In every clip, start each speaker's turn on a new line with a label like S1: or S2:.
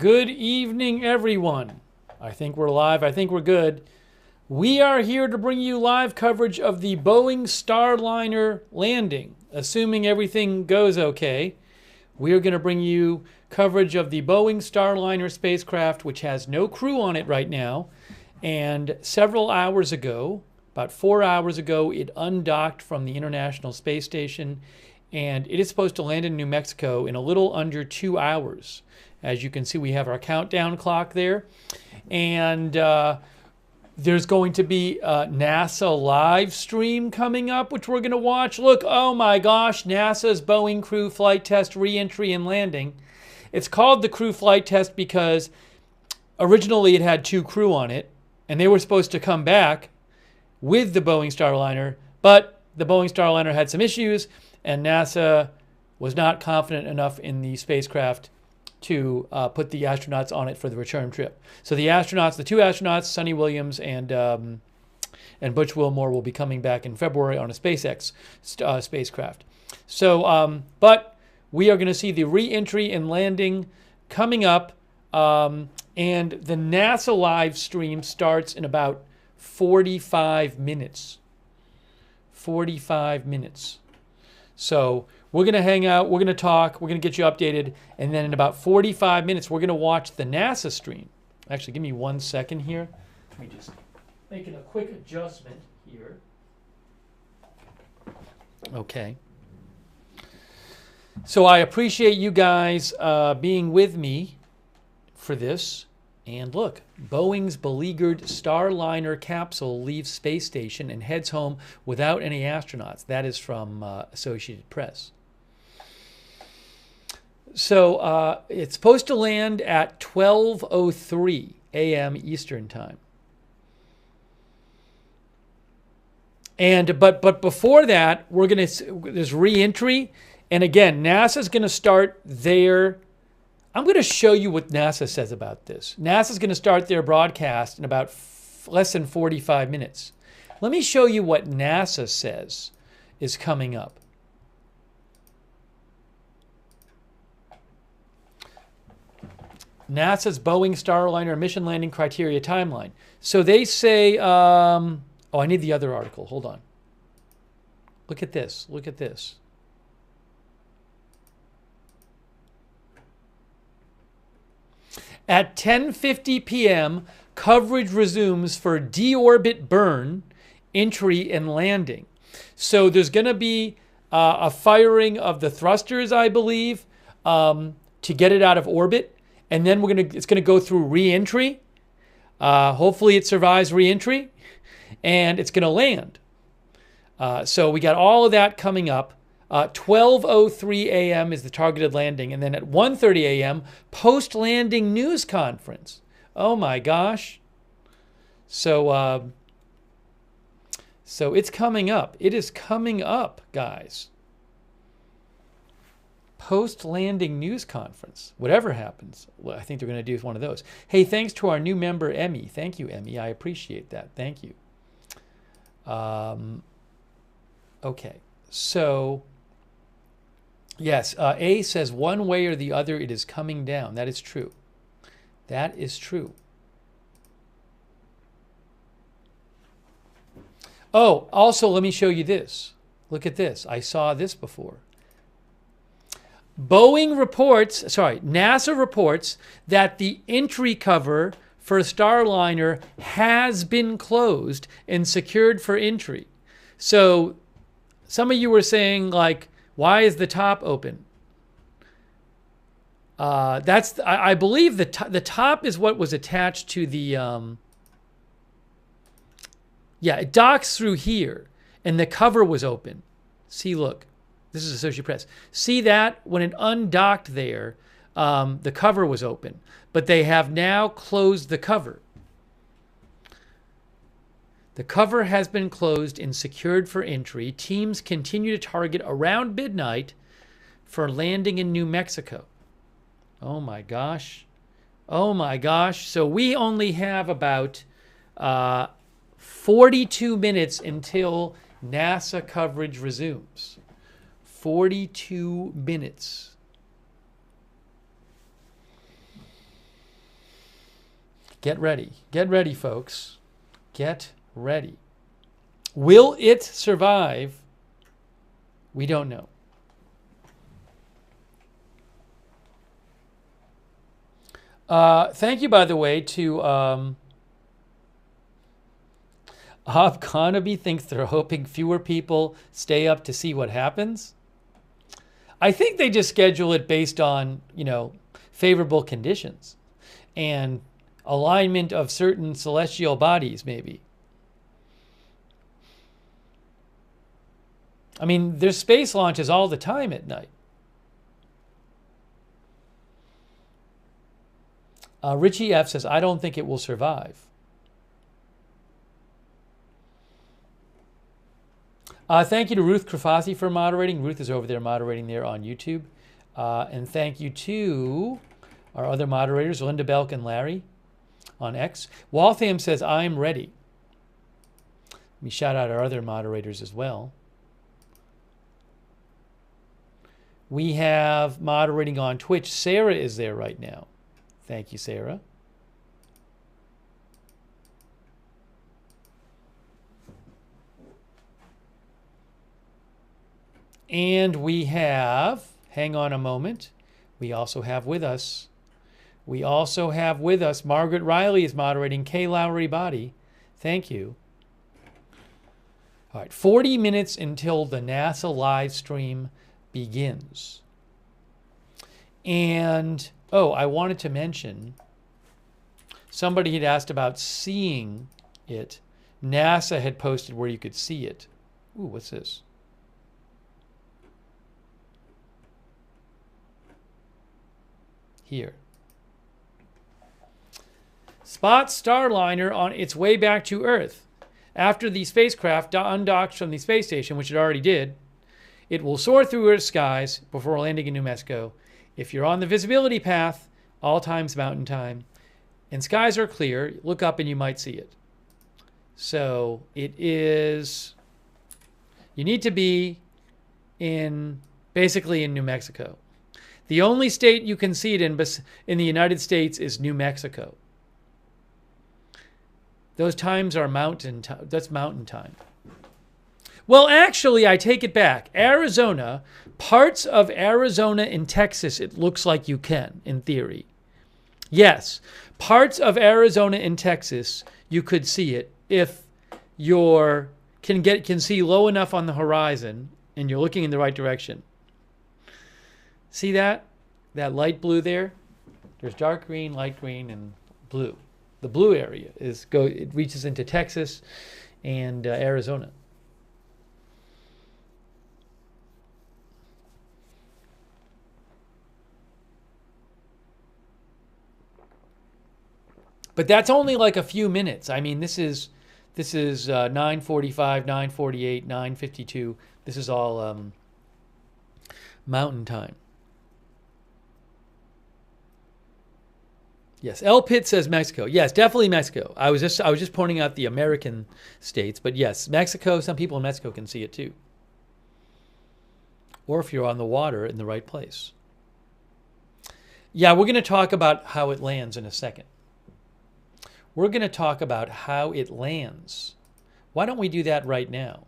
S1: Good evening, everyone. I think we're live. I think we're good. We are here to bring you live coverage of the Boeing Starliner landing. Assuming everything goes okay, we are going to bring you coverage of the Boeing Starliner spacecraft, which has no crew on it right now. And several hours ago, about 4 hours ago, it undocked from the International Space Station. And it is supposed to land in New Mexico in a little under 2 hours. As you can see, we have our countdown clock there. And there's going to be a NASA live stream coming up, which we're going to watch. Look, oh my gosh, NASA's Boeing Crew Flight Test Re-Entry and Landing. It's called the Crew Flight Test because originally it had 2 crew on it, and they were supposed to come back with the Boeing Starliner, but the Boeing Starliner had some issues, and NASA was not confident enough in the spacecraft to put the astronauts on it for the return trip. So the astronauts, the 2 astronauts, Sonny Williams and Butch Wilmore, will be coming back in February on a SpaceX spacecraft. So, but we are going to see the re-entry and landing coming up, and the NASA live stream starts in about 45 minutes. 45 minutes. So we're going to hang out, we're going to talk, we're going to get you updated, and then in about 45 minutes, we're going to watch the NASA stream. Actually, give me 1 second here. Let me just make a quick adjustment here. Okay. So I appreciate you guys being with me for this. And look, Boeing's beleaguered Starliner capsule leaves space station and heads home without any astronauts. That is from Associated Press. So it's supposed to land at 12:03 a.m. Eastern Time. And but before that, there's re-entry, and again, NASA's going to start their. I'm going to show you what NASA says about this. NASA's going to start their broadcast in about less than 45 minutes. Let me show you what NASA says is coming up. NASA's Boeing Starliner mission landing criteria timeline. So they say, oh, I need the other article. Hold on. Look at this. Look at this. At 10:50 p.m., coverage resumes for deorbit burn, entry, and landing. So there's going to be a firing of the thrusters, I believe, to get it out of orbit, and then it's going to go through re-entry. Hopefully, it survives re-entry, and it's going to land. So we got all of that coming up. 12:03 a.m. is the targeted landing, and then at 1:30 a.m. post-landing news conference. Oh my gosh! So it's coming up. It is coming up, guys. Post-landing news conference. Whatever happens, well, I think they're going to do one of those. Hey, thanks to our new member Emmy. Thank you, Emmy. I appreciate that. Thank you. Okay, so. Yes, A says one way or the other it is coming down. That is true. That is true. Oh, also let me show you this. Look at this. I saw this before. NASA reports that the entry cover for Starliner has been closed and secured for entry. So some of you were saying, like, why is the top open? I believe the top is what was attached to the. Yeah, it docks through here, and the cover was open. See, look, this is Associated Press. See that when it undocked there, the cover was open, but they have now closed the cover. The cover has been closed and secured for entry. Teams continue to target around midnight for landing in New Mexico. Oh my gosh. Oh my gosh. So we only have about 42 minutes until NASA coverage resumes. 42 minutes. Get ready. Get ready, folks. Get ready. Will it survive? We don't know. Thank you, by the way, to Hob Conaby thinks they're hoping fewer people stay up to see what happens. I think they just schedule it based on, favorable conditions and alignment of certain celestial bodies, maybe. I mean, there's space launches all the time at night. Richie F says, I don't think it will survive. Thank you to Ruth Krafasi for moderating. Ruth is over there moderating there on YouTube. And thank you to our other moderators, Linda Belk and Larry on X. Waltham says, I'm ready. Let me shout out our other moderators as well. We have moderating on Twitch. Sarah is there right now. Thank you, Sarah. And we have, hang on a moment, we also have with us Margaret Riley is moderating. Kay Lowry Body. Thank you. All right, 40 minutes until the NASA live stream begins. And, I wanted to mention, somebody had asked about seeing it. NASA had posted where you could see it. Ooh, what's this? Here. Spot Starliner on its way back to Earth. After the spacecraft undocks from the space station, which it already did, it will soar through Earth's skies before landing in New Mexico. If you're on the visibility path, all time's mountain time, and skies are clear, look up and you might see it. So it is, you need to be basically in New Mexico. The only state you can see it in the United States is New Mexico. Those times are mountain time. That's mountain time. Well, actually, I take it back. Arizona, parts of Arizona and Texas, it looks like you can, in theory. Yes, parts of Arizona and Texas, you could see it if you can see low enough on the horizon and you're looking in the right direction. See that? That light blue there? There's dark green, light green, and blue. The blue area it reaches into Texas and Arizona. But that's only like a few minutes. I mean, this is 9:45, 9:48, 9:52. This is all mountain time. Yes, El Pitt says Mexico. Yes, definitely Mexico. I was just pointing out the American states, but yes, Mexico. Some people in Mexico can see it too. Or if you're on the water in the right place. Yeah, we're going to talk about how it lands in a second. We're going to talk about how it lands. Why don't we do that right now?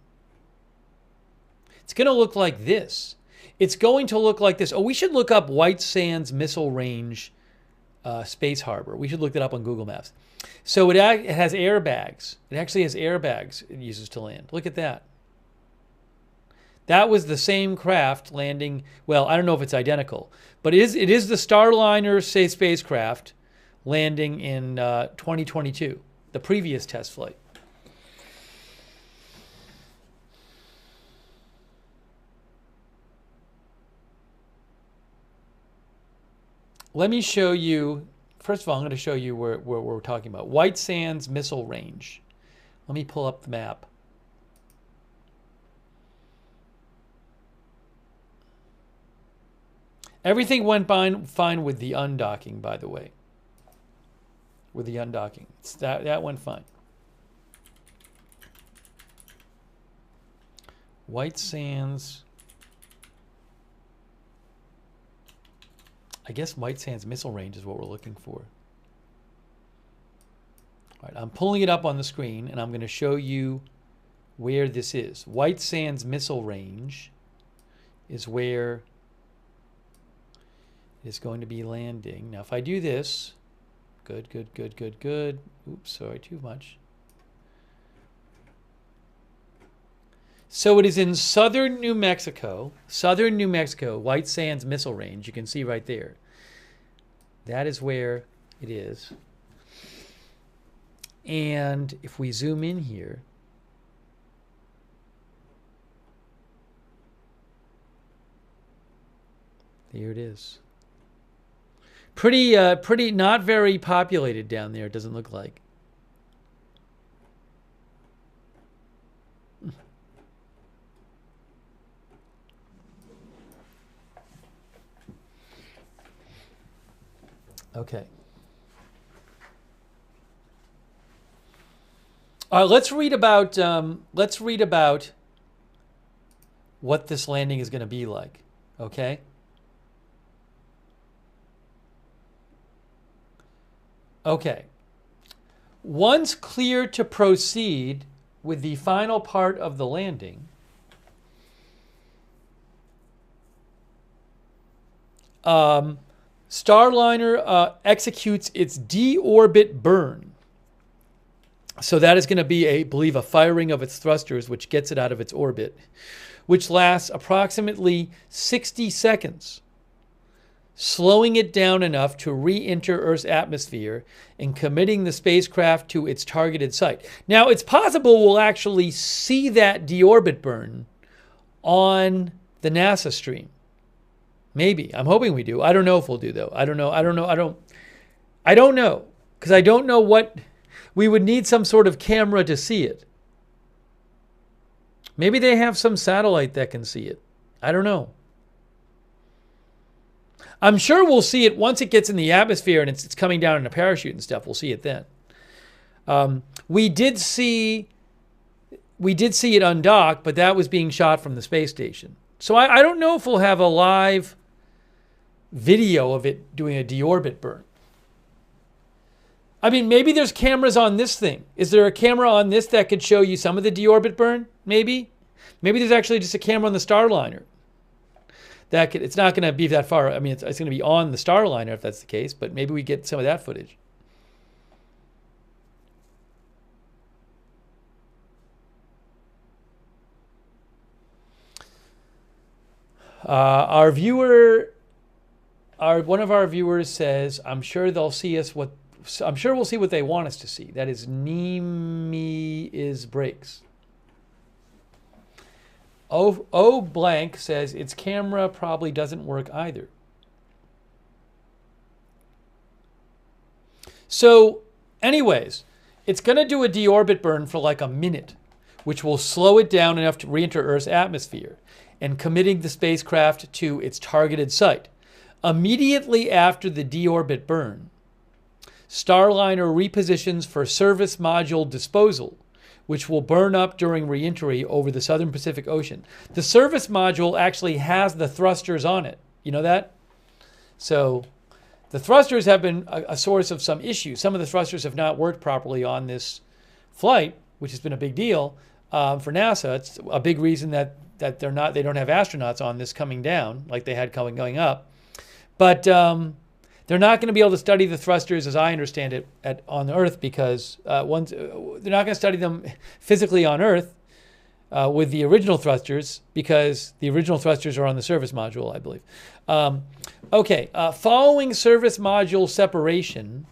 S1: It's going to look like this. It's going to look like this. Oh, we should look up White Sands Missile Range Space Harbor. We should look that up on Google Maps. So it has airbags. It actually has airbags it uses to land. Look at that. That was the same craft landing. Well, I don't know if it's identical, but it is the Starliner spacecraft landing in 2022, the previous test flight. Let me show you, first of all, I'm going to show you where we're talking about. White Sands Missile Range. Let me pull up the map. Everything went fine with the undocking, by the way. With the undocking. That went fine. White Sands. I guess White Sands Missile Range is what we're looking for. All right, I'm pulling it up on the screen, and I'm going to show you where this is. White Sands Missile Range is where it is going to be landing. Now, if I do this, good. Oops, sorry, too much. So it is in southern New Mexico, White Sands Missile Range. You can see right there. That is where it is. And if we zoom in here, there it is. Pretty not very populated down there, it doesn't look like. Okay. Let's read about what this landing is going to be like. Okay. Okay. Once clear to proceed with the final part of the landing, Starliner executes its deorbit burn. So that is going to be, I believe, a firing of its thrusters, which gets it out of its orbit, which lasts approximately 60 seconds, slowing it down enough to re-enter Earth's atmosphere and committing the spacecraft to its targeted site. Now, it's possible we'll actually see that deorbit burn on the NASA stream. Maybe. I'm hoping we do. I don't know if we'll do, though. I don't know. Because I don't know what... We would need some sort of camera to see it. Maybe they have some satellite that can see it. I don't know. I'm sure we'll see it once it gets in the atmosphere and it's coming down in a parachute and stuff. We'll see it then. We did see it undocked, but that was being shot from the space station. So I don't know if we'll have a live video of it doing a deorbit burn. I mean, maybe there's cameras on this thing. Is there a camera on this that could show you some of the deorbit burn? Maybe. Maybe there's actually just a camera on the Starliner. It's not going to be that far. I mean, it's going to be on the Starliner if that's the case, but maybe we get some of that footage. One of our viewers says, I'm sure we'll see what they want us to see. That is Nemi is breaks. O blank says its camera probably doesn't work either. So anyways, it's going to do a deorbit burn for like a minute, which will slow it down enough to re-enter Earth's atmosphere and committing the spacecraft to its targeted site. Immediately after the deorbit burn, Starliner repositions for service module disposal, which will burn up during reentry over the southern Pacific Ocean. The service module actually has the thrusters on it. You know that? So the thrusters have been a source of some issues. Some of the thrusters have not worked properly on this flight, which has been a big deal for NASA. It's a big reason that they don't have astronauts on this coming down like they had going up. But they're not going to be able to study the thrusters, as I understand it, on Earth because they're not going to study them physically on Earth with the original thrusters because the original thrusters are on the service module, I believe. Following service module separation,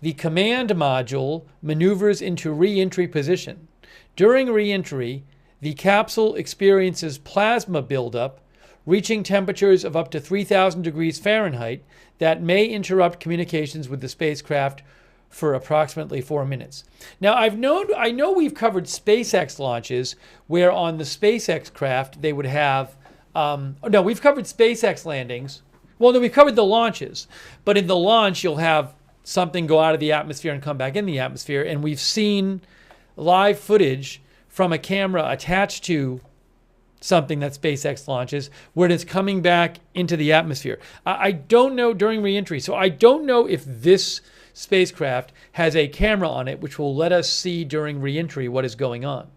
S1: the command module maneuvers into re-entry position. During re-entry, the capsule experiences plasma buildup, reaching temperatures of up to 3,000 degrees Fahrenheit that may interrupt communications with the spacecraft for approximately 4 minutes. Now, I know we've covered SpaceX launches where on the SpaceX craft they would have, we've covered SpaceX landings. Well, no, we've covered the launches, but in the launch you'll have something go out of the atmosphere and come back in the atmosphere, and we've seen live footage from a camera attached to something that SpaceX launches where it's coming back into the atmosphere. I don't know during reentry, so I don't know if this spacecraft has a camera on it, which will let us see during reentry what is going on.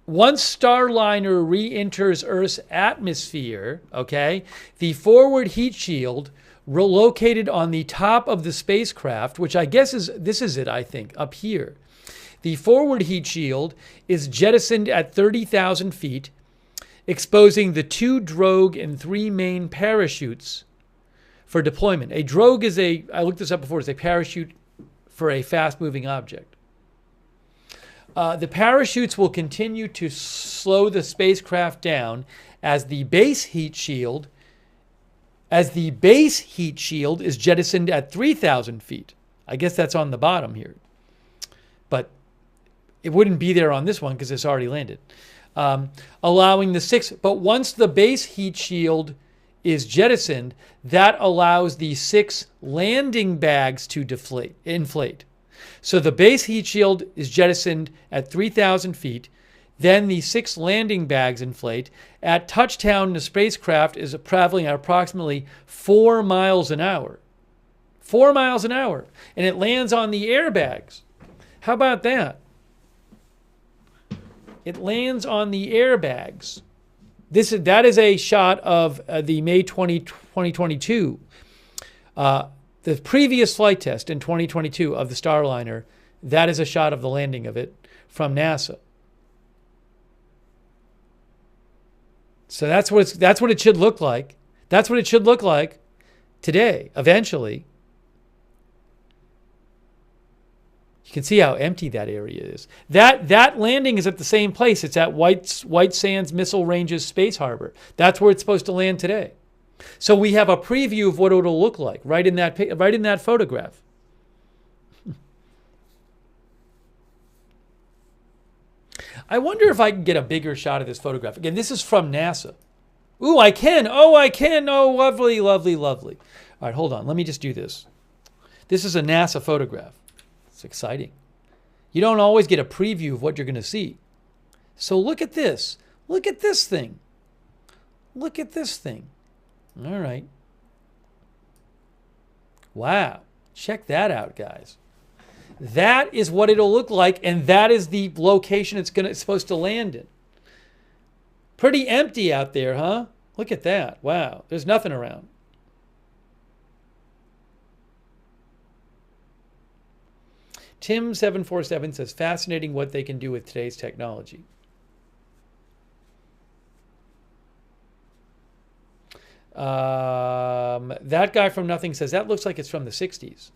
S1: Once Starliner re-enters Earth's atmosphere, okay, the forward heat shield located on the top of the spacecraft, which I guess this is it, I think, up here. The forward heat shield is jettisoned at 30,000 feet, exposing the 2 drogue and 3 main parachutes for deployment. A drogue is I looked this up before, is a parachute for a fast-moving object. The parachutes will continue to slow the spacecraft down as the base heat shield is jettisoned at 3,000 feet. I guess that's on the bottom here. But it wouldn't be there on this one because it's already landed. Allowing the 6, but once the base heat shield is jettisoned, that allows the 6 landing bags to inflate. So the base heat shield is jettisoned at 3,000 feet. Then the 6 landing bags inflate. At touchdown, the spacecraft is traveling at approximately 4 miles an hour. 4 miles an hour. And it lands on the airbags. How about that? It lands on the airbags. That is a shot of the May 2022. The previous flight test in 2022 of the Starliner, that is a shot of the landing of it from NASA. So that's what it should look like. That's what it should look like today, eventually. You can see how empty that area is. That landing is at the same place. It's at White Sands Missile Range's Space Harbor. That's where it's supposed to land today. So we have a preview of what it'll look like right in that photograph. I wonder if I can get a bigger shot of this photograph. Again, this is from NASA. Ooh, I can. Oh, I can. Oh, lovely, lovely, lovely. All right, hold on. Let me just do this. This is a NASA photograph. It's exciting. You don't always get a preview of what you're going to see. So look at this. Look at this thing. Look at this thing. All right. Wow. Check that out, guys. That is what it'll look like, and that is the location it's supposed to land in. Pretty empty out there, huh? Look at that. Wow. There's nothing around. Tim747 says, fascinating what they can do with today's technology. That guy from Nothing says, that looks like it's from the 60s.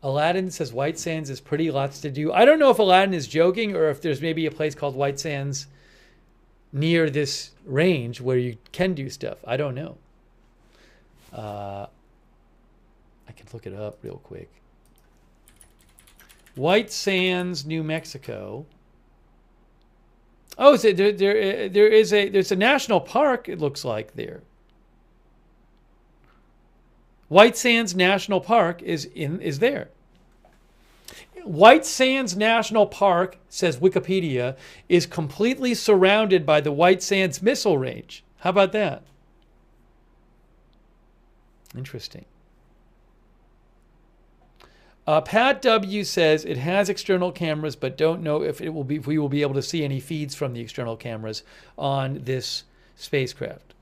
S1: Aladdin says White Sands is pretty, lots to do. I don't know if Aladdin is joking or if there's maybe a place called White Sands near this range where you can do stuff. I don't know. I can look it up real quick. White Sands, New Mexico. Oh, so there's a national park, it looks like there. White Sands National Park is there. White Sands National Park, says Wikipedia, is completely surrounded by the White Sands Missile Range. How about that? Interesting. Pat W says it has external cameras, but don't know if we will be able to see any feeds from the external cameras on this spacecraft.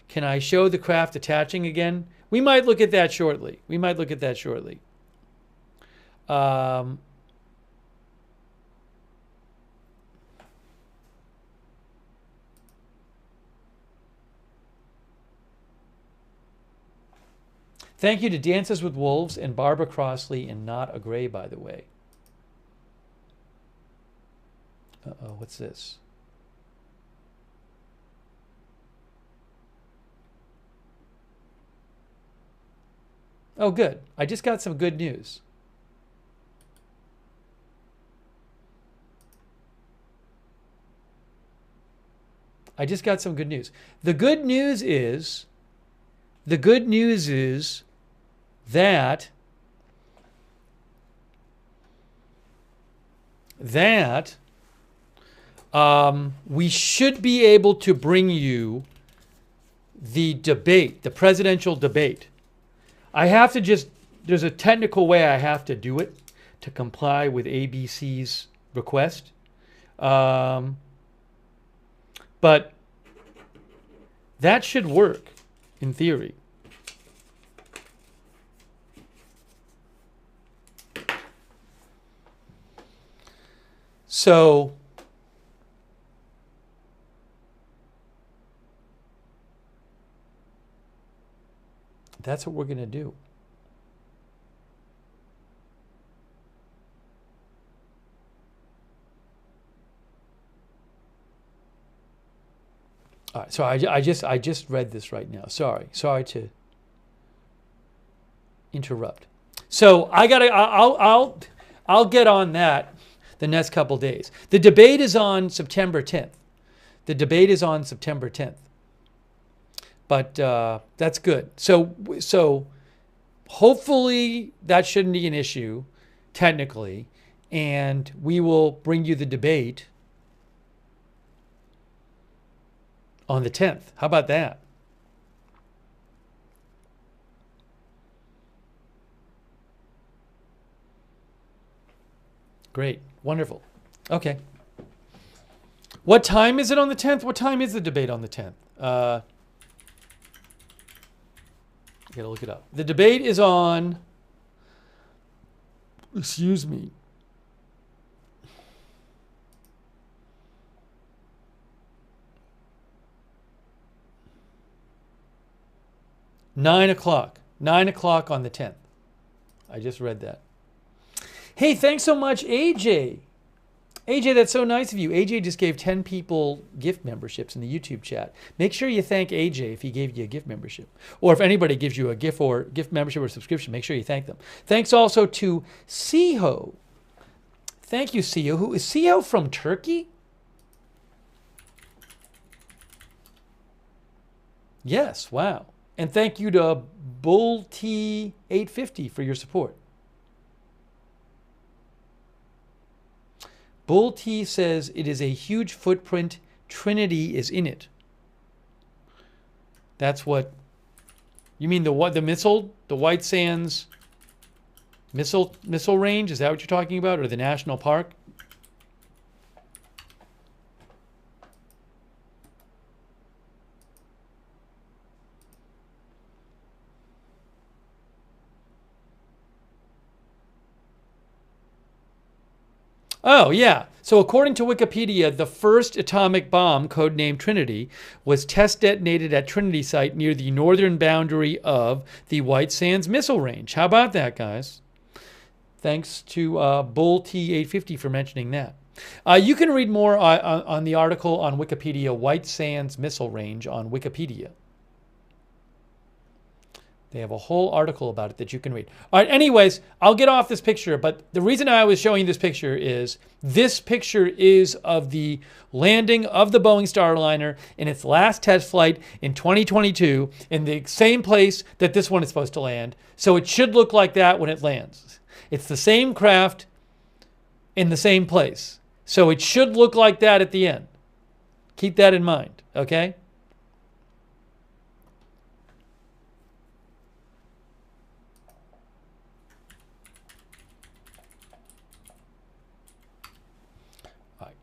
S1: Can I show the craft attaching again? We might look at that shortly. Thank you to Dances with Wolves and Barbara Crossley and Not a Gray, by the way. Uh-oh, what's this? Oh, good. I just got some good news. I just got some good news. The good news is that we should be able to bring you the debate, the presidential debate. I have to just, there's a technical way I have to do it to comply with ABC's request. But that should work in theory. So that's what we're going to do. All right, so I just read this right now. Sorry to interrupt. So I'll get on that the next couple days. The debate is on September 10th. But that's good. So hopefully that shouldn't be an issue technically, and we will bring you the debate on the 10th. How about that? Great. Wonderful. Okay. What time is it on the 10th? What time is the debate on the 10th? I gotta look it up. The debate is on, excuse me, 9 o'clock. 9 o'clock on the 10th. I just read that. Hey, thanks so much, AJ. AJ, that's so nice of you. AJ just gave 10 people gift memberships in the YouTube chat. Make sure you thank AJ if he gave you a gift membership. Or if anybody gives you a gift membership or subscription, make sure you thank them. Thanks also to Siho. Thank you, Siho. Who is Siho from Turkey? Yes, wow. And thank you to Bull T850 for your support. Bull T says it is a huge footprint. Trinity is in it. That's what you mean. The missile, the White Sands missile range. Is that what you're talking about, or the national park? Oh, yeah. So according to Wikipedia, the first atomic bomb, codenamed Trinity, was test detonated at Trinity site near the northern boundary of the White Sands missile range. How about that, guys? Thanks to Bull T850 for mentioning that. You can read more on the article on Wikipedia, White Sands Missile Range on Wikipedia. They have a whole article about it that you can read. All right, anyways, I'll get off this picture, but the reason I was showing you this picture is of the landing of the Boeing Starliner in its last test flight in 2022 in the same place that this one is supposed to land. So it should look like that when it lands. It's the same craft in the same place. So it should look like that at the end. Keep that in mind, okay?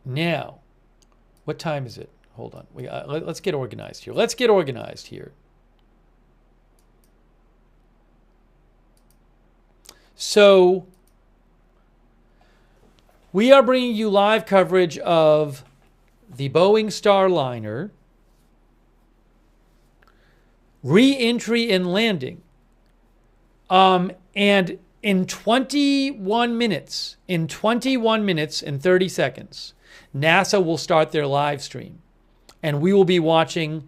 S1: Now, what time is it? Hold on. Let's get organized here. So, we are bringing you live coverage of the Boeing Starliner re-entry and landing. And in 21 minutes and 30 seconds, NASA will start their live stream, and we will be watching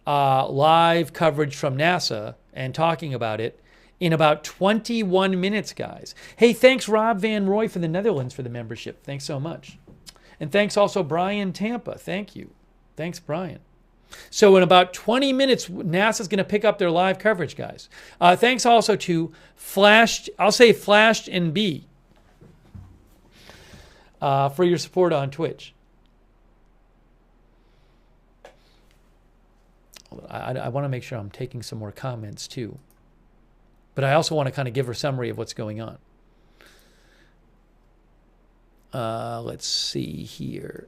S1: live coverage from NASA and talking about it in about 21 minutes, guys. Hey, thanks Rob Van Roy for the Netherlands for the membership. Thanks so much. And thanks also Brian Tampa. Thank you. Thanks, Brian. So in about 20 minutes, NASA's going to pick up their live coverage, guys. Thanks also to Flashed, I'll say Flashed and B, for your support on Twitch. I want to make sure I'm taking some more comments too. But I also want to kind of give a summary of what's going on. Let's see here.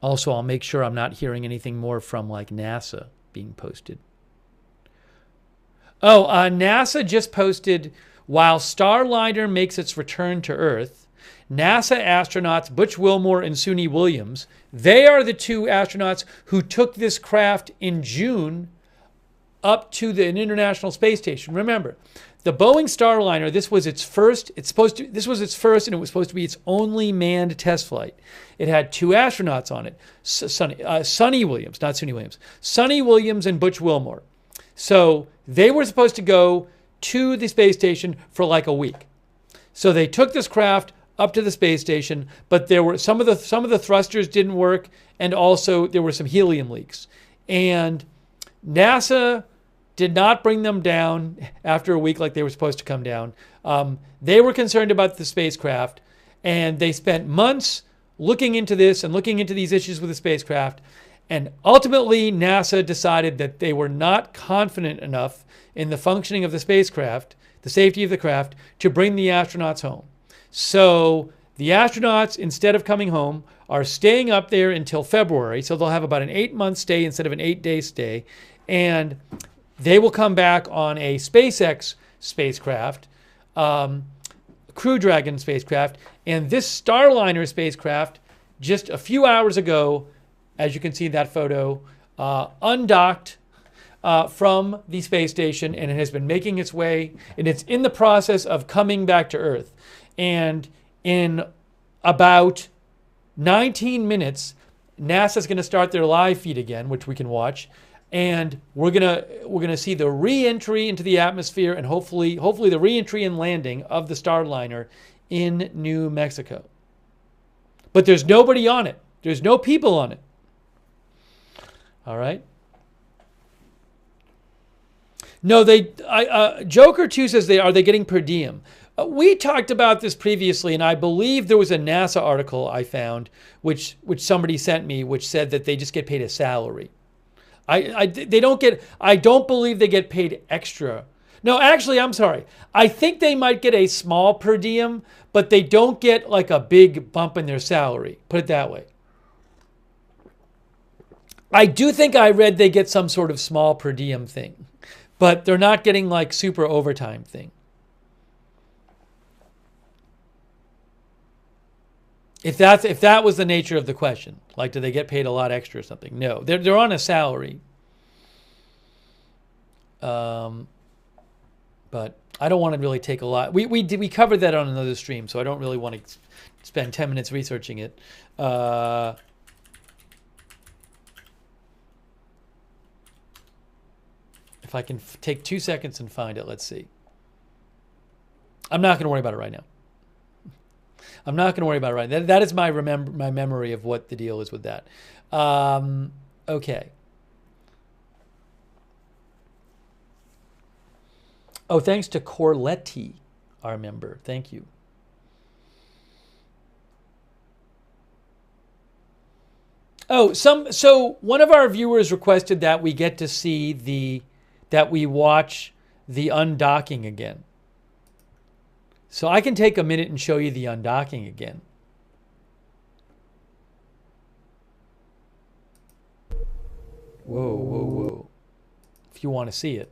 S1: Also, I'll make sure I'm not hearing anything more from like NASA being posted. Oh, NASA just posted, while Starliner makes its return to Earth, NASA astronauts Butch Wilmore and Suni Williams, they are the two astronauts who took this craft in June up to an International Space Station. Remember, the Boeing Starliner, this was its first, and it was supposed to be its only manned test flight. It had two astronauts on it, Suni Williams and Butch Wilmore. So they were supposed to go to the space station for like a week. So they took this craft up to the space station, but there were some of the thrusters didn't work, and also there were some helium leaks. And NASA did not bring them down after a week like they were supposed to come down. They were concerned about the spacecraft, and they spent months looking into this and looking into these issues with the spacecraft. And ultimately, NASA decided that they were not confident enough in the functioning of the spacecraft, the safety of the craft, to bring the astronauts home. So the astronauts, instead of coming home, are staying up there until February. So they'll have about an 8-month stay instead of an 8-day stay. And they will come back on a SpaceX spacecraft, Crew Dragon spacecraft. And this Starliner spacecraft, just a few hours ago, as you can see in that photo, undocked from the space station, and it has been making its way, and it's in the process of coming back to Earth. And in about 19 minutes, NASA's going to start their live feed again, which we can watch. And we're gonna see the re-entry into the atmosphere, and hopefully the re-entry and landing of the Starliner in New Mexico. But there's nobody on it. There's no people on it. All right. No, Joker 2 says are they getting per diem? We talked about this previously, and I believe there was a NASA article I found, which somebody sent me, which said that they just get paid a salary. They don't get. I don't believe they get paid extra. No, actually, I'm sorry. I think they might get a small per diem, but they don't get like a big bump in their salary. Put it that way. I do think I read they get some sort of small per diem thing, but they're not getting like super overtime thing. If that was the nature of the question, like do they get paid a lot extra or something? No, they're on a salary. But I don't want to really take a lot. We covered that on another stream, so I don't really want to spend 10 minutes researching it. If I can take 2 seconds and find it, let's see. I'm not going to worry about it right now. I'm not going to worry about it right now. That is my memory of what the deal is with that. Okay. Oh, thanks to Corletti, our member. Thank you. Oh, so one of our viewers requested that we get to see that we watch the undocking again. So I can take a minute and show you the undocking again. Whoa, whoa, whoa. If you want to see it.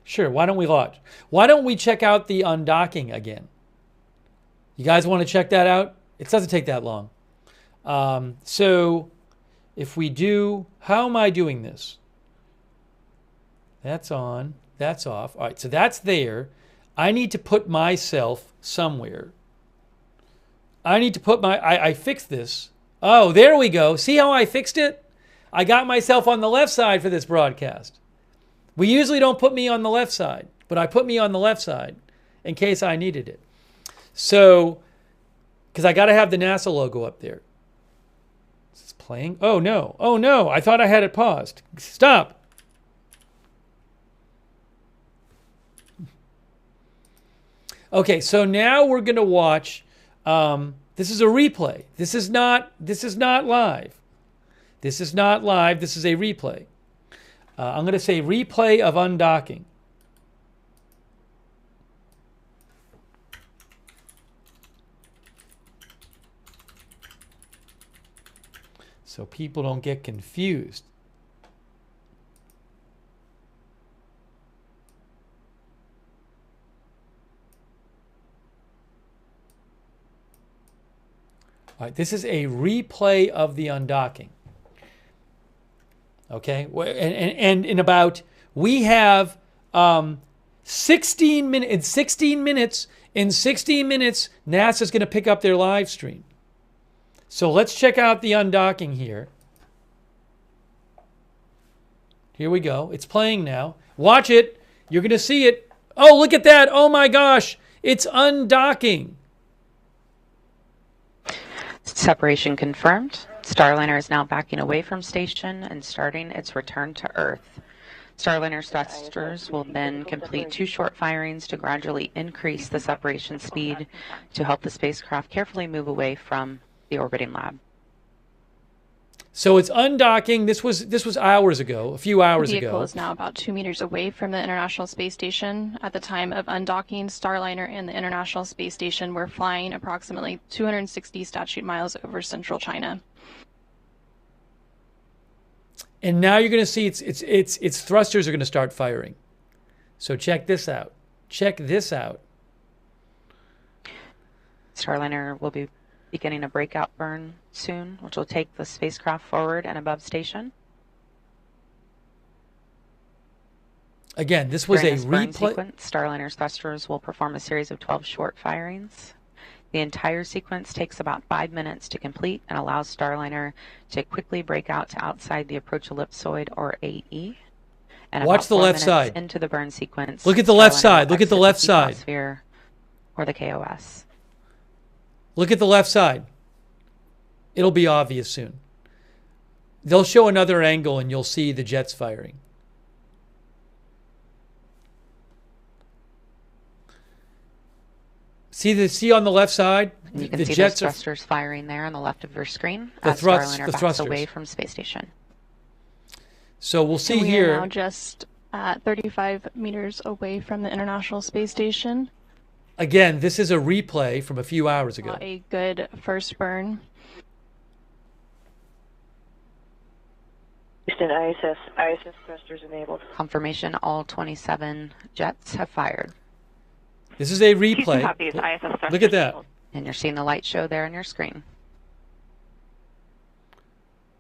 S1: Sure, why don't we watch? Why don't we check out the undocking again? You guys want to check that out? It doesn't take that long. So if we do, how am I doing this? That's on. That's off. All right, so that's there. I need to put myself somewhere. I need to put I fixed this. Oh, there we go. See how I fixed it? I got myself on the left side for this broadcast. We usually don't put me on the left side, but I put me on the left side in case I needed it. So because I got to have the NASA logo up there. Is this playing? Oh, no. Oh, no. I thought I had it paused. Stop. Okay, so now we're going to watch. This is a replay. This is not live. This is not live. This is a replay. I'm going to say replay of undocking. So people don't get confused. All right, this is a replay of the undocking. Okay, and in about, we have 16 minutes. In 16 minutes, NASA's going to pick up their live stream. So let's check out the undocking here. Here we go. It's playing now. Watch it. You're going to see it. Oh, look at that. Oh my gosh. It's undocking.
S2: Separation confirmed. Starliner is now backing away from station and starting its return to Earth. Starliner thrusters will then complete 2 short firings to gradually increase the separation speed to help the spacecraft carefully move away from the orbiting lab.
S1: So it's undocking. This was hours ago, a few hours ago.
S3: The vehicle is now about 2 meters away from the International Space Station. At the time of undocking, Starliner and the International Space Station were flying approximately 260 statute miles over central China.
S1: And now you're going to see its thrusters are going to start firing. So check this out. Check this out.
S2: Starliner will be beginning a breakout burn soon, which will take the spacecraft forward and above station.
S1: Again, this was
S2: During
S1: a
S2: this burn
S1: replay.
S2: sequence, Starliner's thrusters will perform a series of 12 short firings. The entire sequence takes about 5 minutes to complete and allows Starliner to quickly break out to outside the approach ellipsoid, or AE. And
S1: Watch the left side.
S2: Into the burn sequence.
S1: Look at the left side. Look at the left
S2: exit
S1: side.
S2: Sphere, or the KOS.
S1: Look at the left side. It'll be obvious soon. They'll show another angle and you'll see the jets firing. See on the left side?
S2: You can
S1: the
S2: see
S1: jets
S2: those thrusters firing there on the left of your screen as
S1: the
S2: Starliner backs
S1: thrusters
S2: away from space station.
S1: So we'll see
S3: we
S1: here.
S3: are now just at 35 meters away from the International Space Station.
S1: Again, this is a replay from a few hours ago.
S3: A good first burn.
S4: Houston, ISS thrusters enabled.
S2: Confirmation, all 27 jets have fired.
S1: This is a replay.
S4: Copies, ISS thrusters
S1: Look at that.
S4: enabled.
S2: And you're seeing the light show there on your screen.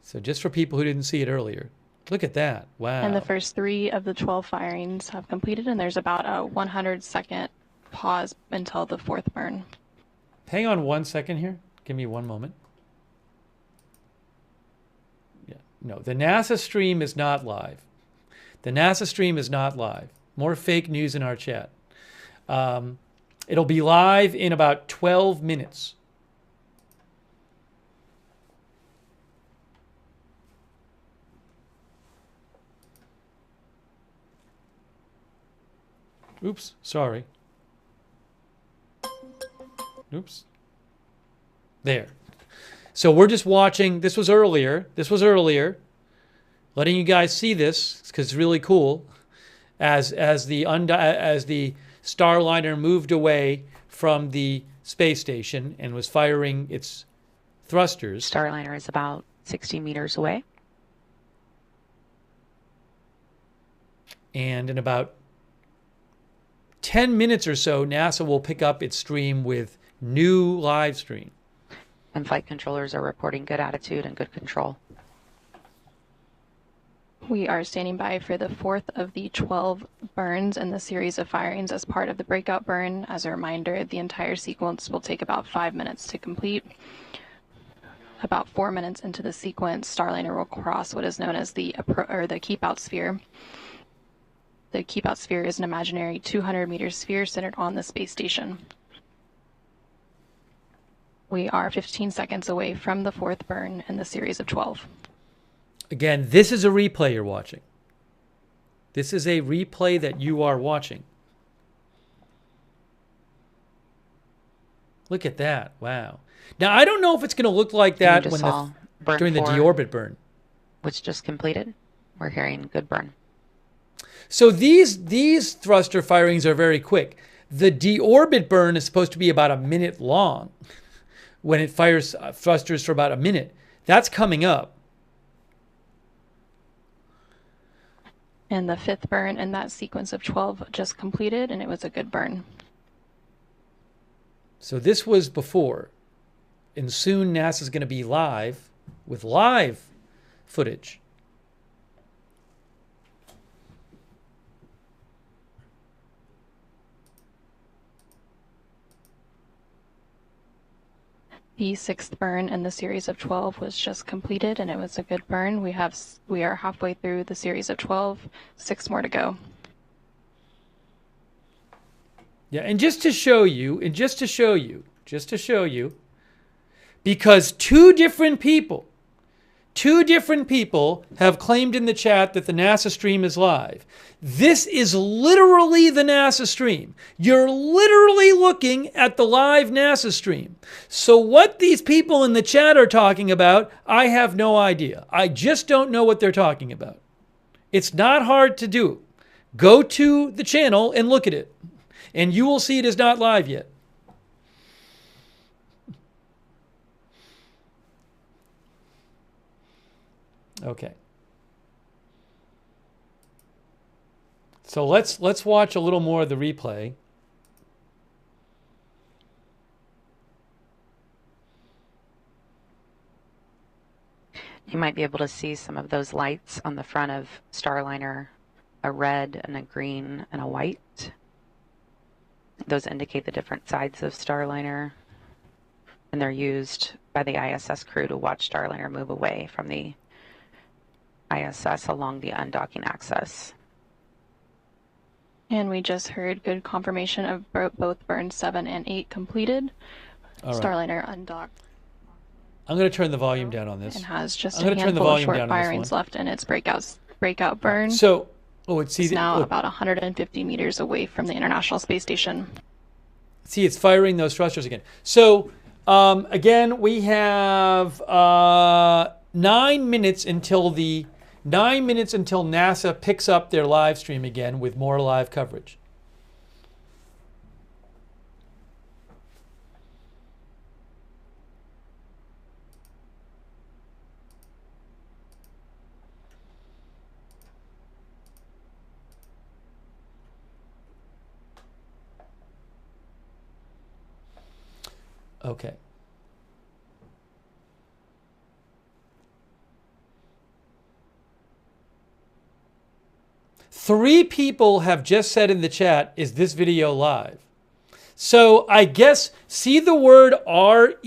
S1: So just for people who didn't see it earlier, look at that. Wow.
S3: And the first 3 of the 12 firings have completed, and there's about a 100-second pause until the 4th burn.
S1: Hang on 1 second here. Give me 1 moment. Yeah. No, the NASA stream is not live. The NASA stream is not live. More fake news in our chat. It'll be live in about 12 minutes. Oops, sorry. Oops. There. So we're just watching. This was earlier. Letting you guys see this because it's really cool. As the Starliner moved away from the space station and was firing its thrusters.
S2: Starliner is about 60 meters away.
S1: And in about 10 minutes or so, NASA will pick up its stream with new live stream.
S2: And flight controllers are reporting good attitude and good control.
S3: We are standing by for the 4th of the 12 burns in the series of firings as part of the breakout burn. As a reminder, the entire sequence will take about 5 minutes to complete. About 4 minutes into the sequence, Starliner will cross what is known as the keep-out sphere. The keep-out sphere is an imaginary 200-meter sphere centered on the space station. We are 15 seconds away from the fourth burn in the series of 12.
S1: Again, this is a replay you're watching. This is a replay that you are watching. Look at that. Wow. Now, I don't know if it's going to look like that when during the deorbit burn.
S2: Which just completed. We're hearing good burn.
S1: So these thruster firings are very quick. The deorbit burn is supposed to be about a minute long when it fires thrusters for about a minute. That's coming up.
S3: And the fifth burn in that sequence of 12 just completed, and it was a good burn.
S1: So this was before. And soon NASA's going to be live with live footage.
S3: The sixth burn in the series of 12 was just completed, and it was a good burn. We are halfway through the series of 12, 6 more to go.
S1: Yeah, and just to show you, because two different people have claimed in the chat that the NASA stream is live. This is literally the NASA stream. You're literally looking at the live NASA stream. So what these people in the chat are talking about, I have no idea. I just don't know what they're talking about. It's not hard to do. Go to the channel and look at it, and you will see it is not live yet. Okay. So let's watch a little more of the replay.
S2: You might be able to see some of those lights on the front of Starliner, a red and a green and a white. Those indicate the different sides of Starliner, and they're used by the ISS crew to watch Starliner move away from the ISS along the undocking axis.
S3: And we just heard good confirmation of both burns 7 and 8 completed.
S1: All right.
S3: Starliner undocked.
S1: I'm going to turn the volume down on this.
S3: And has just a handful of short firings left in its breakout burn.
S1: So,
S3: it's now about 150 meters away from the International Space Station.
S1: See, it's firing those thrusters again. So, again, we have 9 minutes until NASA picks up their live stream again with more live coverage. Okay. Three people have just said in the chat, is this video live? So I guess, see the word R-E-P-L-A-Y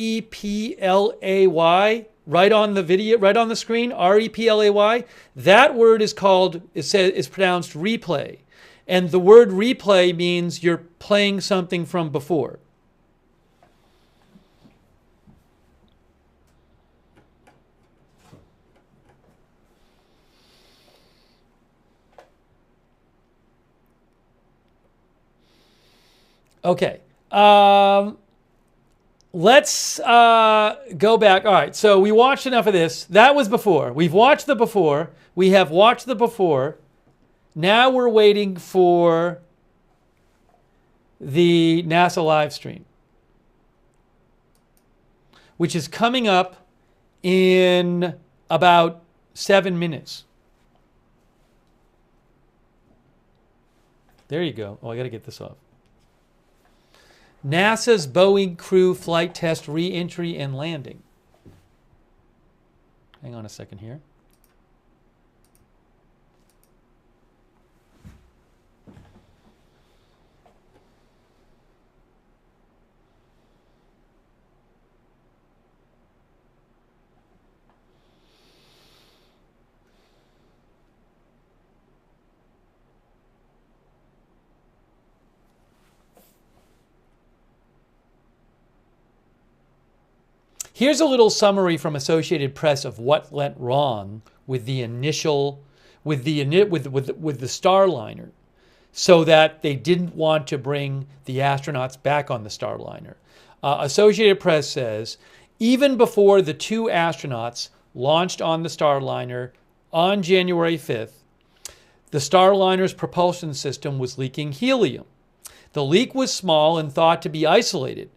S1: right on the video, right on the screen, R-E-P-L-A-Y? That word is pronounced replay. And the word replay means you're playing something from before. Okay, let's go back. All right, so we watched enough of this. That was before. We've watched the before. We have watched the before. Now we're waiting for the NASA live stream, which is coming up in about 7 minutes. There you go. Oh, I got to get this off. NASA's Boeing Crew flight test re-entry and landing. Hang on a second here. Here's a little summary from Associated Press of what went wrong with the initial, with the Starliner, so that they didn't want to bring the astronauts back on the Starliner. Associated Press says, even before the 2 astronauts launched on the Starliner on January 5th, the Starliner's propulsion system was leaking helium. The leak was small and thought to be isolated,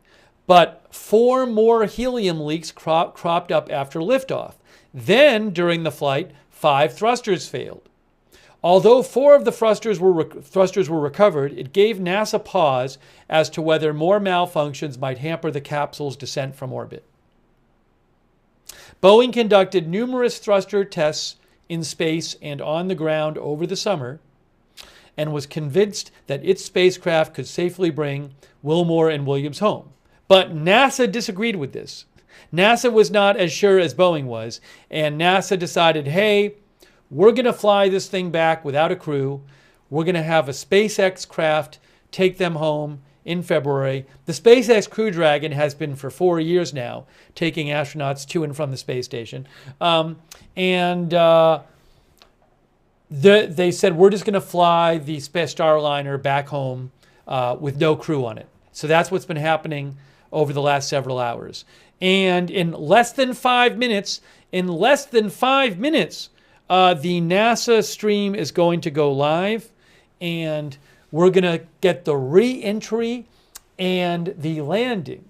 S1: but 4 more helium leaks cropped up after liftoff. Then, during the flight, 5 thrusters failed. Although 4 of the thrusters were recovered, it gave NASA pause as to whether more malfunctions might hamper the capsule's descent from orbit. Boeing conducted numerous thruster tests in space and on the ground over the summer, and was convinced that its spacecraft could safely bring Wilmore and Williams home. But NASA disagreed with this. NASA was not as sure as Boeing was, and NASA decided, hey, we're going to fly this thing back without a crew. We're going to have a SpaceX craft take them home in February. The SpaceX Crew Dragon has been for 4 years now, taking astronauts to and from the space station. They said, we're just going to fly the Starliner back home with no crew on it. So that's what's been happening over the last several hours. And in less than 5 minutes, the NASA stream is going to go live, and we're going to get the re-entry and the landing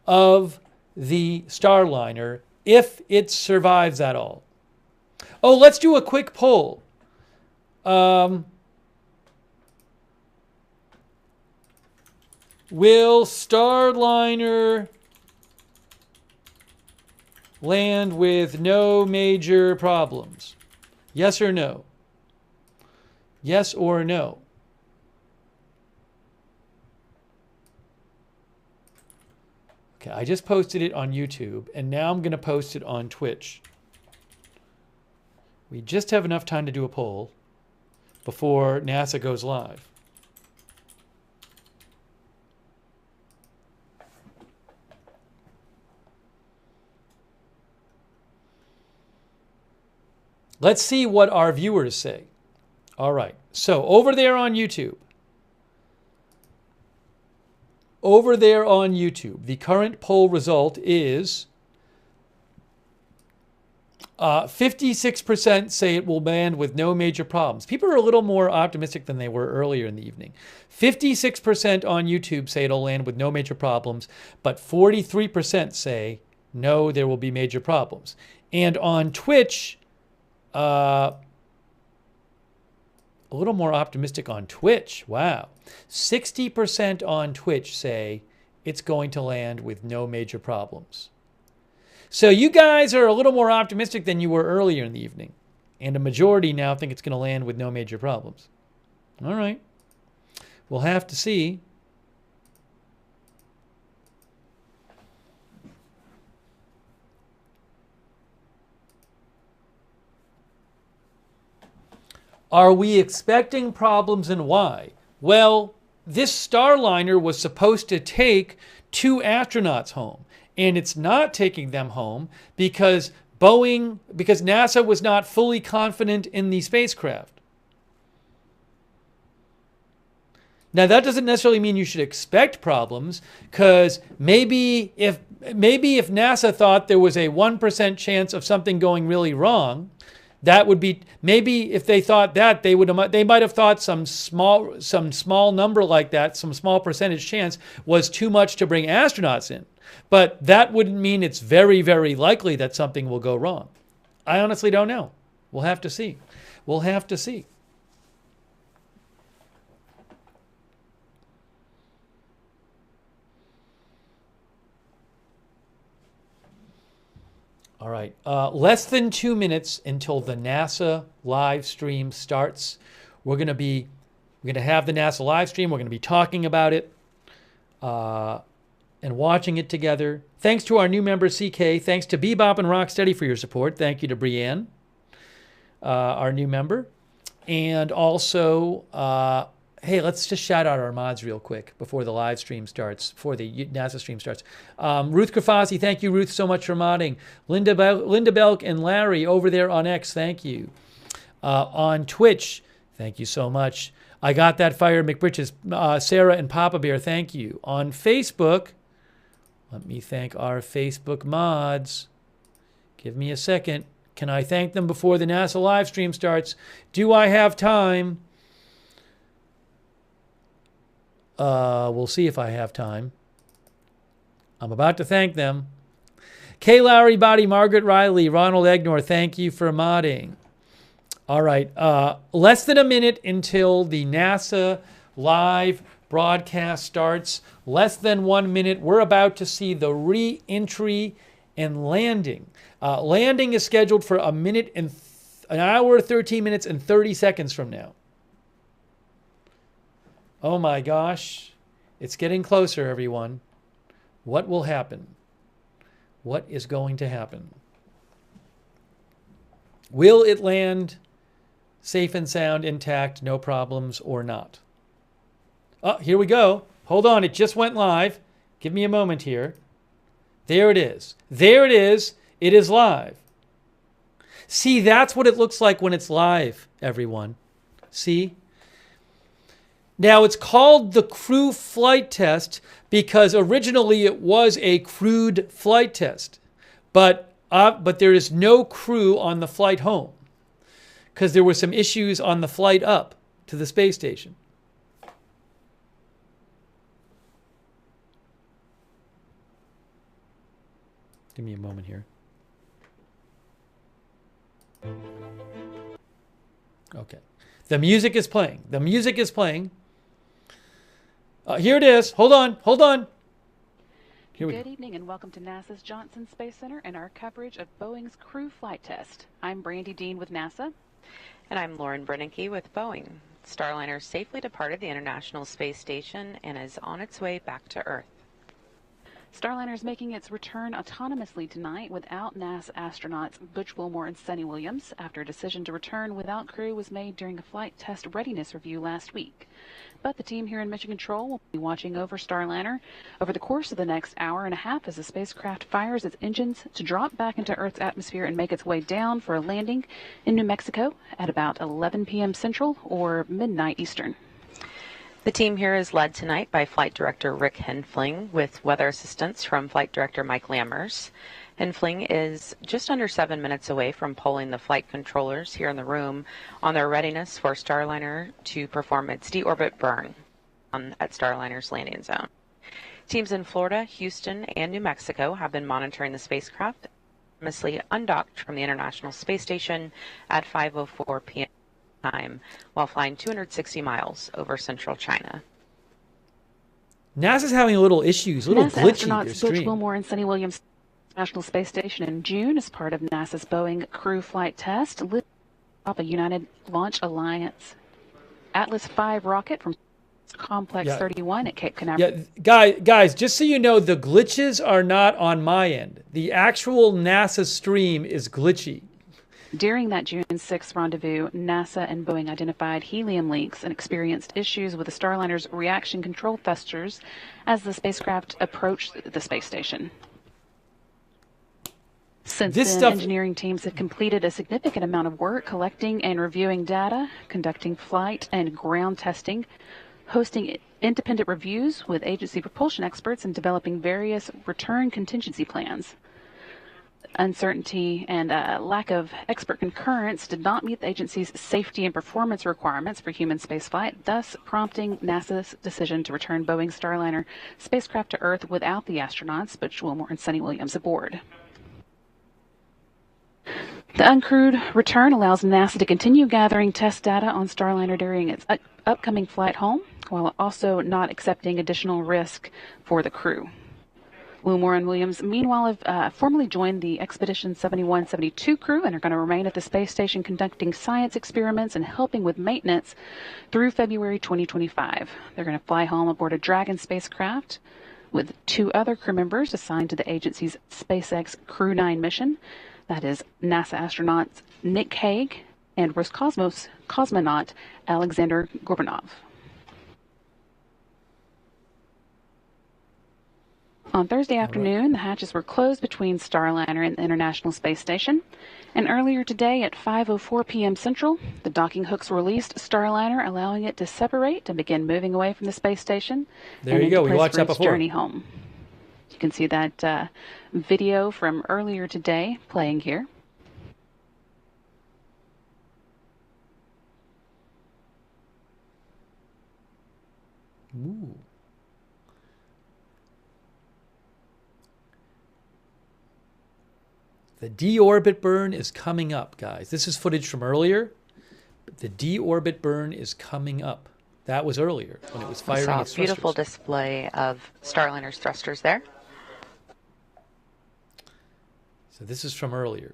S1: of the Starliner if it survives at all. Oh, let's do a quick poll. Will Starliner land with no major problems? Yes or no? Yes or no? Okay, I just posted it on YouTube, and now I'm going to post it on Twitch. We just have enough time to do a poll before NASA goes live. Let's see what our viewers say. All right, so over there on YouTube, the current poll result is 56% say it will land with no major problems. People are a little more optimistic than they were earlier in the evening. 56% on YouTube say it'll land with no major problems, but 43% say no, there will be major problems. And on Twitch, a little more optimistic on Twitch. Wow. 60% on Twitch say it's going to land with no major problems. So you guys are a little more optimistic than you were earlier in the evening. And a majority now think it's going to land with no major problems. All right. We'll have to see. Are we expecting problems, and why? Well, this Starliner was supposed to take 2 astronauts home, and it's not taking them home because NASA was not fully confident in the spacecraft. Now, that doesn't necessarily mean you should expect problems, because maybe if NASA thought there was a 1% chance of something going really wrong, that would be, maybe if they thought that, they might have thought some small number like that, some small percentage chance was too much to bring astronauts in. But that wouldn't mean it's very, very likely that something will go wrong. I honestly don't know. We'll have to see. We'll have to see. All right, less than 2 minutes until the NASA live stream starts. We're going to have the NASA live stream. We're going to be talking about it and watching it together. Thanks to our new member, CK. Thanks to Bebop and Rocksteady for your support. Thank you to Brienne, our new member. And also, Hey, let's just shout out our mods real quick before the live stream starts, before the NASA stream starts. Ruth Kafasi, thank you, Ruth, so much for modding. Linda Belk and Larry over there on X, thank you. On Twitch, thank you so much. I got that fire, McBritches. Sarah and Papa Bear, thank you. On Facebook, let me thank our Facebook mods. Give me a second. Can I thank them before the NASA live stream starts? Do I have time? We'll see if I have time. I'm about to thank them. Kay Lowry Body, Margaret Riley, Ronald Egnor, thank you for modding. All right. Less than a minute until the NASA live broadcast starts. Less than 1 minute. We're about to see the re-entry and landing. Landing is scheduled for an hour, 13 minutes, and 30 seconds from now. Oh my gosh. It's getting closer, everyone. What will happen? What is going to happen? Will it land safe and sound, intact, no problems, or not? Oh, here we go. Hold on, it just went live. Give me a moment here. There it is. There it is. It is live. See, that's what it looks like when it's live, everyone. See? Now, it's called the crew flight test because originally it was a crewed flight test. But there is no crew on the flight home because there were some issues on the flight up to the space station. Give me a moment here. Okay. The music is playing. The music is playing. Here it is. Hold on. Hold on.
S5: Good evening and welcome to NASA's Johnson Space Center and our coverage of Boeing's crew flight test. I'm Brandy Dean with NASA.
S2: And I'm Lauren Brennicke with Boeing. Starliner safely departed the International Space Station and is on its way back to Earth.
S5: Starliner is making its return autonomously tonight without NASA astronauts Butch Wilmore and Sunny Williams after a decision to return without crew was made during a flight test readiness review last week. But the team here in Mission Control will be watching over Starliner over the course of the next hour and a half as the spacecraft fires its engines to drop back into Earth's atmosphere and make its way down for a landing in New Mexico at about 11 p.m. Central or midnight Eastern.
S2: The team here is led tonight by Flight Director Rick Henfling with weather assistance from Flight Director Mike Lammers. Henfling is just under 7 minutes away from polling the flight controllers here in the room on their readiness for Starliner to perform its deorbit burn at Starliner's landing zone. Teams in Florida, Houston, and New Mexico have been monitoring the spacecraft, famously undocked from the International Space Station at 5:04 p.m. time while flying 260 miles over central China.
S1: NASA's having a little issues, a little
S5: NASA
S1: glitchy.
S5: Astronauts Butch Wilmore and Sunny Williams National Space Station in June as part of NASA's Boeing crew flight test lifted off a United Launch Alliance Atlas V rocket from Complex 31 at Cape Canaveral.
S1: Yeah, guys, just so you know, the glitches are not on my end. The actual NASA stream is glitchy.
S5: During that June 6th rendezvous, NASA and Boeing identified helium leaks and experienced issues with the Starliner's reaction control thrusters as the spacecraft approached the space station. Since then, engineering teams have completed a significant amount of work collecting and reviewing data, conducting flight and ground testing, hosting independent reviews with agency propulsion experts, and developing various return contingency plans. Uncertainty and lack of expert concurrence did not meet the agency's safety and performance requirements for human spaceflight, thus prompting NASA's decision to return Boeing Starliner spacecraft to Earth without the astronauts Butch Wilmore and Sunny Williams aboard. The uncrewed return allows NASA to continue gathering test data on Starliner during its upcoming flight home, while also not accepting additional risk for the crew. Wilmore and Williams, meanwhile, have formally joined the Expedition 71-72 crew and are going to remain at the space station conducting science experiments and helping with maintenance through February 2025. They're going to fly home aboard a Dragon spacecraft with 2 other crew members assigned to the agency's SpaceX Crew 9 mission. That is NASA astronauts Nick Hague and Roscosmos cosmonaut Alexander Gorbanov. On Thursday afternoon, the hatches were closed between Starliner and the International Space Station. And earlier today at 5:04 p.m. Central, the docking hooks released Starliner, allowing it to separate and begin moving away from the space station.
S1: There you go. We watched that
S5: its
S1: before.
S5: Journey home. You can see that video from earlier today playing here.
S1: Ooh. The deorbit burn is coming up, guys. This is footage from earlier, but the deorbit burn is coming up. That was earlier when it was firing its thrusters.
S2: Beautiful display of Starliner's thrusters there.
S1: So this is from earlier.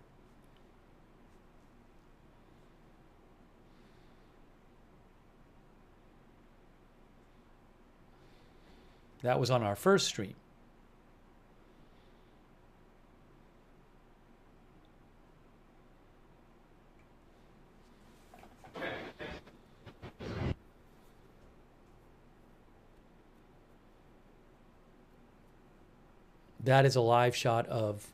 S1: That was on our first stream. That is a live shot of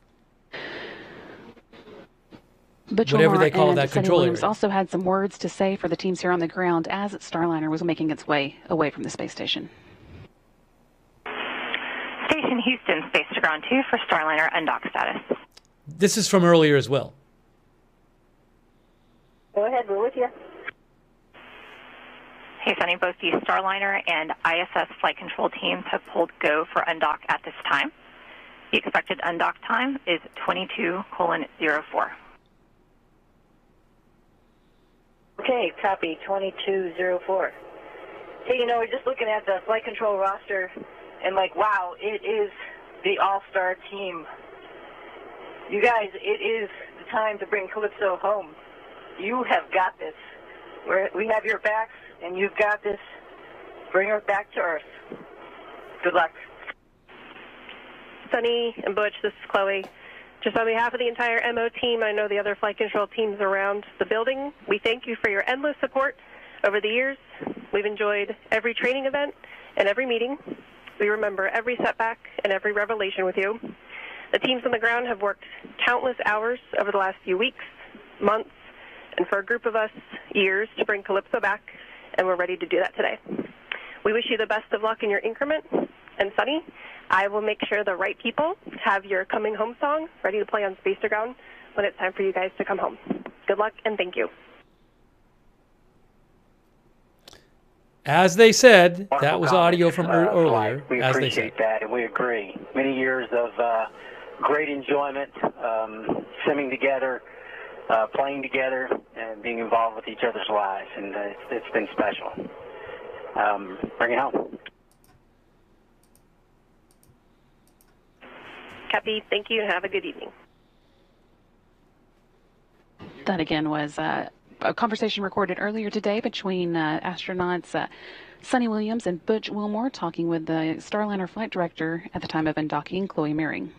S1: whatever they call that control area.
S5: Williams also had some words to say for the teams here on the ground as Starliner was making its way away from the space station.
S6: Station Houston, space to ground 2 for Starliner undocked status.
S1: This is from earlier as well.
S4: Go ahead, we're with you.
S6: Hey, Sunny, both the Starliner and ISS flight control teams have pulled go for undock at this time. The expected undock time is 22:04.
S4: Okay, copy, 22:04. Hey, we're just looking at the flight control roster, and wow, it is the all-star team. You guys, it is the time to bring Calypso home. You have got this. We have your backs, and you've got this. Bring her back to Earth. Good luck.
S7: Sunny and Butch, this is Chloe. Just on behalf of the entire MO team, I know the other flight control teams around the building, we thank you for your endless support over the years. We've enjoyed every training event and every meeting. We remember every setback and every revelation with you. The teams on the ground have worked countless hours over the last few weeks, months, and for a group of us, years to bring Calypso back, and we're ready to do that today. We wish you the best of luck in your increment, and Sunny, I will make sure the right people have your coming home song ready to play on Space to Ground when it's time for you guys to come home. Good luck, and thank you.
S1: As they said, that was audio from earlier.
S8: We
S1: as
S8: appreciate
S1: they said.
S8: that, and we agree. Many years of great enjoyment, simming together, playing together, and being involved with each other's lives, and it's been special. Bring it home.
S7: Copy. Thank you, and have a good evening.
S5: That again was a conversation recorded earlier today between astronauts Sunny Williams and Butch Wilmore talking with the Starliner flight director at the time of undocking, Chloe Meering.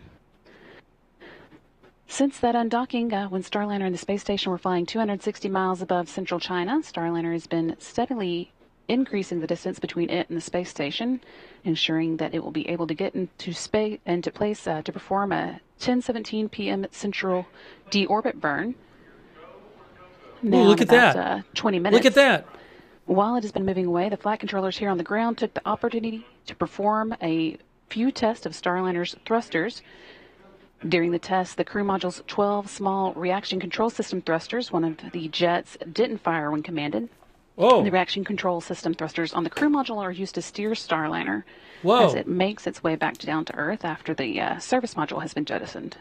S5: Since that undocking, when Starliner and the space station were flying 260 miles above central China, Starliner has been steadily increasing the distance between it and the space station, ensuring that it will be able to get into space and to place to perform a 10:17 p.m. Central deorbit burn. Now,
S1: look at
S5: about,
S1: that!
S5: 20 minutes.
S1: Look at that!
S5: While it has been moving away, the flight controllers here on the ground took the opportunity to perform a few tests of Starliner's thrusters. During the test, the crew module's 12 small reaction control system thrusters, one of the jets, didn't fire when commanded.
S1: Whoa.
S5: The reaction control system thrusters on the crew module are used to steer Starliner
S1: Whoa.
S5: as it makes its way back down to Earth after the service module has been jettisoned.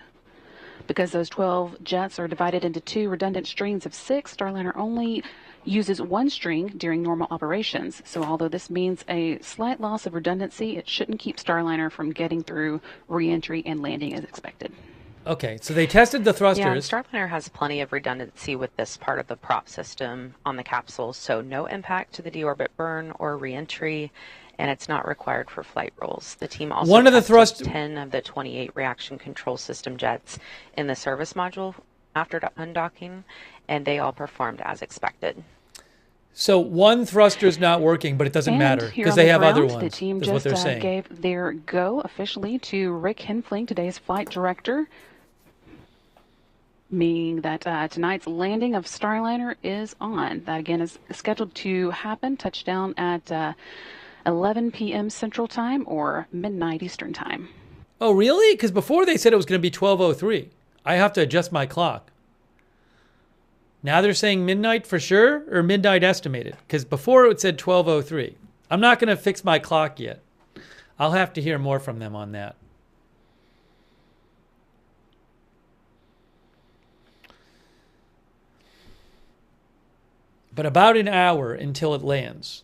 S5: Because those 12 jets are divided into two redundant strings of 6, Starliner only uses one string during normal operations. So although this means a slight loss of redundancy, it shouldn't keep Starliner from getting through re-entry and landing as expected.
S1: Okay, so they tested the thrusters.
S2: Yeah, Starliner has plenty of redundancy with this part of the prop system on the capsule, so no impact to the deorbit burn or reentry, and it's not required for flight rolls. The team also tested 10 of the 28 reaction control system jets in the service module after undocking, and they all performed as expected.
S1: So one thruster is not working, but it doesn't matter
S5: here
S1: because
S5: on
S1: they
S5: the
S1: have other
S5: ground,
S1: ones.
S5: The team
S1: is what
S5: just
S1: they're saying.
S5: gave their go officially to Rick Henfling, today's flight director, meaning that tonight's landing of Starliner is on. That again is scheduled to happen, touchdown at 11 p.m. Central Time or midnight Eastern Time.
S1: Oh, really? Because before they said it was going to be 12:03. I have to adjust my clock. Now they're saying midnight for sure, or midnight estimated? Because before it said 12:03. I'm not going to fix my clock yet. I'll have to hear more from them on that. But about an hour until it lands.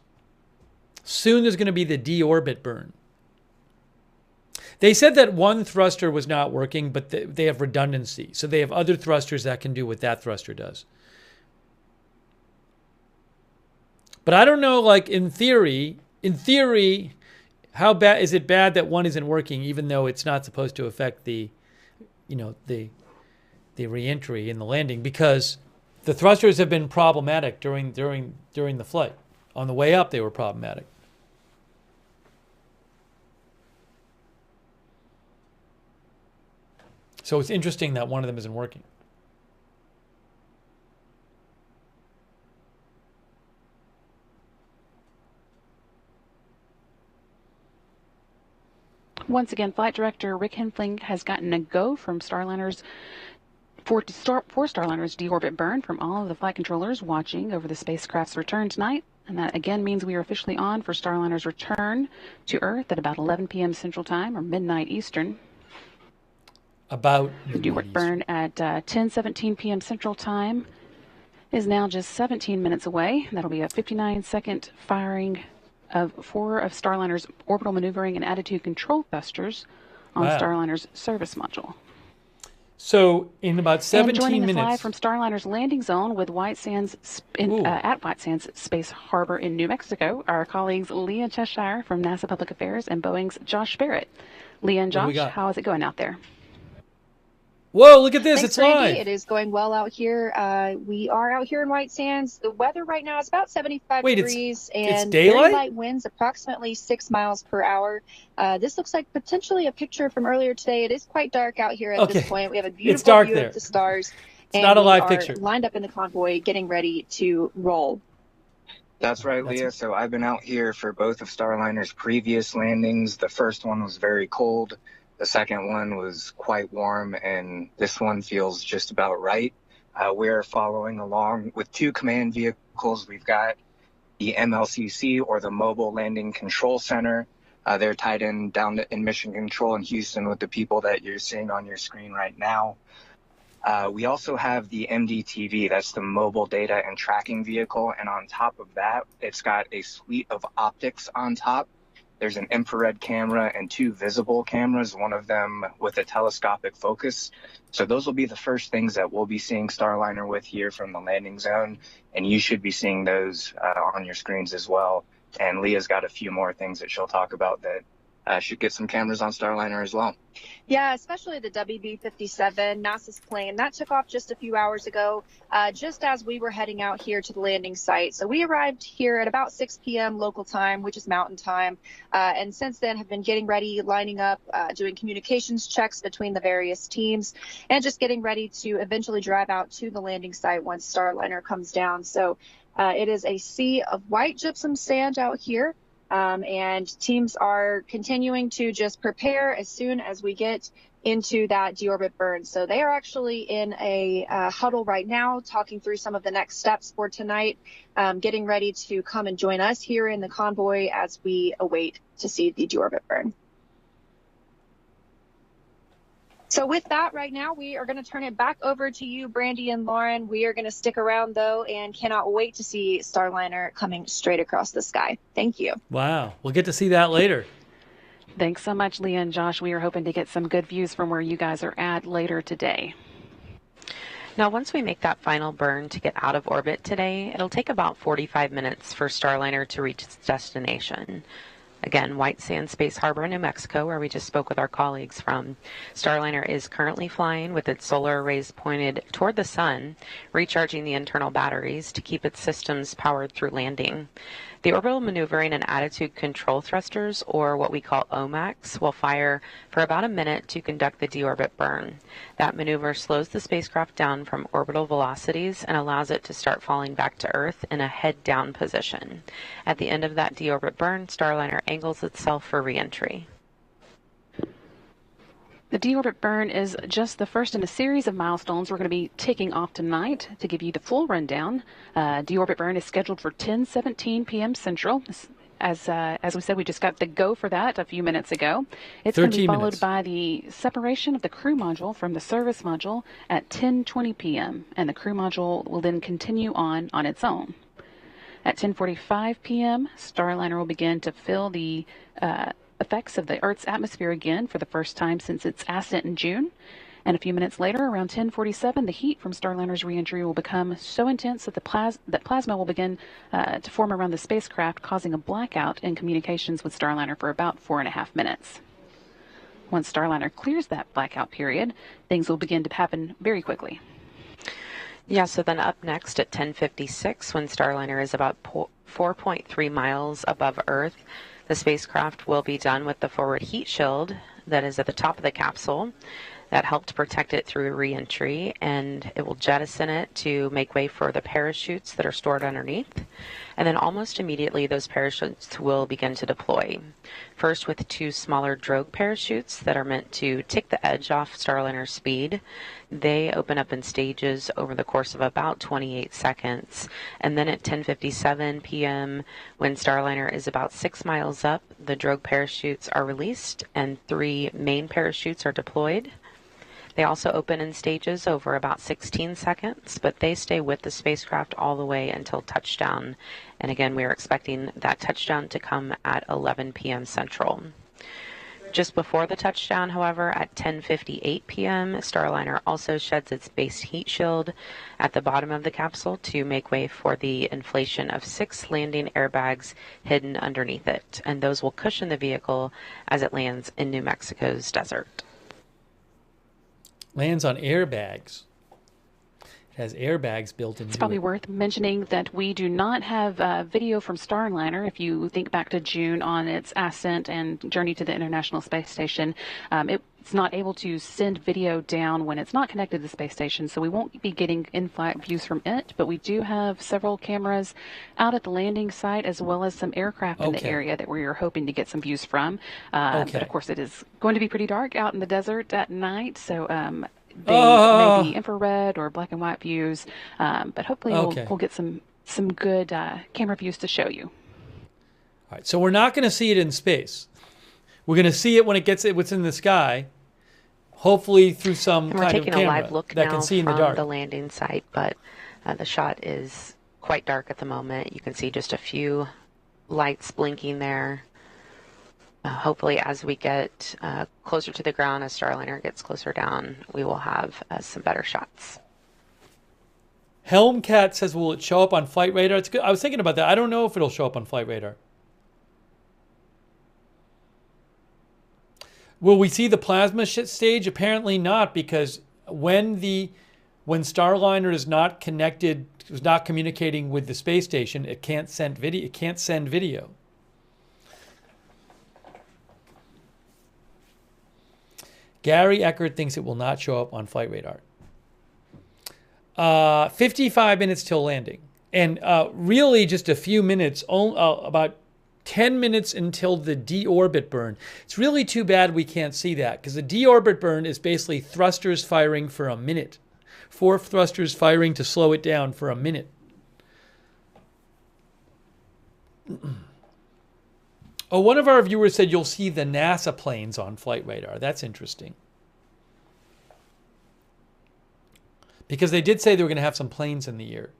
S1: Soon there's going to be the deorbit burn. They said that one thruster was not working, but they have redundancy. So they have other thrusters that can do what that thruster does. But I don't know, like in theory, how bad is it bad that one isn't working, even though it's not supposed to affect the reentry and the landing, because the thrusters have been problematic during the flight. On the way up, they were problematic. So it's interesting that one of them isn't working.
S5: Once again, flight director Rick Henfling has gotten a go from Starliner's for Starliner's deorbit burn from all of the flight controllers watching over the spacecraft's return tonight. And that again means we are officially on for Starliner's return to Earth at about 11 p.m. Central Time or midnight Eastern.
S1: About
S5: the deorbit burn at 10:17 p.m. Central Time is now just 17 minutes away. That'll be a 59-second firing of 4 of Starliner's orbital maneuvering and attitude control thrusters on Starliner's service module.
S1: So in about 17
S5: and joining
S1: minutes,
S5: us live from Starliner's landing zone with White Sands at White Sands Space Harbor in New Mexico, our colleagues Leah Cheshire from NASA Public Affairs and Boeing's Josh Barrett. Leah and Josh, how is it going out there?
S1: Whoa, look at this.
S9: Thanks,
S1: it's live.
S9: Randy. It is going well out here. We are out here in White Sands. The weather right now is about 75 degrees and very light winds, approximately 6 miles per hour. This looks like potentially a picture from earlier today. It is quite dark out here at this point. We have a beautiful view of the stars.
S1: It's not a live picture.
S9: Lined up in the convoy, getting ready to roll.
S10: That's right, Leah. So I've been out here for both of Starliner's previous landings. The first one was very cold. The second one was quite warm, and this one feels just about right. We're following along with 2 command vehicles. We've got the MLCC, or the Mobile Landing Control Center. They're tied in down in Mission Control in Houston with the people that you're seeing on your screen right now. We also have the MDTV, that's the Mobile Data and Tracking Vehicle, and on top of that, it's got a suite of optics on top. There's an infrared camera and 2 visible cameras, one of them with a telescopic focus. So those will be the first things that we'll be seeing Starliner with here from the landing zone, and you should be seeing those on your screens as well. And Leah's got a few more things that she'll talk about that should get some cameras on Starliner as well.
S9: Yeah, especially the WB-57, NASA's plane. That took off just a few hours ago, just as we were heading out here to the landing site. So we arrived here at about 6 p.m. local time, which is mountain time. And since then have been getting ready, lining up, doing communications checks between the various teams, and just getting ready to eventually drive out to the landing site once Starliner comes down. So it is a sea of white gypsum sand out here. And teams are continuing to just prepare as soon as we get into that deorbit burn. So they are actually in a huddle right now, talking through some of the next steps for tonight, getting ready to come and join us here in the convoy as we await to see the deorbit burn. So with that, right now, we are going to turn it back over to you, Brandy and Lauren. We are going to stick around, though, and cannot wait to see Starliner coming straight across the sky. Thank you.
S1: Wow. We'll get to see that later.
S5: Thanks so much, Leah and Josh. We are hoping to get some good views from where you guys are at later today.
S2: Now, once we make that final burn to get out of orbit today, it'll take about 45 minutes for Starliner to reach its destination. Again, White Sands Space Harbor, New Mexico, where we just spoke with our colleagues from. Starliner is currently flying with its solar arrays pointed toward the sun, recharging the internal batteries to keep its systems powered through landing. The orbital maneuvering and attitude control thrusters, or what we call OMACs, will fire for about a minute to conduct the deorbit burn. That maneuver slows the spacecraft down from orbital velocities and allows it to start falling back to Earth in a head-down position. At the end of that deorbit burn, Starliner angles itself for re-entry.
S5: The deorbit burn is just the first in a series of milestones we're going to be ticking off tonight. To give you the full rundown, deorbit burn is scheduled for 10:17 p.m. Central. As we said, we just got the go for that a few minutes ago. It's going to be followed by the separation of the crew module from the service module at 10:20 p.m. and the crew module will then continue on its own. At 10:45 p.m., Starliner will begin to feel the effects of the Earth's atmosphere again for the first time since its ascent in June. And a few minutes later, around 10:47, the heat from Starliner's reentry will become so intense that that plasma will begin to form around the spacecraft, causing a blackout in communications with Starliner for about 4.5 minutes. Once Starliner clears that blackout period, things will begin to happen very quickly.
S2: Yeah, so then up next at 10:56, when Starliner is about 4.3 miles above Earth, the spacecraft will be done with the forward heat shield that is at the top of the capsule that helped protect it through re-entry, and it will jettison it to make way for the parachutes that are stored underneath. And then almost immediately, those parachutes will begin to deploy. First with 2 smaller drogue parachutes that are meant to take the edge off Starliner's speed. They open up in stages over the course of about 28 seconds. And then at 10:57 p.m., when Starliner is about 6 miles up, the drogue parachutes are released and 3 main parachutes are deployed. They also open in stages over about 16 seconds, but they stay with the spacecraft all the way until touchdown. And again, we are expecting that touchdown to come at 11 p.m. Central. Just before the touchdown, however, at 10:58 p.m., Starliner also sheds its base heat shield at the bottom of the capsule to make way for the inflation of 6 landing airbags hidden underneath it. And those will cushion the vehicle as it lands in New Mexico's desert.
S1: Lands on airbags. It has airbags built into it.
S5: It's probably worth mentioning that we do not have video from Starliner. If you think back to June on its ascent and journey to the International Space Station, it's not able to send video down when it's not connected to the space station, so we won't be getting in-flight views from it, but we do have several cameras out at the landing site as well as some aircraft in the area that we are hoping to get some views from. But of course it is going to be pretty dark out in the desert at night, so they may be infrared or black and white views, but hopefully we'll get some good camera views to show you.
S1: All right, so we're not going to see it in space. We're going to see it when it gets what's in the sky, hopefully through some kind of camera
S2: that can see in the dark. We're taking a live look now from the landing site, but the shot is quite dark at the moment. You can see just a few lights blinking there. Hopefully, as we get closer to the ground, as Starliner gets closer down, we will have some better shots.
S1: Helmcat says, will it show up on flight radar? It's good. I was thinking about that. I don't know if it'll show up on flight radar. Will we see the plasma stage? Apparently not, because when Starliner is not connected, is not communicating with the space station, it can't send video. It can't send video. Gary Eckert thinks it will not show up on flight radar. 55 minutes till landing, and really just a few minutes, about 10 minutes until the deorbit burn. It's really too bad we can't see that, because the deorbit burn is basically thrusters firing for a minute. 4 thrusters firing to slow it down for a minute. Oh, one of our viewers said you'll see the NASA planes on flight radar. That's interesting. Because they did say they were going to have some planes in the air.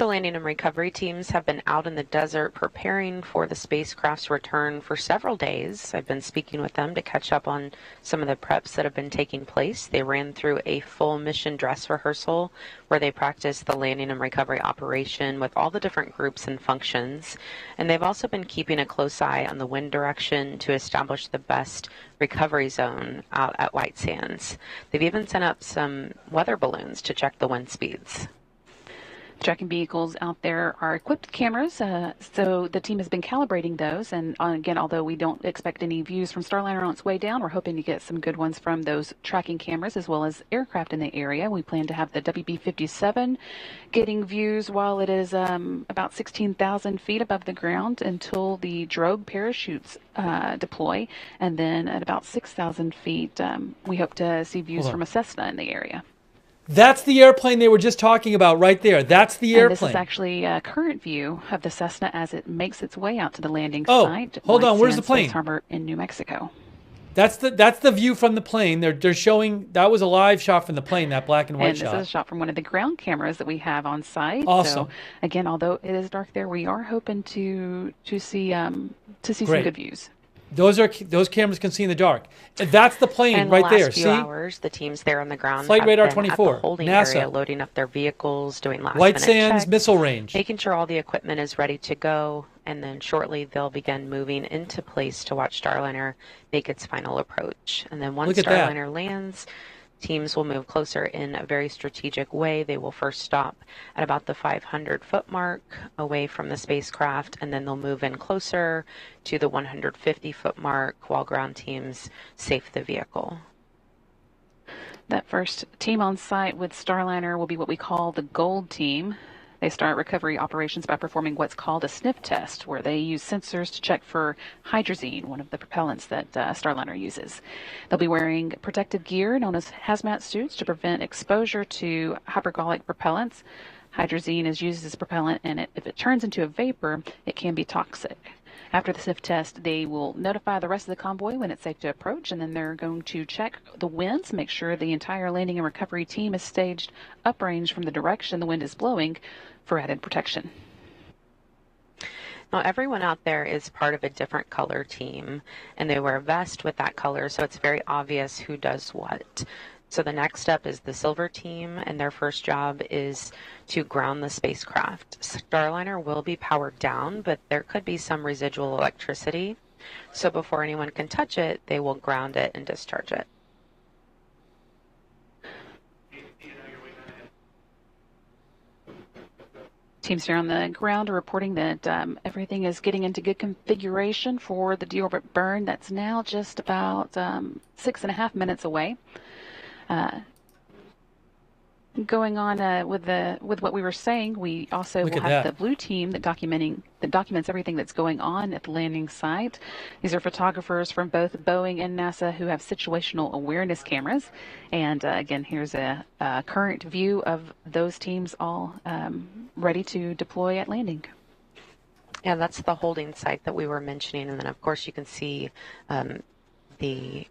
S2: The landing and recovery teams have been out in the desert preparing for the spacecraft's return for several days. I've been speaking with them to catch up on some of the preps that have been taking place. They ran through a full mission dress rehearsal where they practiced the landing and recovery operation with all the different groups and functions. And they've also been keeping a close eye on the wind direction to establish the best recovery zone out at White Sands. They've even sent up some weather balloons to check the wind speeds.
S5: Tracking vehicles out there are equipped with cameras, so the team has been calibrating those. And again, although we don't expect any views from Starliner on its way down, we're hoping to get some good ones from those tracking cameras as well as aircraft in the area. We plan to have the WB-57 getting views while it is about 16,000 feet above the ground until the drogue parachutes deploy. And then at about 6,000 feet, we hope to see views from a Cessna in the area.
S1: That's the airplane they were just talking about right there. That's the airplane.
S5: And this is actually a current view of the Cessna as it makes its way out to the landing site.
S1: Hold on. Where's the plane?
S5: Space Harbor in New Mexico.
S1: That's the view from the plane. They're showing that was a live shot from the plane, that black and white shot.
S5: And this is a shot from one of the ground cameras that we have on site.
S1: Awesome.
S5: So again, although it is dark there, we are hoping to see some good views.
S1: Those cameras can see in the dark. That's the plane
S2: and
S1: right there.
S2: The last few hours, the teams there on the ground
S1: Flight
S2: have
S1: Radar
S2: been
S1: 24,
S2: at the holding
S1: NASA.
S2: area, loading up their vehicles, doing
S1: White Sands
S2: checks,
S1: Missile Range,
S2: making sure all the equipment is ready to go, and then shortly they'll begin moving into place to watch Starliner make its final approach. And then once Starliner lands, teams will move closer in a very strategic way. They will first stop at about the 500-foot mark away from the spacecraft, and then they'll move in closer to the 150-foot mark while ground teams safe the vehicle.
S5: That first team on site with Starliner will be what we call the Gold Team. They start recovery operations by performing what's called a sniff test, where they use sensors to check for hydrazine, one of the propellants that Starliner uses. They'll be wearing protective gear known as hazmat suits to prevent exposure to hypergolic propellants. Hydrazine is used as propellant, and if it turns into a vapor, it can be toxic. After the sniff test, they will notify the rest of the convoy when it's safe to approach, and then they're going to check the winds, make sure the entire landing and recovery team is staged uprange from the direction the wind is blowing for added protection.
S2: Now, everyone out there is part of a different color team, and they wear a vest with that color, so it's very obvious who does what. So the next step is the silver team, and their first job is to ground the spacecraft. Starliner will be powered down, but there could be some residual electricity. So before anyone can touch it, they will ground it and discharge it.
S5: Teams here on the ground are reporting that everything is getting into good configuration for the deorbit burn. That's now just about 6.5 minutes away. Going on with what we were saying, we also will have the blue team that documents everything that's going on at the landing site. These are photographers from both Boeing and NASA who have situational awareness cameras. And again, here's a current view of those teams all ready to deploy at landing.
S2: Yeah, that's the holding site that we were mentioning. And then, of course, you can see the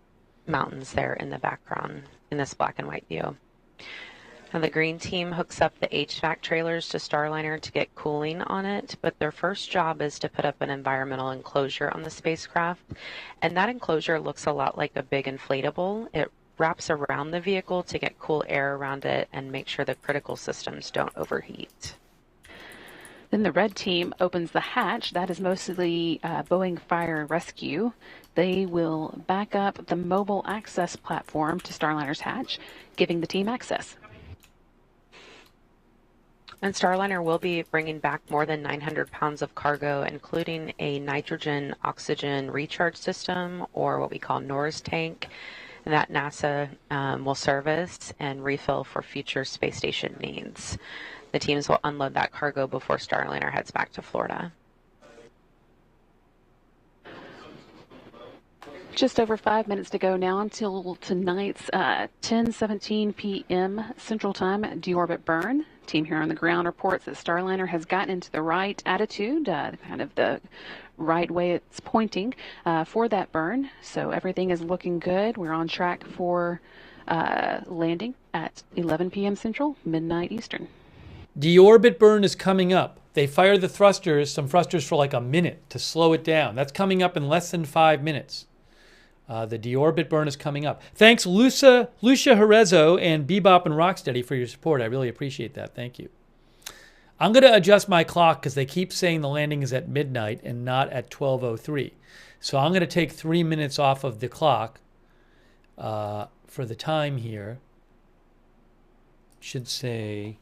S2: mountains there in the background in this black and white view. Now, the green team hooks up the HVAC trailers to Starliner to get cooling on it, but their first job is to put up an environmental enclosure on the spacecraft, and that enclosure looks a lot like a big inflatable. It wraps around the vehicle to get cool air around it and make sure the critical systems don't overheat.
S5: Then the red team opens the hatch. That is mostly Boeing Fire and Rescue. They will back up the mobile access platform to Starliner's hatch, giving the team access.
S2: And Starliner will be bringing back more than 900 pounds of cargo, including a nitrogen-oxygen recharge system, or what we call NORS tank, that NASA will service and refill for future space station needs. The teams will unload that cargo before Starliner heads back to Florida.
S5: Just over 5 minutes to go now until tonight's 10:17 p.m. Central Time deorbit burn. Team here on the ground reports that Starliner has gotten into the right attitude, kind of the right way it's pointing for that burn. So everything is looking good. We're on track for landing at 11 p.m. Central, midnight Eastern.
S1: Deorbit burn is coming up. They fire the thrusters, some thrusters for like a minute to slow it down. That's coming up in less than 5 minutes. The deorbit burn is coming up. Thanks, Lucia Jerezzo and Bebop and Rocksteady for your support. I really appreciate that. Thank you. I'm going to adjust my clock because they keep saying the landing is at midnight and not at 12:03. So I'm going to take 3 minutes off of the clock for the time here. Should say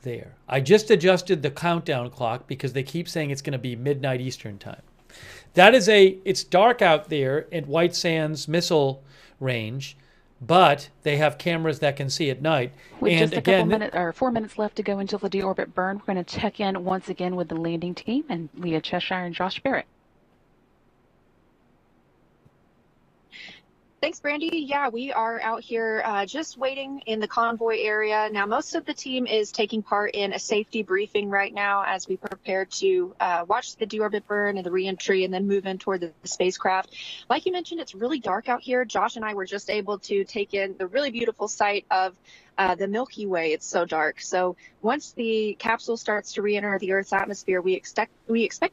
S1: there. I just adjusted the countdown clock because they keep saying it's going to be midnight Eastern time. It's dark out there at White Sands missile range, but they have cameras that can see at night.
S5: With
S1: and
S5: just a
S1: again,
S5: couple minutes or 4 minutes left to go until the deorbit burn, we're going to check in once again with the landing team and Leah Cheshire and Josh Barrett.
S9: Thanks, Brandy. Yeah, we are out here just waiting in the convoy area. Now, most of the team is taking part in a safety briefing right now as we prepare to watch the deorbit burn and the reentry and then move in toward the spacecraft. Like you mentioned, it's really dark out here. Josh and I were just able to take in the really beautiful sight of the Milky Way. It's so dark. So once the capsule starts to re-enter the Earth's atmosphere, we expect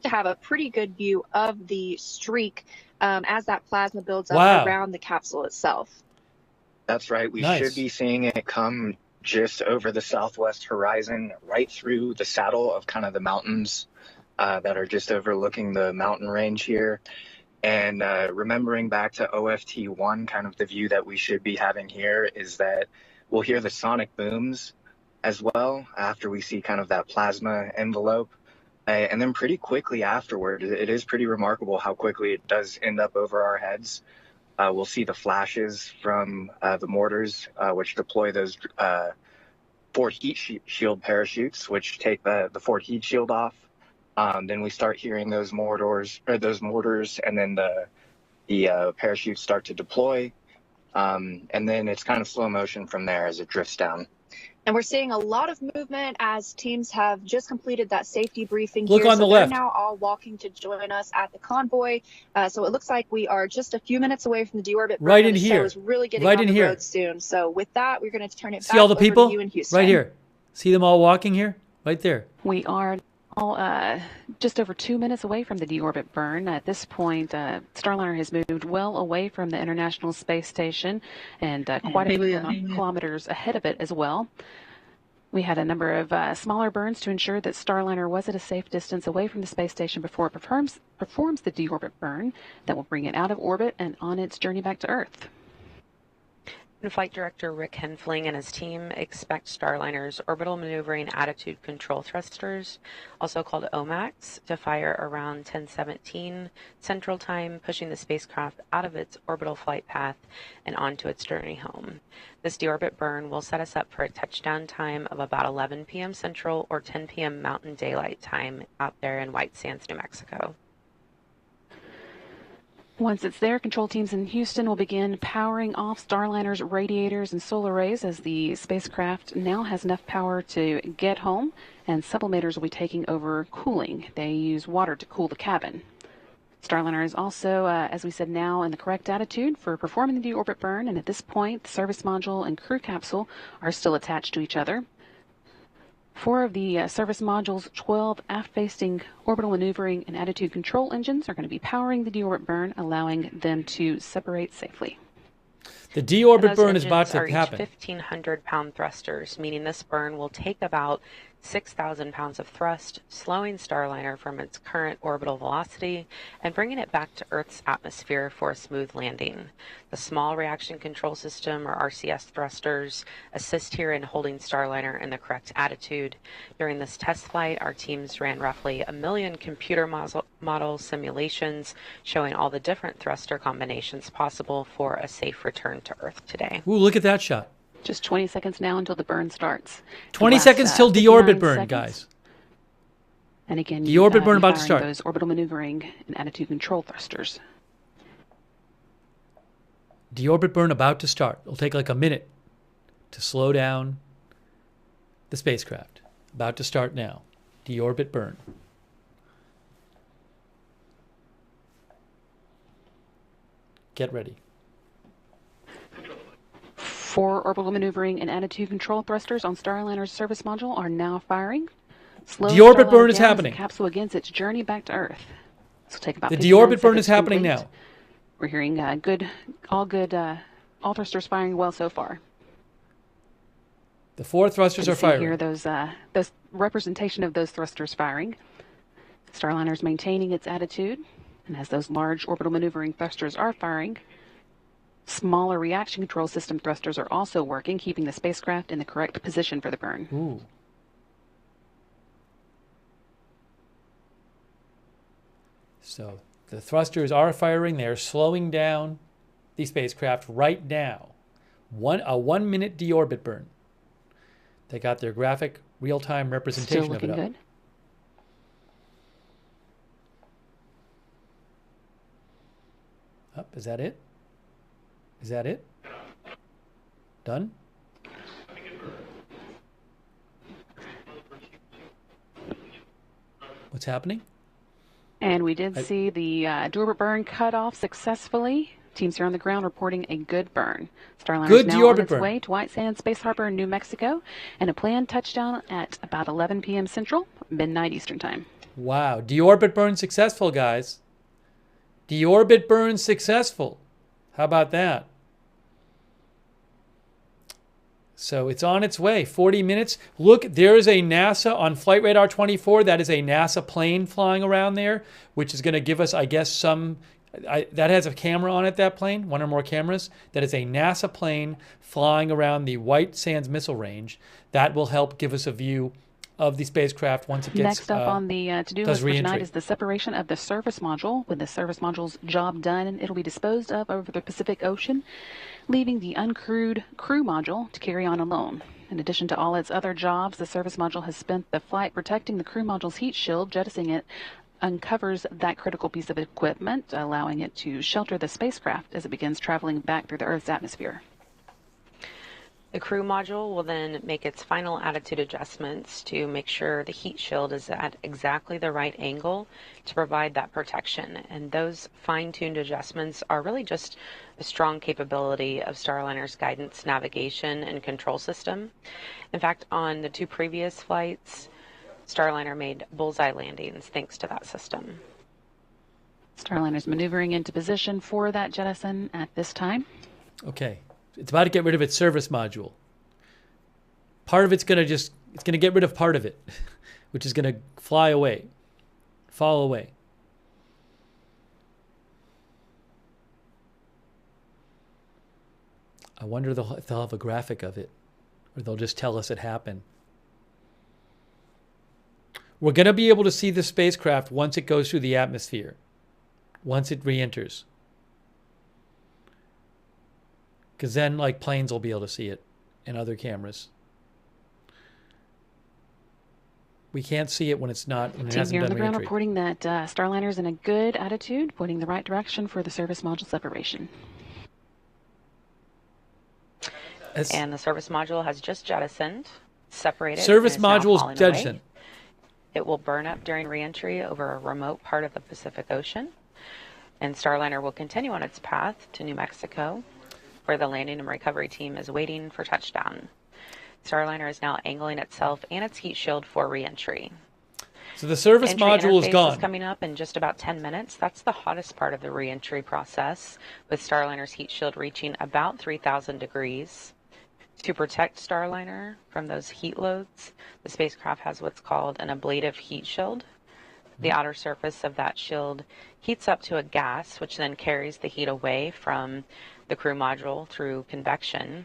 S9: to have a pretty good view of the streak as that plasma builds up around the capsule itself.
S10: That's right. We should be seeing it come just over the southwest horizon, right through the saddle of kind of the mountains that are just overlooking the mountain range here. And remembering back to OFT-1, kind of the view that we should be having here is that we'll hear the sonic booms as well after we see kind of that plasma envelope. And then pretty quickly afterward, it is pretty remarkable how quickly it does end up over our heads. We'll see the flashes from the mortars, which deploy those forward heat shield parachutes, which take the forward heat shield off. Then we start hearing those mortars, and then the parachutes start to deploy. And then it's kind of slow motion from there as it drifts down.
S9: And we're seeing a lot of movement as teams have just completed that safety briefing.
S1: Look
S9: here.
S1: on the
S9: They're
S1: left.
S9: now all walking to join us at the convoy. So it looks like we are just a few minutes away from the deorbit.
S1: Right in
S9: the
S1: here.
S9: show is really getting
S1: Right
S9: on
S1: in
S9: the
S1: here.
S9: road soon. So with that, we're going to turn it
S1: See
S9: back
S1: all the
S9: over
S1: people?
S9: to you in Houston.
S1: Right here. See them all walking here? Right there.
S5: We are all just over 2 minutes away from the deorbit burn. At this point, Starliner has moved well away from the International Space Station and quite a few kilometers ahead of it as well. We had a number of smaller burns to ensure that Starliner was at a safe distance away from the space station before it performs the deorbit burn that will bring it out of orbit and on its journey back to Earth.
S2: And Flight Director Rick Henfling and his team expect Starliner's orbital maneuvering attitude control thrusters, also called OMACs, to fire around 10:17 Central Time, pushing the spacecraft out of its orbital flight path and onto its journey home. This deorbit burn will set us up for a touchdown time of about 11 p.m. Central or 10 p.m. Mountain Daylight Time out there in White Sands, New Mexico.
S5: Once it's there, control teams in Houston will begin powering off Starliner's radiators and solar arrays as the spacecraft now has enough power to get home, and sublimators will be taking over cooling. They use water to cool the cabin. Starliner is also, as we said, now in the correct attitude for performing the deorbit burn, and at this point, the service module and crew capsule are still attached to each other. 4 of the service module's 12 aft-facing orbital maneuvering and attitude control engines are going to be powering the deorbit burn, allowing them to separate safely.
S1: The deorbit burn is about to happen.
S2: 1,500-pound thrusters, meaning this burn will take about 6,000 pounds of thrust, slowing Starliner from its current orbital velocity and bringing it back to Earth's atmosphere for a smooth landing. The Small Reaction Control System, or RCS thrusters, assist here in holding Starliner in the correct attitude. During this test flight, our teams ran roughly 1 million computer model simulations showing all the different thruster combinations possible for a safe return to Earth today.
S1: Ooh, look at that shot.
S5: Just 20 seconds now until the burn starts.
S1: 20 seconds till deorbit burn, guys.
S5: And again,
S1: deorbit burn about to start.
S5: Those orbital maneuvering and attitude control thrusters.
S1: Deorbit burn about to start. It'll take like a minute to slow down the spacecraft. About to start now. Deorbit burn. Get ready.
S5: 4 orbital maneuvering and attitude control thrusters on Starliner's service module are now firing. Slow
S1: Deorbit
S5: Starliner
S1: burn is
S5: down as
S1: happening.
S5: the capsule begins its journey back to Earth. This will take about
S1: The
S5: 59
S1: deorbit burn is
S5: seconds to
S1: happening
S5: complete.
S1: now.
S5: We're hearing all thrusters firing well so far.
S1: The 4 thrusters are firing.
S5: Here, those representation of those thrusters firing. Starliner's maintaining its attitude, and as those large orbital maneuvering thrusters are firing, smaller reaction control system thrusters are also working, keeping the spacecraft in the correct position for the burn.
S1: Ooh. So the thrusters are firing. They're slowing down the spacecraft right now. A 1 minute deorbit burn. They got their graphic real-time representation
S5: Still
S1: of it
S5: looking
S1: up.
S5: good.
S1: Up, is that it? Is that it? Done? What's happening?
S5: And we did see the Deorbit burn cut off successfully. Teams here on the ground reporting a good burn. Starliner
S1: Good
S5: is now on
S1: deorbit
S5: its
S1: burn.
S5: way to White Sands Space Harbor in New Mexico, and a planned touchdown at about 11 p.m. Central, midnight Eastern Time.
S1: Wow, deorbit burn successful, guys. Deorbit burn successful. How about that? So it's on its way, 40 minutes. Look, there is a NASA on Flight Radar 24. That is a NASA plane flying around there, which is going to give us, I guess, that has a camera on it, that plane, one or more cameras. That is a NASA plane flying around the White Sands Missile Range. That will help give us a view of the spacecraft once it gets
S5: Next up on the to-do list for tonight is the separation of the service module. With the service module's job done, it'll be disposed of over the Pacific Ocean, leaving the uncrewed crew module to carry on alone. In addition to all its other jobs, the service module has spent the flight protecting the crew module's heat shield. Jettisoning it uncovers that critical piece of equipment, allowing it to shelter the spacecraft as it begins traveling back through the Earth's atmosphere.
S2: The crew module will then make its final attitude adjustments to make sure the heat shield is at exactly the right angle to provide that protection. And those fine-tuned adjustments are really just a strong capability of Starliner's guidance, navigation, and control system. In fact, on the 2 previous flights, Starliner made bullseye landings thanks to that system.
S5: Starliner's maneuvering into position for that jettison at this time.
S1: Okay. It's about to get rid of its service module. Part of it's going to get rid of part of it, which is going to fall away. I wonder if they'll have a graphic of it, or they'll just tell us it happened. We're going to be able to see the spacecraft once it goes through the atmosphere, once it re-enters. Because then, like, planes will be able to see it and other cameras. We can't see it when it's not, when it
S5: Team
S1: hasn't
S5: here on
S1: done
S5: the ground
S1: re-entry.
S5: reporting that Starliner's in a good attitude, pointing the right direction for the service module separation.
S2: And the service module has just jettisoned, separated.
S1: Service
S2: and is now
S1: module's
S2: falling
S1: jettisoned.
S2: away. It will burn up during re-entry over a remote part of the Pacific Ocean. And Starliner will continue on its path to New Mexico, where the landing and recovery team is waiting for touchdown. Starliner is now angling itself and its heat shield for re-entry.
S1: So the service
S2: Entry
S1: module is
S2: interface
S1: gone.
S2: is coming up in just about 10 minutes. That's the hottest part of the re-entry process, with Starliner's heat shield reaching about 3,000 degrees. To protect Starliner from those heat loads, the spacecraft has what's called an ablative heat shield. The outer surface of that shield heats up to a gas, which then carries the heat away from the crew module through convection.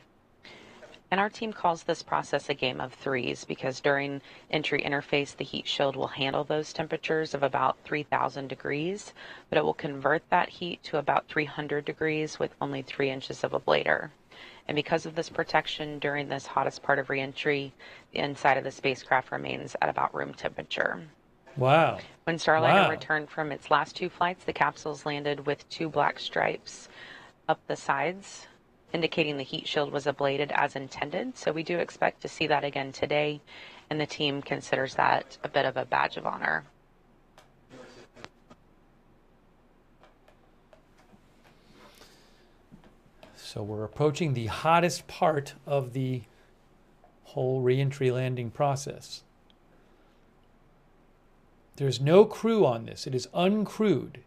S2: And our team calls this process a game of threes because during entry interface, the heat shield will handle those temperatures of about 3,000 degrees, but it will convert that heat to about 300 degrees with only 3 inches of ablator. And because of this protection during this hottest part of reentry, the inside of the spacecraft remains at about room temperature.
S1: Wow.
S2: When Starliner returned from its last 2 flights, the capsules landed with 2 black stripes up the sides, indicating the heat shield was ablated as intended. So we do expect to see that again today, and the team considers that a bit of a badge of honor.
S1: So we're approaching the hottest part of the whole re-entry landing process. There's no crew on this. It is uncrewed.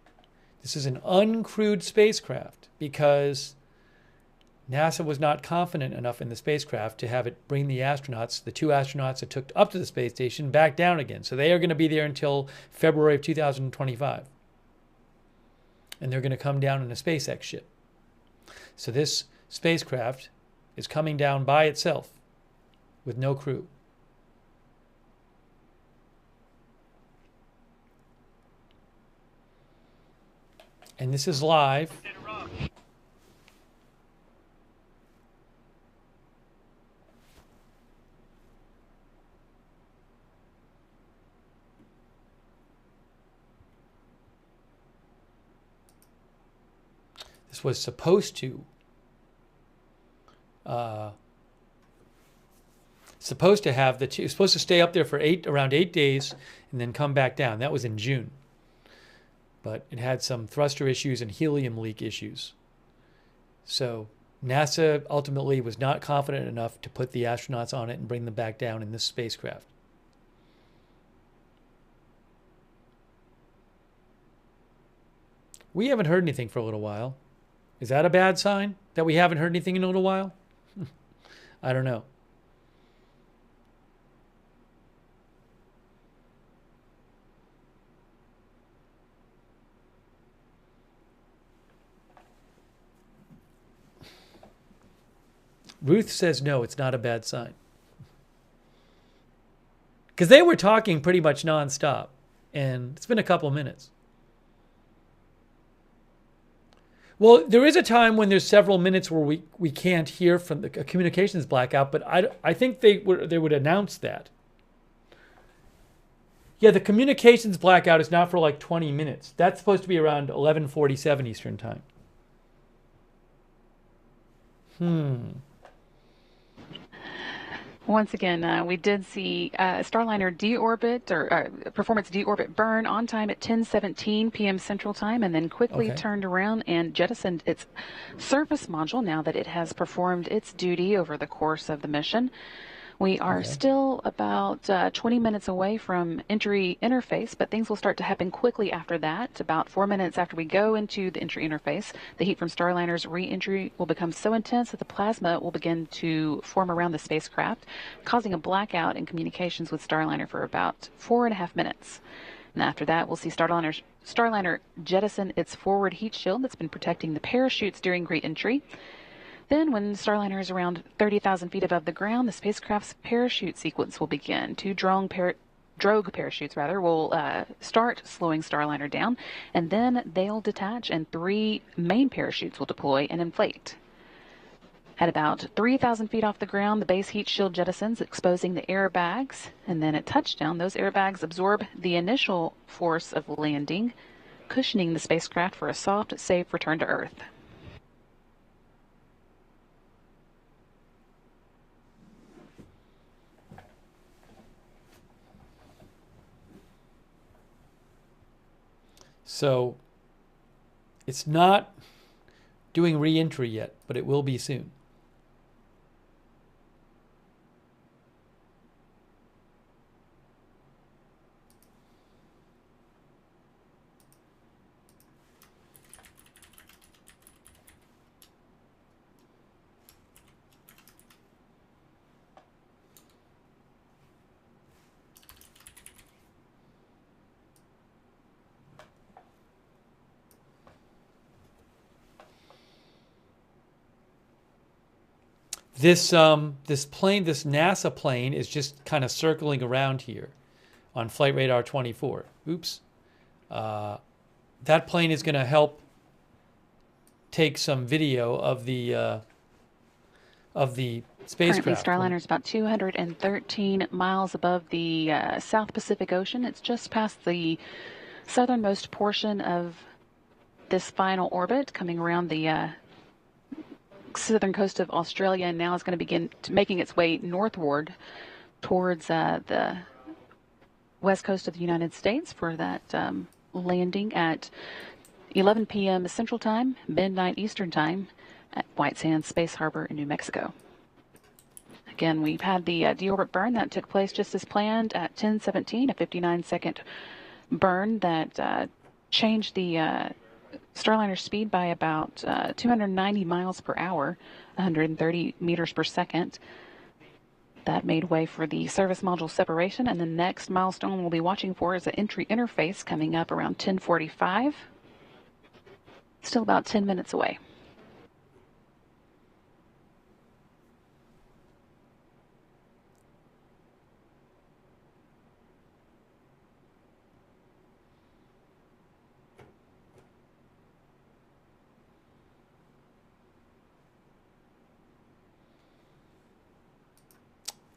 S1: This is an uncrewed spacecraft because NASA was not confident enough in the spacecraft to have it bring the astronauts, the 2 astronauts that took up to the space station, back down again. So they are going to be there until February of 2025. And they're going to come down in a SpaceX ship. So this spacecraft is coming down by itself with no crew. And this is live. This was supposed to have the two, supposed to stay up there for around 8 days and then come back down. That was in June. But it had some thruster issues and helium leak issues. So NASA ultimately was not confident enough to put the astronauts on it and bring them back down in this spacecraft. We haven't heard anything for a little while. Is that a bad sign that we haven't heard anything in a little while? I don't know. Ruth says no, it's not a bad sign. Because they were talking pretty much nonstop, and it's been a couple of minutes. Well, there is a time when there's several minutes where we can't hear from the communications blackout, but I think they would announce that. Yeah, the communications blackout is not for like 20 minutes. That's supposed to be around 11:47 Eastern time.
S5: Once again, we did see Starliner deorbit or perform its deorbit burn on time at 10:17 p.m. Central Time, and then quickly turned around and jettisoned its service module now that it has performed its duty over the course of the mission. We are still about 20 minutes away from entry interface, but things will start to happen quickly after that. About 4 minutes after we go into the entry interface, the heat from Starliner's re-entry will become so intense that the plasma will begin to form around the spacecraft, causing a blackout in communications with Starliner for about 4.5 minutes. And after that, we'll see Starliner jettison its forward heat shield that's been protecting the parachutes during re-entry. Then, when Starliner is around 30,000 feet above the ground, the spacecraft's parachute sequence will begin. 2 drogue parachutes will start slowing Starliner down, and then they'll detach, and 3 main parachutes will deploy and inflate. At about 3,000 feet off the ground, the base heat shield jettisons, exposing the airbags, and then at touchdown, those airbags absorb the initial force of landing, cushioning the spacecraft for a soft, safe return to Earth.
S1: So it's not doing re-entry yet, but it will be soon. This NASA plane is just kind of circling around here on Flight Radar 24. Oops. That plane is going to help take some video of the spacecraft.
S5: Currently, Starliner is about 213 miles above the South Pacific Ocean. It's just past the southernmost portion of this final orbit, coming around the southern coast of Australia, and now is going to begin making its way northward towards the west coast of the United States for that landing at 11 p.m. Central Time, midnight Eastern Time. at White Sands Space Harbor in New Mexico. Again, we've had the deorbit burn that took place just as planned at 10:17, a 59-second burn that changed the Starliner speed by about 290 miles per hour, 130 meters per second. That made way for the service module separation, and the next milestone we'll be watching for is the entry interface coming up around 10:45. Still about 10 minutes away.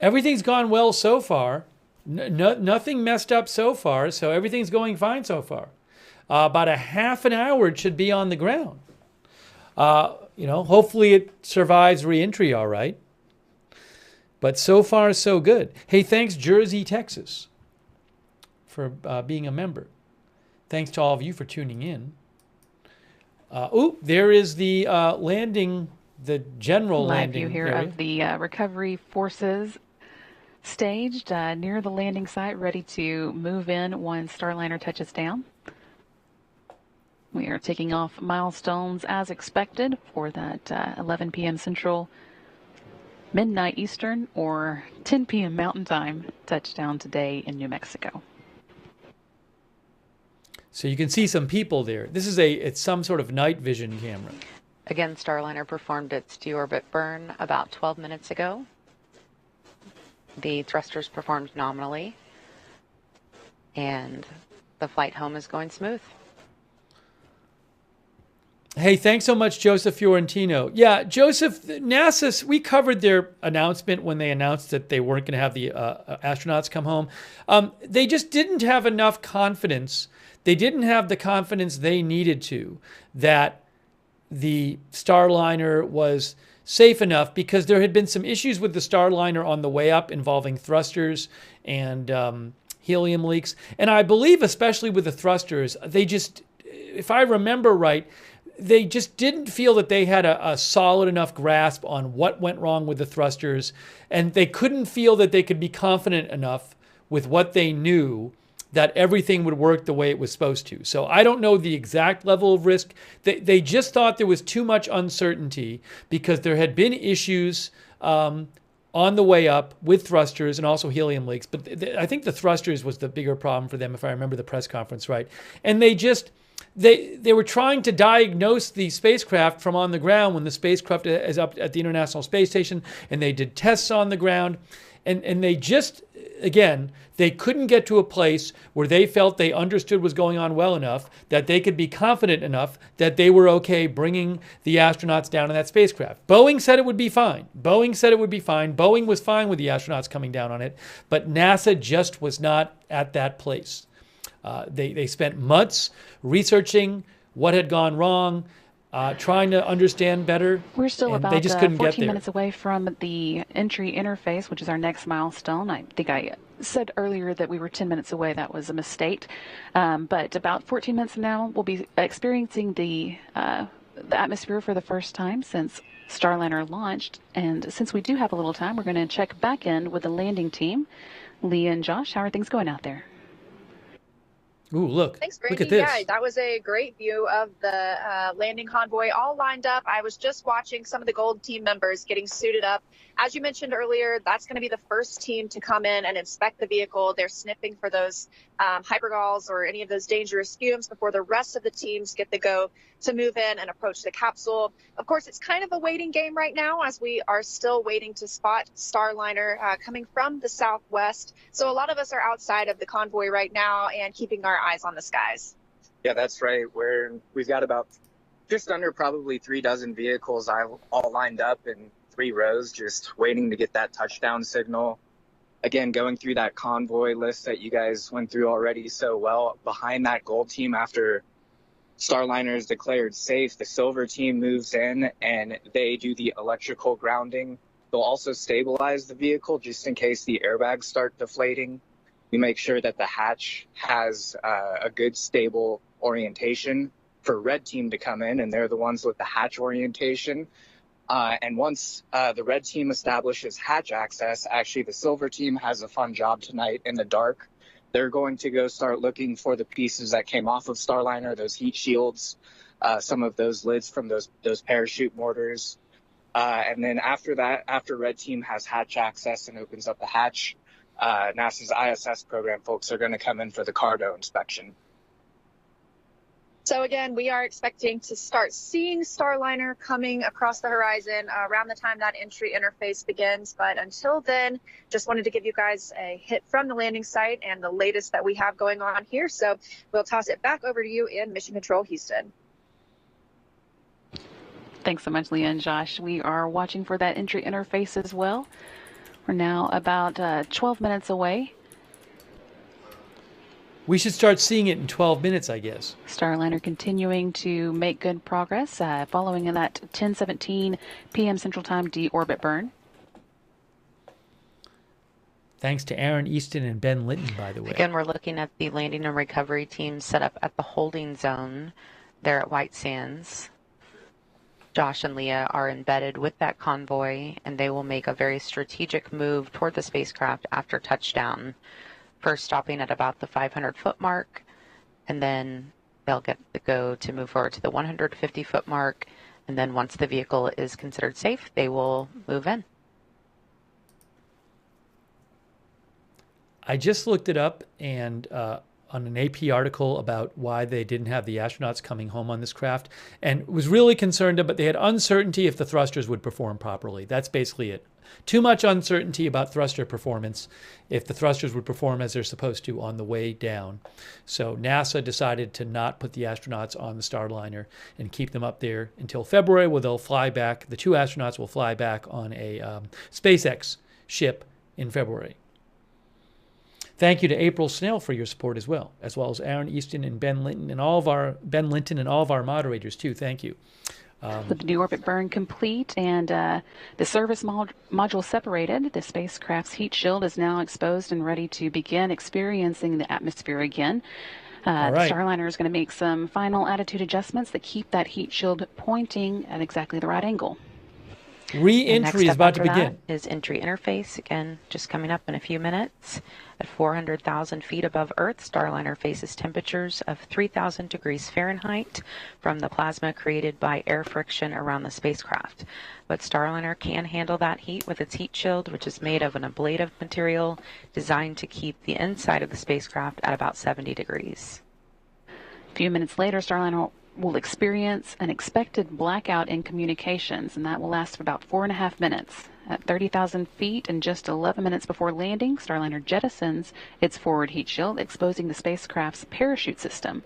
S1: Everything's gone well so far. Nothing messed up so far, so everything's going fine so far. About a half an hour it should be on the ground. Hopefully it survives re-entry all right. But so far, so good. Hey, thanks Jersey, Texas, for being a member. Thanks to all of you for tuning in. There is the landing, the general
S5: Live
S1: landing
S5: view here
S1: area.
S5: of the recovery forces staged near the landing site, ready to move in once Starliner touches down. We are taking off milestones as expected for that 11 p.m. Central, midnight Eastern, or 10 p.m. Mountain Time touchdown today in New Mexico.
S1: So you can see some people there. This is it's some sort of night vision camera.
S2: Again, Starliner performed its deorbit burn about 12 minutes ago. The thrusters performed nominally, and the flight home is going smooth.
S1: Hey, thanks so much, Joseph Fiorentino. Yeah, Joseph, NASA, we covered their announcement when they announced that they weren't going to have the astronauts come home. They just didn't have enough confidence. They didn't have the confidence they needed to that the Starliner was safe enough, because there had been some issues with the Starliner on the way up involving thrusters and helium leaks. And I believe especially with the thrusters, they just, if I remember right, they just didn't feel that they had a solid enough grasp on what went wrong with the thrusters, and they couldn't feel that they could be confident enough with what they knew that everything would work the way it was supposed to. So I don't know the exact level of risk. They just thought there was too much uncertainty because there had been issues on the way up with thrusters and also helium leaks. But I think the thrusters was the bigger problem for them, if I remember the press conference right. And they were trying to diagnose the spacecraft from on the ground when the spacecraft is up at the International Space Station, and they did tests on the ground. And they just, again, they couldn't get to a place where they felt they understood what was going on well enough that they could be confident enough that they were okay bringing the astronauts down in that spacecraft. Boeing said it would be fine. Boeing was fine with the astronauts coming down on it, but NASA just was not at that place. They spent months researching what had gone wrong, trying to understand better.
S5: We're still about
S1: they just couldn't
S5: 14
S1: get there.
S5: minutes away from the entry interface, which is our next milestone. I think I said earlier that we were 10 minutes away. That was a mistake. But about 14 minutes from now, we'll be experiencing the atmosphere for the first time since Starliner launched. And since we do have a little time, we're going to check back in with the landing team. Leah and Josh, how are things going out there?
S1: Ooh, look.
S9: Thanks, Brandy.
S1: Look at this.
S9: Yeah, that was a great view of the landing convoy all lined up. I was just watching some of the Gold team members getting suited up. As you mentioned earlier, that's going to be the first team to come in and inspect the vehicle. They're sniffing for those hypergalls or any of those dangerous fumes before the rest of the teams get the go to move in and approach the capsule. Of course, it's kind of a waiting game right now as we are still waiting to spot Starliner coming from the southwest. So a lot of us are outside of the convoy right now and keeping our eyes on the skies.
S10: Yeah, that's right. We've got about just under probably 3 dozen vehicles all lined up in 3 rows, just waiting to get that touchdown signal. Again, going through that convoy list that you guys went through already so well. Behind that Gold team, after Starliner is declared safe, the Silver team moves in and they do the electrical grounding. They'll also stabilize the vehicle just in case the airbags start deflating. We make sure that the hatch has a good stable orientation. for red team to come in, and they're the ones with the hatch orientation. And once the red team establishes hatch access, actually the silver team has a fun job tonight in the dark. They're going to go start looking for the pieces that came off of Starliner, those heat shields, some of those lids from those parachute mortars. And then after that, after red team has hatch access and opens up the hatch, NASA's ISS program folks are going to come in for the cargo inspection.
S9: So again, we are expecting to start seeing Starliner coming across the horizon around the time that entry interface begins. But until then, just wanted to give you guys a hit from the landing site and the latest that we have going on here. So we'll toss it back over to you in Mission Control, Houston.
S5: Thanks so much, Leah and Josh. We are watching for that entry interface as well. We're now about 12 minutes away.
S1: We should start seeing it in 12 minutes, I guess.
S5: Starliner continuing to make good progress, following in that 10:17 p.m. Central Time deorbit burn.
S1: Thanks to Aaron Easton and Ben Linton, by the way.
S2: Again, we're looking at the landing and recovery team set up at the holding zone there at White Sands. Josh and Leah are embedded with that convoy, and they will make a very strategic move toward the spacecraft after touchdown. First stopping at about the 500-foot mark, and then they'll get the go to move forward to the 150-foot mark, and then once the vehicle is considered safe, they will move in.
S1: I just looked it up, and on an AP article about why they didn't have the astronauts coming home on this craft, and was really concerned about they had uncertainty if the thrusters would perform properly. That's basically it. Too much uncertainty about thruster performance if the thrusters would perform as they're supposed to on the way down. So NASA decided to not put the astronauts on the Starliner and keep them up there until February, where they'll fly back. The two astronauts will fly back on a SpaceX ship in February. Thank you to April Snell for your support as well as Aaron Easton and Ben Linton and all of our moderators too. Thank you.
S5: The deorbit burn complete, and the service module separated. The spacecraft's heat shield is now exposed and ready to begin experiencing the atmosphere again.
S1: Right.
S5: The Starliner is going to make some final attitude adjustments that keep that heat shield pointing at exactly the right angle.
S1: Re-entry is about to begin.
S2: Is entry interface, again, just coming up in a few minutes. At 400,000 feet above Earth, Starliner faces temperatures of 3,000 degrees Fahrenheit from the plasma created by air friction around the spacecraft. But Starliner can handle that heat with its heat shield, which is made of an ablative material designed to keep the inside of the spacecraft at about 70 degrees.
S5: A few minutes later, Starliner will experience an expected blackout in communications, and that will last for about 4.5 minutes. At 30,000 feet and just 11 minutes before landing, Starliner jettisons its forward heat shield, exposing the spacecraft's parachute system.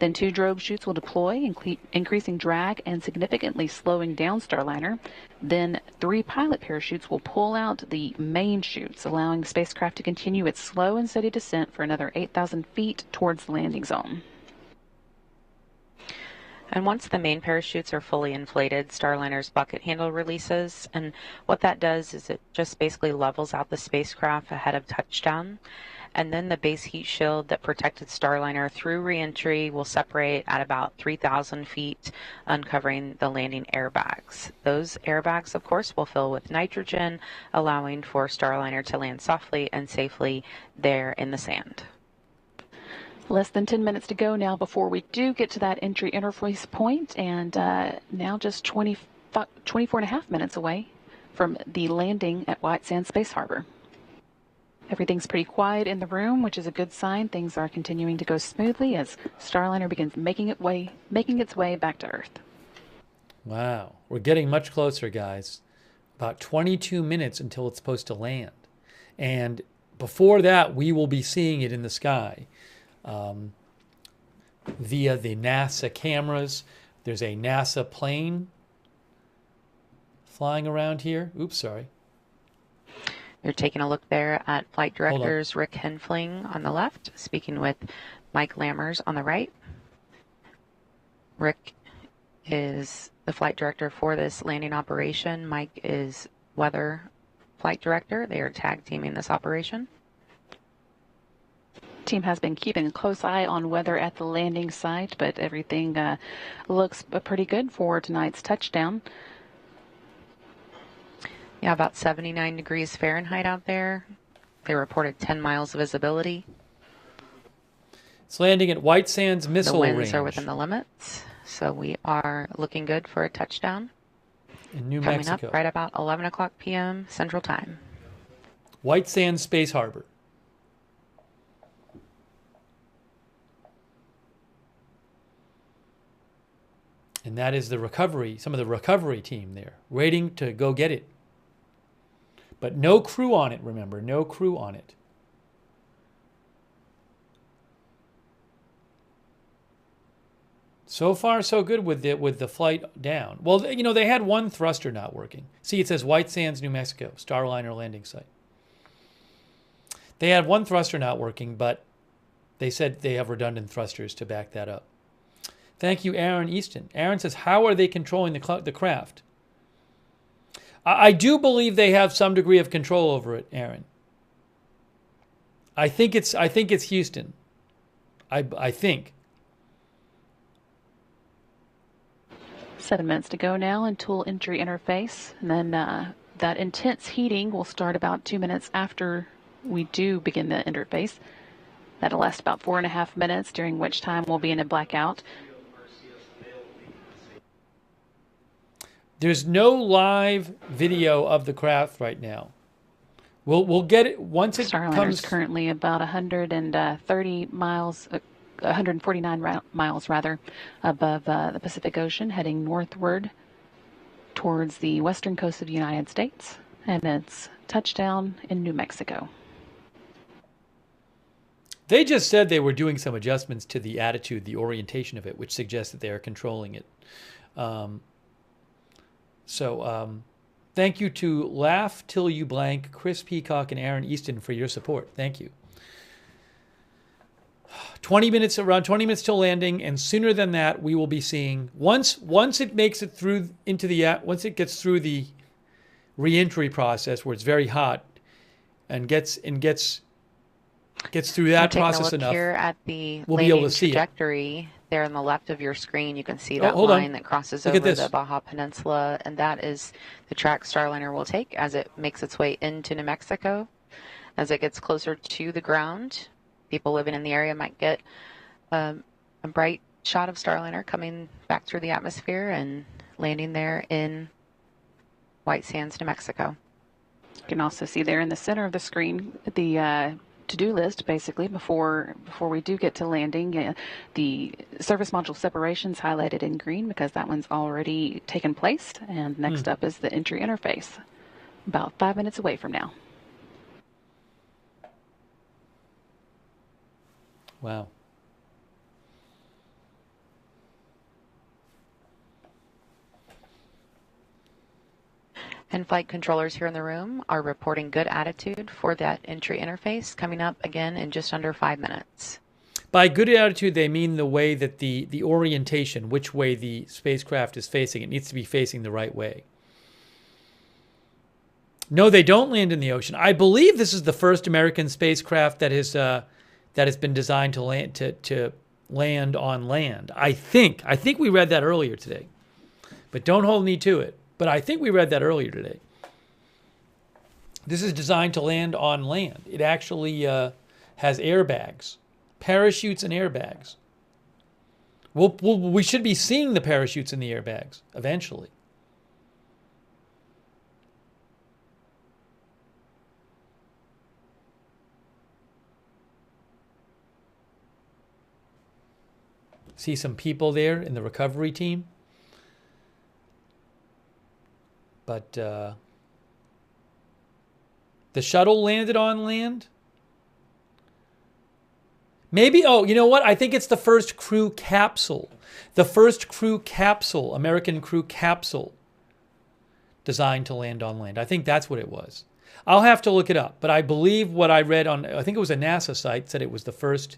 S5: Then 2 drogue chutes will deploy, increasing drag and significantly slowing down Starliner. Then 3 pilot parachutes will pull out the main chutes, allowing the spacecraft to continue its slow and steady descent for another 8,000 feet towards the landing zone.
S2: And once the main parachutes are fully inflated, Starliner's bucket handle releases. And what that does is it just basically levels out the spacecraft ahead of touchdown. And then the base heat shield that protected Starliner through reentry will separate at about 3,000 feet, uncovering the landing airbags. Those airbags, of course, will fill with nitrogen, allowing for Starliner to land softly and safely there in the sand.
S5: Less than 10 minutes to go now before we do get to that entry interface point, and now just 24.5 minutes away from the landing at White Sands Space Harbor. Everything's pretty quiet in the room, which is a good sign. Things are continuing to go smoothly as Starliner begins making its way back to Earth.
S1: Wow, we're getting much closer, guys. About 22 minutes until it's supposed to land. And before that, we will be seeing it in the sky. Via the NASA cameras. There's a NASA plane flying around here. Oops, sorry.
S2: You're taking a look there at Flight Directors Rick Henfling on the left, speaking with Mike Lammers on the right. Rick is the flight director for this landing operation. Mike is weather flight director. They are tag teaming this operation.
S5: Team has been keeping a close eye on weather at the landing site, but everything looks pretty good for tonight's touchdown.
S2: Yeah, about 79 degrees Fahrenheit out there. They reported 10 miles of visibility.
S1: It's landing at White Sands Missile Range.
S2: The winds are within the limits, so we are looking good for a touchdown.
S1: In New
S2: Coming
S1: Mexico.
S2: Up right about 11 o'clock p.m. Central Time.
S1: White Sands Space Harbor. And that is the recovery, some of the recovery team there, waiting to go get it. But no crew on it, remember, no crew on it. So far, so good with the flight down. Well, you know, they had one thruster not working. See, it says White Sands, New Mexico, Starliner landing site. They had one thruster not working, but they said they have redundant thrusters to back that up. Thank you, Aaron Easton. Aaron says, how are they controlling the craft? I do believe they have some degree of control over it, Aaron. I think it's Houston. I think.
S5: 7 minutes to go now in tool entry interface. And then that intense heating will start about 2 minutes after we do begin the interface. That'll last about 4.5 minutes, during which time we'll be in a blackout.
S1: There's no live video of the craft right now. We'll get it once it
S5: Starliner
S1: comes.
S5: is currently about 130 miles, 149 miles rather, above the Pacific Ocean, heading northward towards the western coast of the United States, and it's touchdown in New Mexico.
S1: They just said they were doing some adjustments to the attitude, the orientation of it, which suggests that they are controlling it. Thank you to Laugh Till You Blank, Chris Peacock, and Aaron Easton for your support. Thank you. 20 minutes, around 20 minutes till landing, and sooner than that, we will be seeing once it makes it through once it gets through the re-entry process where it's very hot and gets through that process enough.
S2: Here at the
S1: we'll be able to see
S2: trajectory.
S1: It.
S2: There on the left of your screen, you can see that
S1: hold
S2: line
S1: on.
S2: that crosses
S1: Look
S2: over
S1: at
S2: the Baja Peninsula, and that is the track Starliner will take as it makes its way into New Mexico. As it gets closer to the ground, people living in the area might get a bright shot of Starliner coming back through the atmosphere and landing there in White Sands, New Mexico.
S5: You can also see there in the center of the screen the to-do list, basically, before we do get to landing. The service module separations highlighted in green because that one's already taken place. And next up is the entry interface, about 5 minutes away from now.
S1: Wow.
S2: And flight controllers here in the room are reporting good attitude for that entry interface coming up again in just under 5 minutes.
S1: By good attitude, they mean the way that the orientation, which way the spacecraft is facing. It needs to be facing the right way. No, they don't land in the ocean. I believe this is the first American spacecraft that has been designed to land on land. I think we read that earlier today, but don't hold me to it. But I think we read that earlier today. This is designed to land on land. It actually has airbags, parachutes and airbags. We should be seeing the parachutes and the airbags eventually. See some people there in the recovery team. But the shuttle landed on land. Maybe, you know what? I think it's the first crew capsule. The first crew capsule, American crew capsule, designed to land on land. I think that's what it was. I'll have to look it up. But I believe what I read on, I think it was a NASA site, said it was the first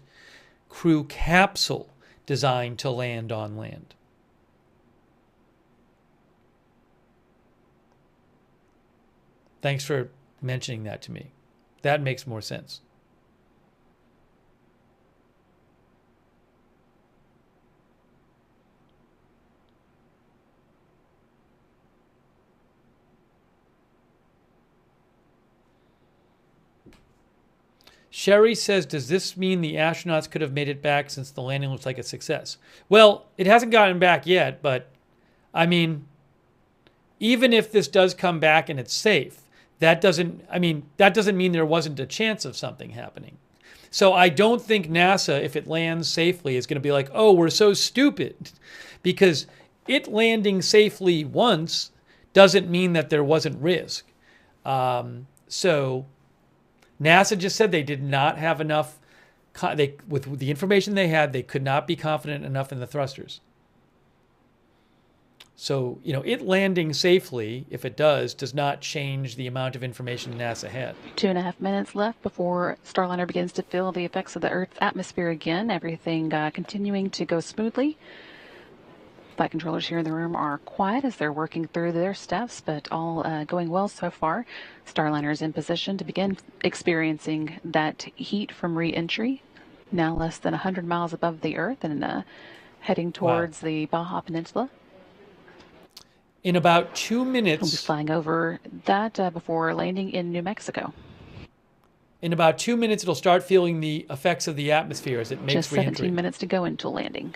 S1: crew capsule designed to land on land. Thanks for mentioning that to me. That makes more sense. Sherry says, does this mean the astronauts could have made it back since the landing looks like a success? Well, it hasn't gotten back yet, but I mean, even if this does come back and it's safe, that doesn't mean there wasn't a chance of something happening. So I don't think NASA, if it lands safely, is going to be like, oh, we're so stupid. Because it landing safely once doesn't mean that there wasn't risk. So NASA just said they did not have enough, with the information they had, they could not be confident enough in the thrusters. So, it landing safely, if it does not change the amount of information NASA had.
S5: 2.5 minutes left before Starliner begins to feel the effects of the Earth's atmosphere again. Everything continuing to go smoothly. Flight controllers here in the room are quiet as they're working through their steps, but all going well so far. Starliner is in position to begin experiencing that heat from re-entry. Now less than 100 miles above the Earth and heading towards the Baja Peninsula.
S1: In about 2 minutes...
S5: We'll be flying over that before landing in New Mexico.
S1: In about 2 minutes, it'll start feeling the effects of the atmosphere as it makes
S5: just
S1: re-entry.
S5: 17 minutes to go until landing.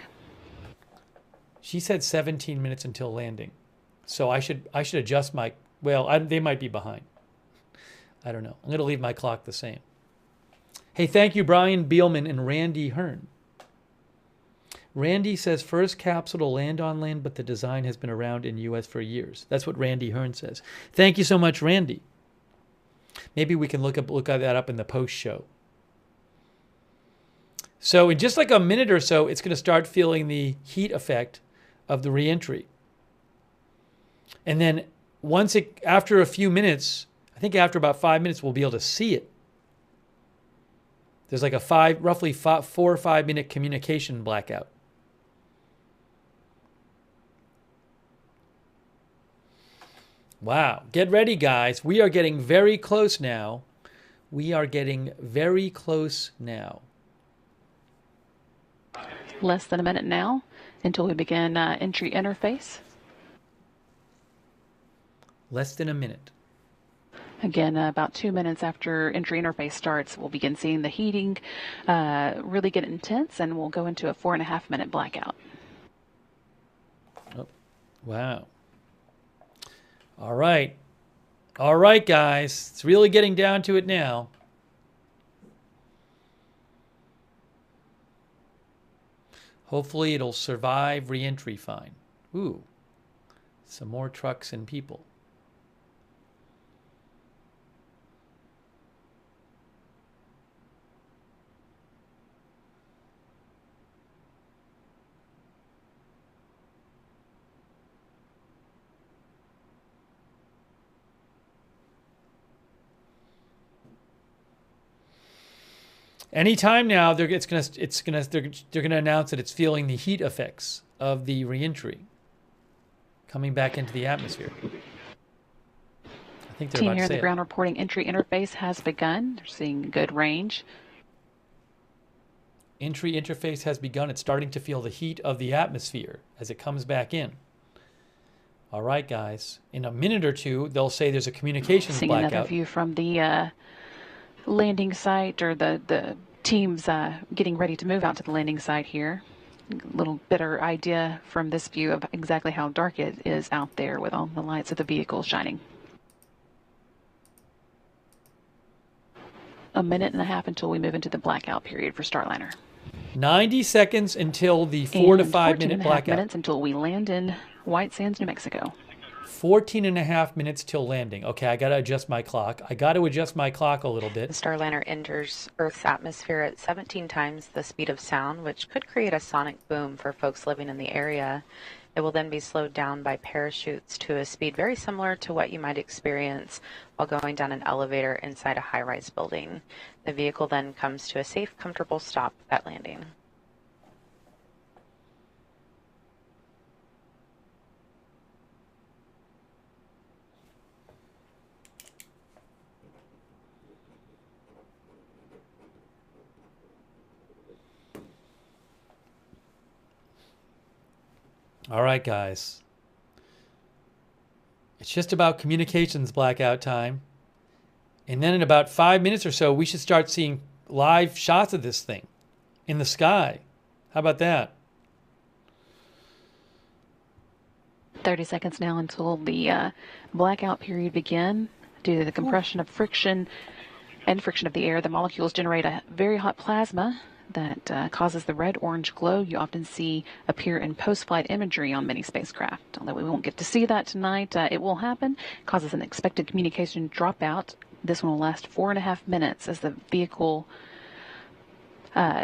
S1: She said 17 minutes until landing. So I should adjust my... Well, they might be behind. I don't know. I'm going to leave my clock the same. Hey, thank you, Brian Beelman and Randy Hearn. Randy says first capsule to land on land, but the design has been around in U.S. for years. That's what Randy Hearn says. Thank you so much, Randy. Maybe we can look at that up in the post show. So in just like a minute or so, it's going to start feeling the heat effect of the reentry. And then after a few minutes, I think after about 5 minutes, we'll be able to see it. There's like a roughly 4 or 5 minute communication blackout. Wow. Get ready, guys. We are getting very close now. We are getting very close now.
S5: Less than a minute now until we begin entry interface.
S1: Less than a minute.
S5: Again, about 2 minutes after entry interface starts, we'll begin seeing the heating really get intense, and we'll go into a 4.5 minute blackout.
S1: Oh, wow. All right. All right, guys. It's really getting down to it now. Hopefully it'll survive re-entry fine. Ooh. Some more trucks and people. Anytime now, they're going to announce that it's feeling the heat effects of the reentry coming back into the atmosphere. I think they're
S5: Team
S1: about
S5: here
S1: to
S5: at
S1: say
S5: the ground reporting entry interface has begun. They're seeing good range.
S1: Entry interface has begun. It's starting to feel the heat of the atmosphere as it comes back in. All right, guys. In a minute or two, they'll say there's a communications
S5: Seeing
S1: blackout.
S5: another view from the landing site, or the teams getting ready to move out to the landing site here. A little better idea from this view of exactly how dark it is out there with all the lights of the vehicle shining. A minute and a half until we move into the blackout period for Starliner.
S1: 90 seconds until the 4 to 5 minute blackout.
S5: 14.5 minutes until we land in White Sands, New Mexico.
S1: 14.5 minutes till landing. Okay, I got to adjust my clock. I got to adjust my clock a little bit.
S2: The Starliner enters Earth's atmosphere at 17 times the speed of sound, which could create a sonic boom for folks living in the area. It will then be slowed down by parachutes to a speed very similar to what you might experience while going down an elevator inside a high-rise building. The vehicle then comes to a safe, comfortable stop at landing.
S1: All right, guys. It's just about communications blackout time. And then in about 5 minutes or so, we should start seeing live shots of this thing in the sky. How about that?
S5: 30 seconds now until the blackout period begin. Due to the compression of friction and friction of the air, the molecules generate a very hot plasma that causes the red-orange glow you often see appear in post-flight imagery on many spacecraft. Although we won't get to see that tonight, it will happen. Causes an expected communication dropout. This one will last 4.5 minutes as the vehicle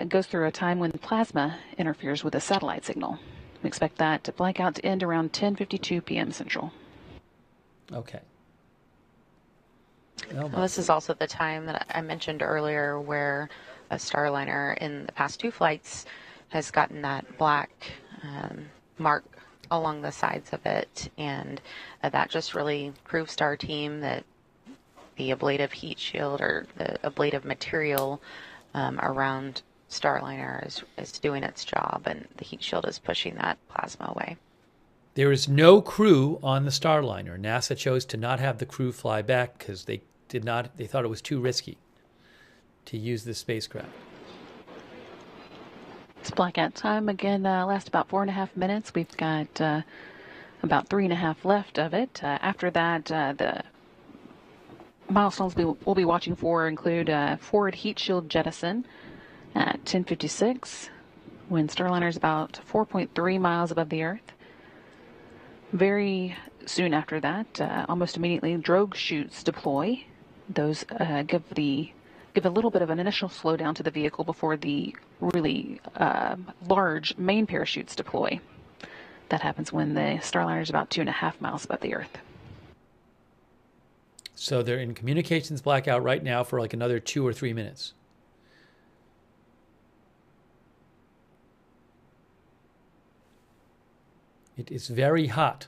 S5: goes through a time when the plasma interferes with a satellite signal. We expect that blackout to end around 10:52 p.m. Central.
S1: Okay.
S2: Well, this is also the time that I mentioned earlier where a Starliner in the past 2 flights has gotten that black mark along the sides of it, and that just really proves to our team that the ablative heat shield or the ablative material around Starliner is doing its job, and the heat shield is pushing that plasma away.
S1: There is no crew on the Starliner. NASA chose to not have the crew fly back because they thought it was too risky to use this spacecraft.
S5: It's blackout time again. Lasts about 4.5 minutes. We've got about 3.5 left of it. After that, the milestones we'll be watching for include forward heat shield jettison at 10:56, when Starliner is about 4.3 miles above the Earth. Very soon after that, almost immediately, drogue chutes deploy. Those give a little bit of an initial slowdown to the vehicle before the really large main parachutes deploy. That happens when the Starliner is about 2.5 miles above the Earth.
S1: So they're in communications blackout right now for like another 2 or 3 minutes. It is very hot.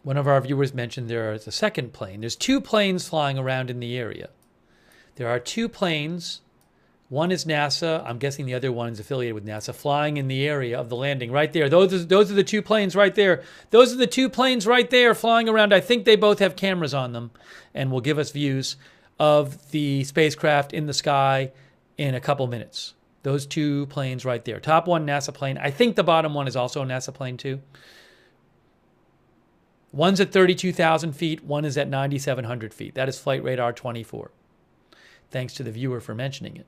S1: One of our viewers mentioned there is a second plane. There's 2 planes flying around in the area. There are 2 planes. One is NASA. I'm guessing the other one is affiliated with NASA, flying in the area of the landing right there. Those are the 2 planes right there. Those are the 2 planes right there flying around. I think they both have cameras on them and will give us views of the spacecraft in the sky in a couple minutes. Those 2 planes right there. Top one, NASA plane. I think the bottom one is also a NASA plane too. One's at 32,000 feet. One is at 9,700 feet. That is Flight Radar 24. Thanks to the viewer for mentioning it.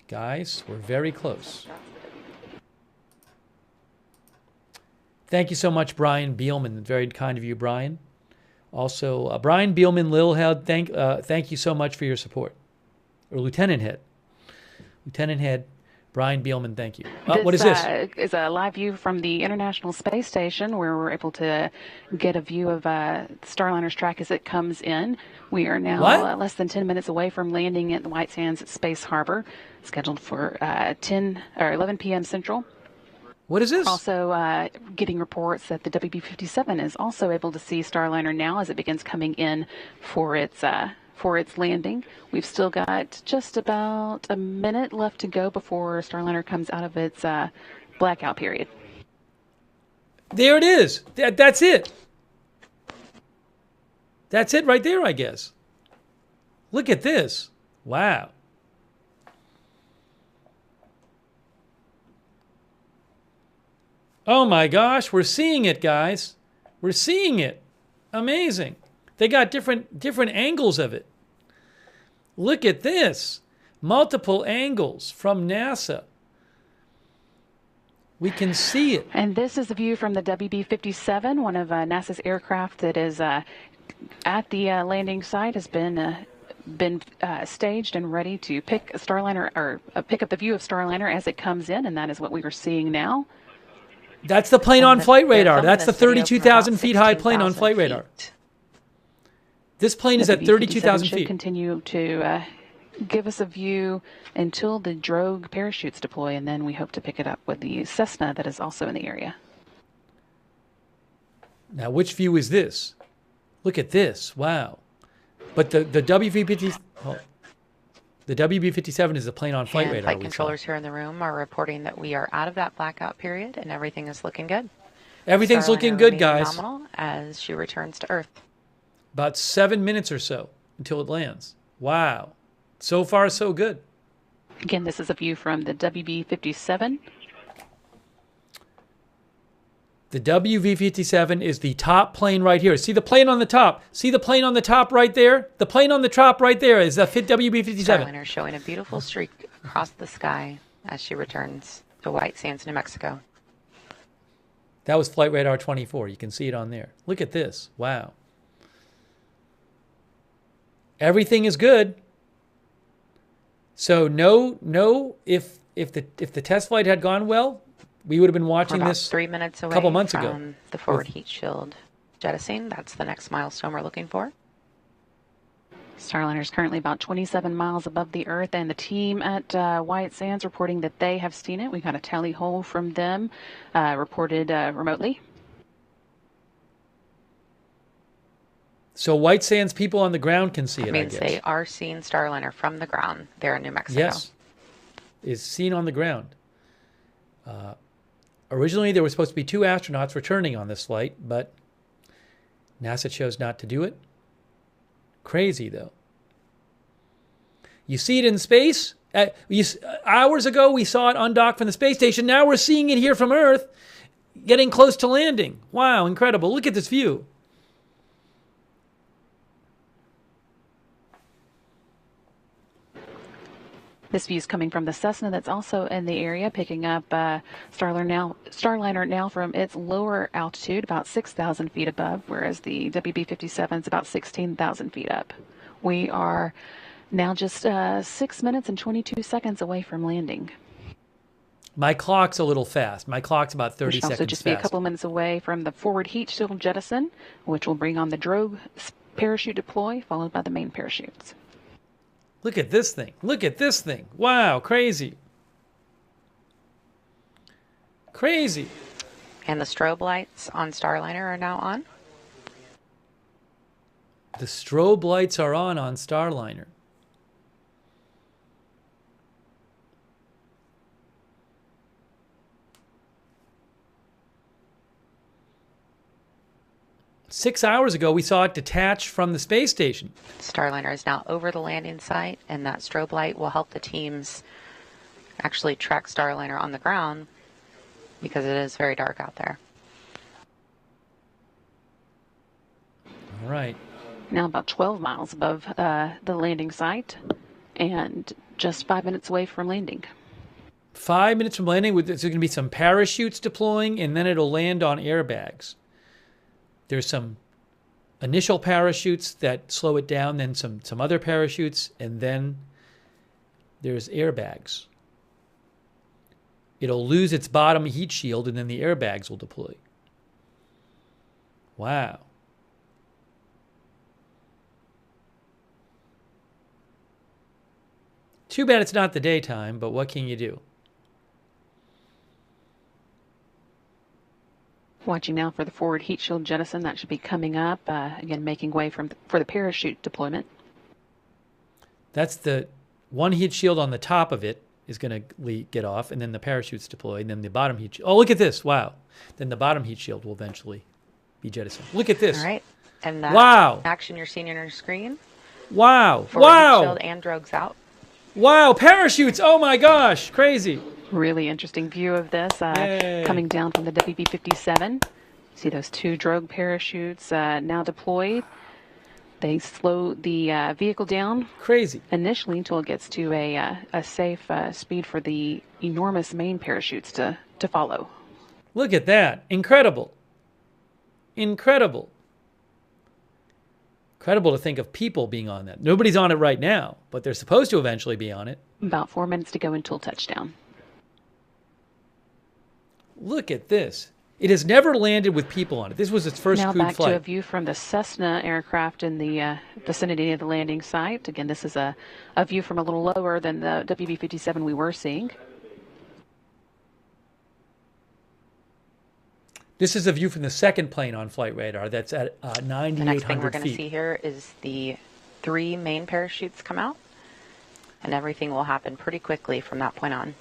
S1: Guys, we're very close. Thank you so much, Brian Beelman. Very kind of you, Brian. Also, Brian Beelman, Lilhead, thank you so much for your support. Or Lieutenant Head. Lieutenant Head, Brian Beelman, thank you. What is this?
S5: Is a live view from the International Space Station where we're able to get a view of Starliner's track as it comes in. We are now less than 10 minutes away from landing at the White Sands Space Harbor, scheduled for 11 p.m. Central.
S1: What is this?
S5: Also getting reports that the WB-57 is also able to see Starliner now as it begins coming in for its landing. We've still got just about a minute left to go before Starliner comes out of its blackout period.
S1: There it is. That's it. That's it right there, I guess. Look at this. Wow. Oh my gosh, we're seeing it, guys. We're seeing it. Amazing. They got different angles of it. Look at this. Multiple angles from NASA. We can see it.
S5: And this is the view from the WB-57, one of NASA's aircraft that is at the landing site, has been staged and ready to pick a Starliner or pick up the view of Starliner as it comes in, and that is what we are seeing now.
S1: That's the plane on flight radar. That's the 32,000 feet high plane on flight radar. This plane is at 32,000 feet.
S5: Should continue to give us a view until the drogue parachutes deploy, and then we hope to pick it up with the Cessna that is also in the area.
S1: Now, which view is this? Look at this. Wow. But the WB-57 is a plane on flight radar.
S2: Flight controllers here in the room are reporting that we are out of that blackout period and everything is looking good.
S1: Everything's
S2: Starliner
S1: looking good,
S2: remains
S1: guys.
S2: Nominal as she returns to Earth.
S1: About 7 minutes or so until it lands. Wow. So far, so good.
S5: Again, this is a view from the WB-57.
S1: The WV-57 is the top plane right here. See the plane on the top? See the plane on the top right there? The plane on the top right there is the WV-57.
S2: Starliner showing a beautiful streak across the sky as she returns to White Sands, New Mexico.
S1: That was Flight Radar 24. You can see it on there. Look at this. Wow. Everything is good. So if the test flight had gone well, we would have been watching this
S2: 3 minutes away
S1: a couple months
S2: from
S1: ago.
S2: The forward heat shield jettisoning. That's the next milestone we're looking for.
S5: Starliner is currently about 27 miles above the Earth, and the team at White Sands reporting that they have seen it. We got a tally hole from them reported remotely.
S1: So White Sands people on the ground can see it,
S2: That means
S1: I guess.
S2: they are seeing Starliner from the ground there in New Mexico.
S1: Yes. Is seen on the ground. Originally, there were supposed to be 2 astronauts returning on this flight, but NASA chose not to do it. Crazy, though. You see it in space. Hours ago, we saw it undocked from the space station. Now we're seeing it here from Earth, getting close to landing. Wow, incredible. Look at this view.
S5: This view is coming from the Cessna that's also in the area, picking up Starliner now from its lower altitude, about 6,000 feet above, whereas the WB-57 is about 16,000 feet up. We are now just 6 minutes and 22 seconds away from landing.
S1: My clock's a little fast. My clock's about 30
S5: We should
S1: seconds
S5: also just
S1: fast.
S5: be a couple minutes away from the forward heat shield jettison, which will bring on the drogue parachute deploy, followed by the main parachutes.
S1: Look at this thing. Look at this thing. Wow, crazy. Crazy.
S2: And the strobe lights on Starliner are now on.
S1: The strobe lights are on Starliner. Six hours ago, we saw it detach from the space station.
S2: Starliner is now over the landing site, and that strobe light will help the teams actually track Starliner on the ground because it is very dark out there.
S1: All right.
S5: Now about 12 miles above the landing site and just 5 minutes away from landing.
S1: 5 minutes from landing, there's going to be some parachutes deploying, and then it'll land on airbags. There's some initial parachutes that slow it down, then some other parachutes, and then there's airbags. It'll lose its bottom heat shield, and then the airbags will deploy. Wow. Too bad it's not the daytime, but what can you do?
S5: Watching now for the forward heat shield jettison. That should be coming up. Again, making way for the parachute deployment.
S1: That's the one heat shield on the top of it is going to get off, and then the parachute's deployed, and then the bottom heat shield. Oh, look at this. Wow. Then the bottom heat shield will eventually be jettisoned. Look at this.
S2: All right. And that
S1: wow.
S2: action you're seeing on your screen.
S1: Wow.
S2: Forward
S1: wow.
S2: heat shield and drogues out.
S1: Wow. Parachutes. Oh, my gosh. Crazy.
S5: Really interesting view of this coming down from the WB-57. See those 2 drogue parachutes now deployed. They slow the vehicle down
S1: crazy
S5: initially until it gets to a safe speed for the enormous main parachutes to follow.
S1: Look at that. Incredible. Incredible. Incredible to think of people being on that. Nobody's on it right now, but they're supposed to eventually be on it.
S5: About 4 minutes to go until touchdown.
S1: Look at this. It has never landed with people on it. This was its first
S5: now
S1: crewed
S5: back
S1: flight.
S5: to a view from the Cessna aircraft in the vicinity of the landing site. Again, this is a view from a little lower than the WB-57 we were seeing.
S1: This is a view from the second plane on flight radar that's at 9,800 feet.
S2: The next thing we're going to see here is the 3 main parachutes come out, and everything will happen pretty quickly from that point on.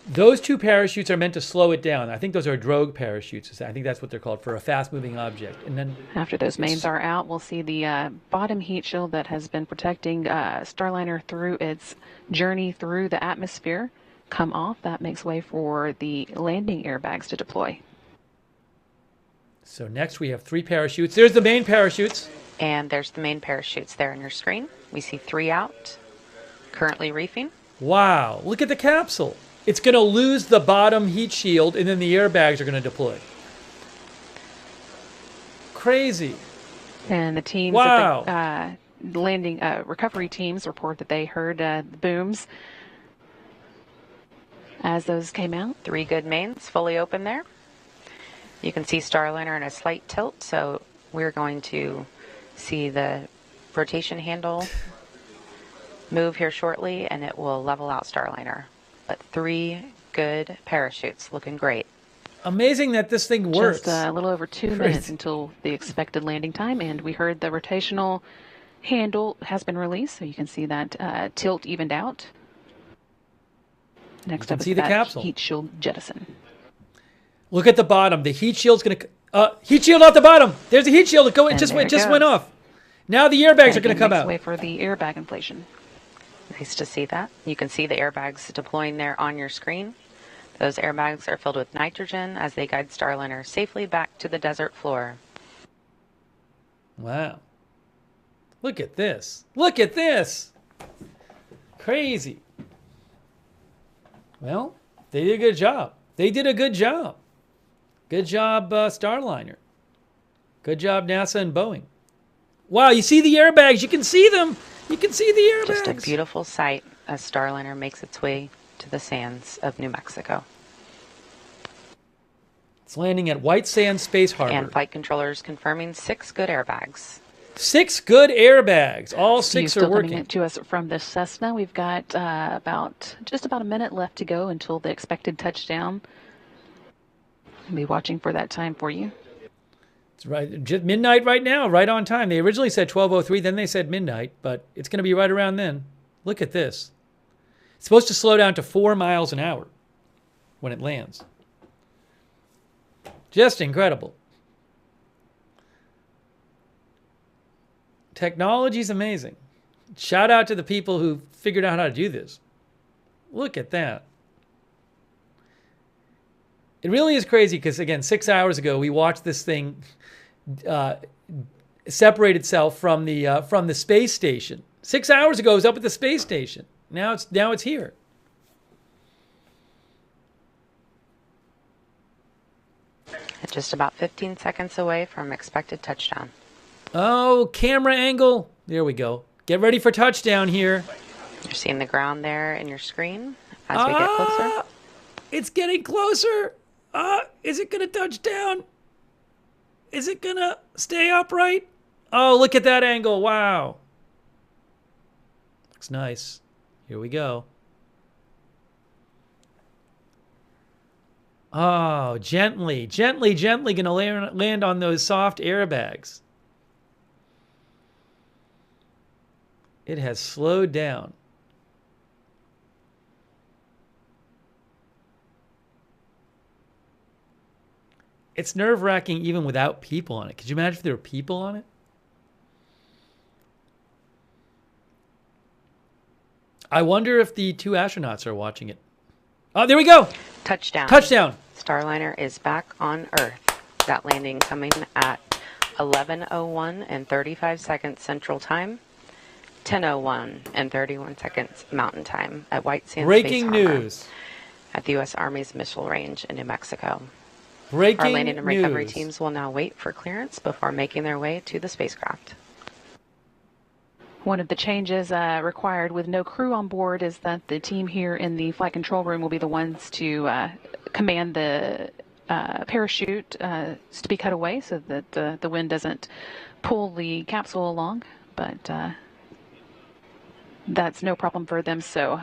S1: Those 2 parachutes are meant to slow it down. I think those are drogue parachutes. I think that's what they're called, for a fast-moving object. And then
S5: after those mains are out, we'll see the bottom heat shield that has been protecting Starliner through its journey through the atmosphere come off. That makes way for the landing airbags to deploy.
S1: So next we have 3 parachutes. There's the main parachutes.
S2: And there's the main parachutes there on your screen. We see 3 out, currently reefing.
S1: Wow, look at the capsule. It's going to lose the bottom heat shield, and then the airbags are going to deploy. Crazy.
S5: And the teams,
S1: wow.
S5: The landing recovery teams report that they heard the booms as those came out.
S2: 3 good mains fully open there. You can see Starliner in a slight tilt, so we're going to see the rotation handle move here shortly, and it will level out Starliner. But 3 good parachutes, looking great.
S1: Amazing that this thing works.
S5: Just a little over 2 minutes until the expected landing time, and we heard the rotational handle has been released, so you can see that tilt evened out. Next up is the capsule. Heat shield jettison.
S1: Look at the bottom. The heat shield's going to heat shield out the bottom. There's a heat shield. It just went off. Now the airbags are going to come out.
S5: Wait for the airbag inflation.
S2: Nice to see that. You can see the airbags deploying there on your screen. Those airbags are filled with nitrogen as they guide Starliner safely back to the desert floor.
S1: Wow. Look at this. Look at this. Crazy. Well, they did a good job. They did a good job. Good job, Starliner. Good job, NASA and Boeing. Wow, you see the airbags. You can see them. You can see the airbags.
S2: Just a beautiful sight as Starliner makes its way to the sands of New Mexico.
S1: It's landing at White Sands Space Harbor.
S2: And flight controllers confirming 6 good airbags.
S1: 6 good airbags. All 6 are working.
S5: Coming to us from the Cessna. We've got just about a minute left to go until the expected touchdown. I'll be watching for that time for you.
S1: It's right, just midnight right now, right on time. They originally said 12:03, then they said midnight, but it's going to be right around then. Look at this. It's supposed to slow down to 4 miles an hour when it lands. Just incredible. Technology's amazing. Shout out to the people who figured out how to do this. Look at that. It really is crazy because, again, 6 hours ago, we watched this thing separate itself from the space station. 6 hours ago, it was up at the space station. Now it's here.
S2: Just about 15 seconds away from expected touchdown.
S1: Oh, camera angle. There we go. Get ready for touchdown here.
S2: You're seeing the ground there in your screen as we get closer.
S1: It's getting closer. Is it going to touch down? Is it going to stay upright? Oh, look at that angle. Wow. Looks nice. Here we go. Oh, gently going to land on those soft airbags. It has slowed down. It's nerve-wracking even without people on it. Could you imagine if there were people on it? I wonder if the 2 astronauts are watching it. Oh, there we go.
S2: Touchdown.
S1: Touchdown.
S2: Starliner is back on Earth. That landing coming at 11:01 and 35 seconds Central Time, 10:01 and 31 seconds Mountain Time at White Sands Space Harbor
S1: news
S2: at the U.S. Army's Missile Range in New Mexico.
S1: Breaking
S2: Our landing and recovery
S1: news.
S2: teams will now wait for clearance before making their way to the spacecraft.
S5: One of the changes required with no crew on board is that the team here in the flight control room will be the ones to command the parachute to be cut away so that the wind doesn't pull the capsule along. but that's no problem for them. So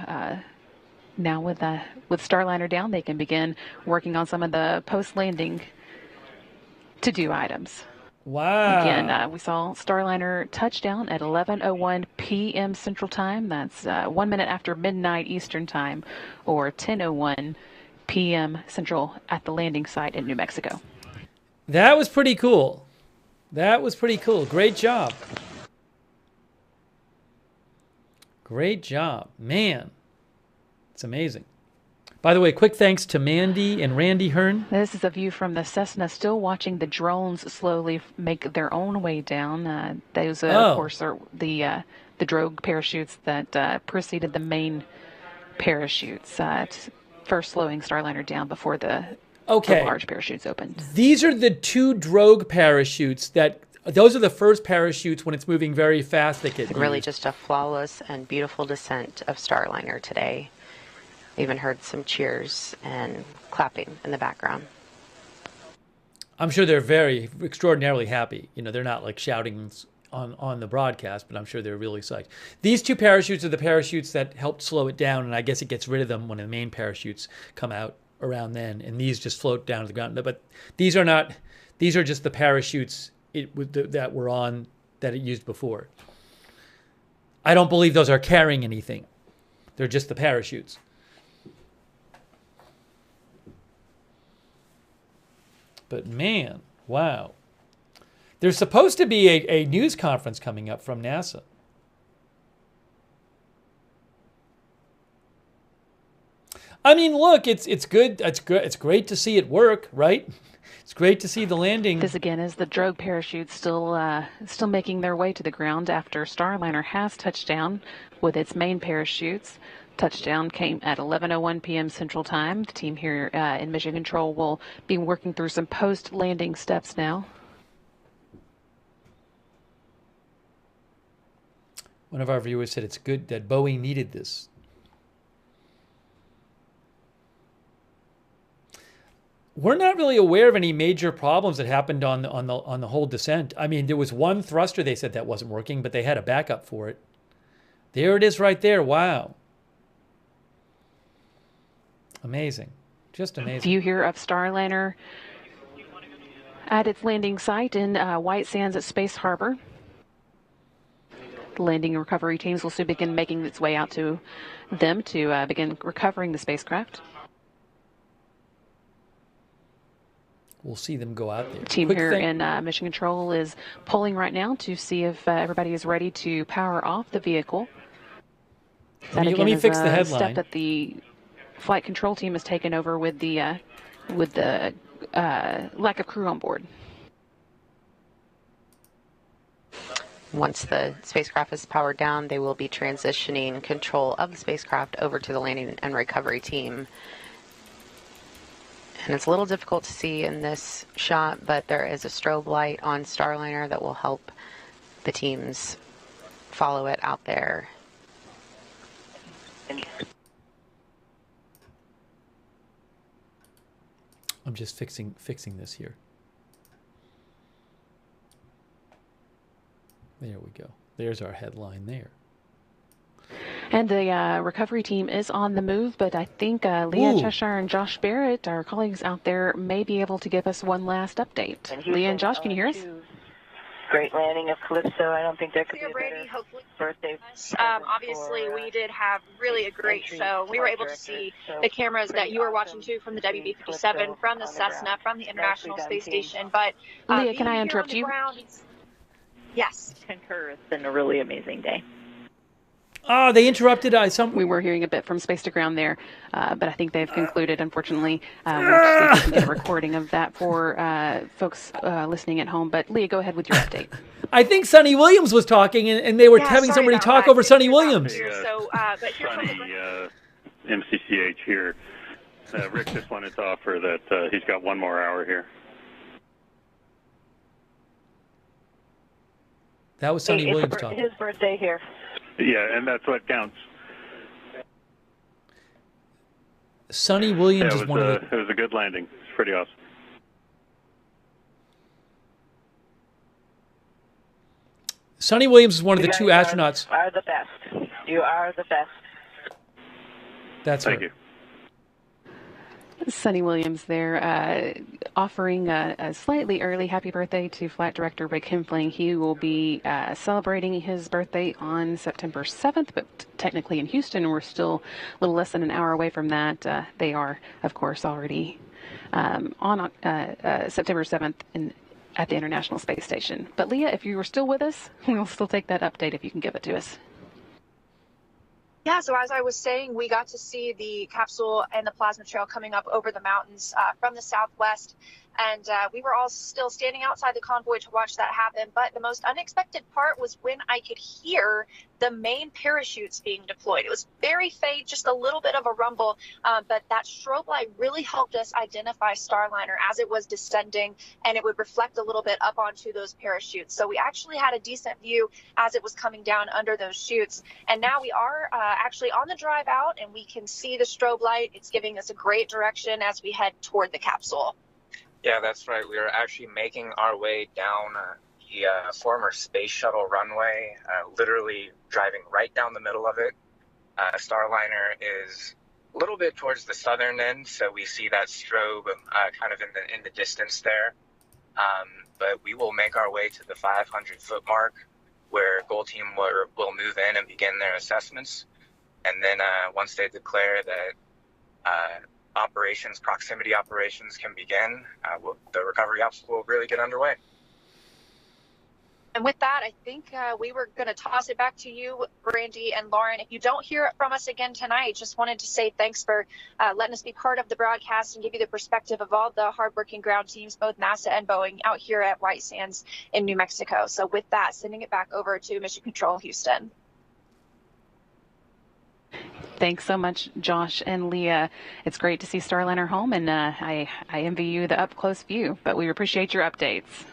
S5: now with Starliner down, they can begin working on some of the post-landing to-do items.
S1: Wow.
S5: Again, we saw Starliner touchdown at 11:01 p.m. Central Time. That's 1 minute after midnight Eastern Time, or 10:01 p.m. Central at the landing site in New Mexico.
S1: That was pretty cool. That was pretty cool. Great job. Great job. Man, it's amazing. By the way, quick thanks to Mandy and Randy Hearn.
S5: This is a view from the Cessna, still watching the drones slowly make their own way down. Those, of course, are the drogue parachutes that preceded the main parachutes, first slowing Starliner down before the large parachutes opened.
S1: These are the two drogue parachutes those are the first parachutes when it's moving very fast that get
S2: really just a flawless and beautiful descent of Starliner today. Even heard some cheers and clapping in the background.
S1: I'm sure they're very extraordinarily happy. You know, they're not like shouting on the broadcast, but I'm sure they're really psyched. These two parachutes are the parachutes that helped slow it down, and I guess it gets rid of them when the main parachutes come out around then, and these just float down to the ground. But these are not. These are just the parachutes that were on that it used before. I don't believe those are carrying anything. They're just the parachutes. But man, wow. There's supposed to be a news conference coming up from NASA. I mean, look, it's good. It's good. It's great to see it work, right? It's great to see the landing.
S5: This again is the drogue parachutes still making their way to the ground after Starliner has touched down with its main parachutes. Touchdown came at 11:01 p.m. Central Time. The team here in Mission Control will be working through some post-landing steps now.
S1: One of our viewers said it's good that Boeing needed this. We're not really aware of any major problems that happened on the whole descent. I mean, there was one thruster they said that wasn't working, but they had a backup for it. There it is right there. Wow. Amazing. Just amazing.
S5: View here of Starliner at its landing site in White Sands at Space Harbor. The landing and recovery teams will soon begin making its way out to them to begin recovering the spacecraft.
S1: We'll see them go out there.
S5: The team here in Mission Control is polling right now to see if everybody is ready to power off the vehicle.
S1: Let me fix the headline.
S5: Step that the flight control team has taken over with the lack of crew on board.
S2: Once the spacecraft is powered down, they will be transitioning control of the spacecraft over to the landing and recovery team. And it's a little difficult to see in this shot, but there is a strobe light on Starliner that will help the teams follow it out there.
S1: I'm just fixing this here. There we go. There's our headline there.
S5: And the recovery team is on the move, but I think Leah Cheshire and Josh Barrett, our colleagues out there, may be able to give us one last update. Leah and Josh, can you hear us?
S4: Great landing of Calypso. I don't think there could be a better birthday.
S9: Obviously, we did have really a great show. We were able to see the cameras that you were watching too from the WB-57, from the Cessna, from the International Space Station. But
S5: Leah, can I interrupt you?
S9: Yes.
S6: Concur. It's been a really amazing day.
S1: Oh, they interrupted.
S5: We were hearing a bit from space to ground there, but I think they've concluded, unfortunately. We'll have to see if we can get a recording of that for folks listening at home. But Leah, go ahead with your update.
S1: I think Sonny Williams was talking, and they were having somebody talk over Sonny Williams.
S11: Sonny, MCCH here. Rick just wanted to offer that he's got one more hour here.
S1: That was Sonny Williams talking.
S4: His birthday here.
S11: Yeah, and that's what counts.
S1: Sonny Williams is one of the...
S11: It was a good landing. It's pretty awesome.
S1: Sonny Williams is one of
S4: You
S1: the two
S4: guys
S1: astronauts.
S4: Are the best. You are the best.
S1: That's
S11: Thank
S1: her.
S11: you.
S5: Sonny Williams there, offering a slightly early happy birthday to Flight Director Rick Hempling. He will be celebrating his birthday on September 7th, but technically in Houston, we're still a little less than an hour away from that. They are, of course, already on September 7th at the International Space Station. But Leah, if you were still with us, we'll still take that update if you can give it to us.
S9: Yeah, so as I was saying, we got to see the capsule and the plasma trail coming up over the mountains from the southwest. And we were all still standing outside the convoy to watch that happen. But the most unexpected part was when I could hear the main parachutes being deployed. It was very faint, just a little bit of a rumble. But that strobe light really helped us identify Starliner as it was descending, and it would reflect a little bit up onto those parachutes. So we actually had a decent view as it was coming down under those chutes. And now we are actually on the drive out, and we can see the strobe light. It's giving us a great direction as we head toward the capsule.
S10: Yeah, that's right. We are actually making our way down the former space shuttle runway, literally driving right down the middle of it. Starliner is a little bit towards the southern end, so we see that strobe kind of in the distance there. But we will make our way to the 500-foot mark, where Gold Team will move in and begin their assessments. And then once they declare that proximity operations can begin, the recovery ops will really get underway.
S9: And with that, I think we were going to toss it back to you, Brandy and Lauren. If you don't hear from us again tonight, just wanted to say thanks for letting us be part of the broadcast and give you the perspective of all the hardworking ground teams, both NASA and Boeing, out here at White Sands in New Mexico. So with that, sending it back over to Mission Control Houston.
S5: Thanks so much, Josh and Leah. It's great to see Starliner home, and I envy you the up-close view, but we appreciate your updates.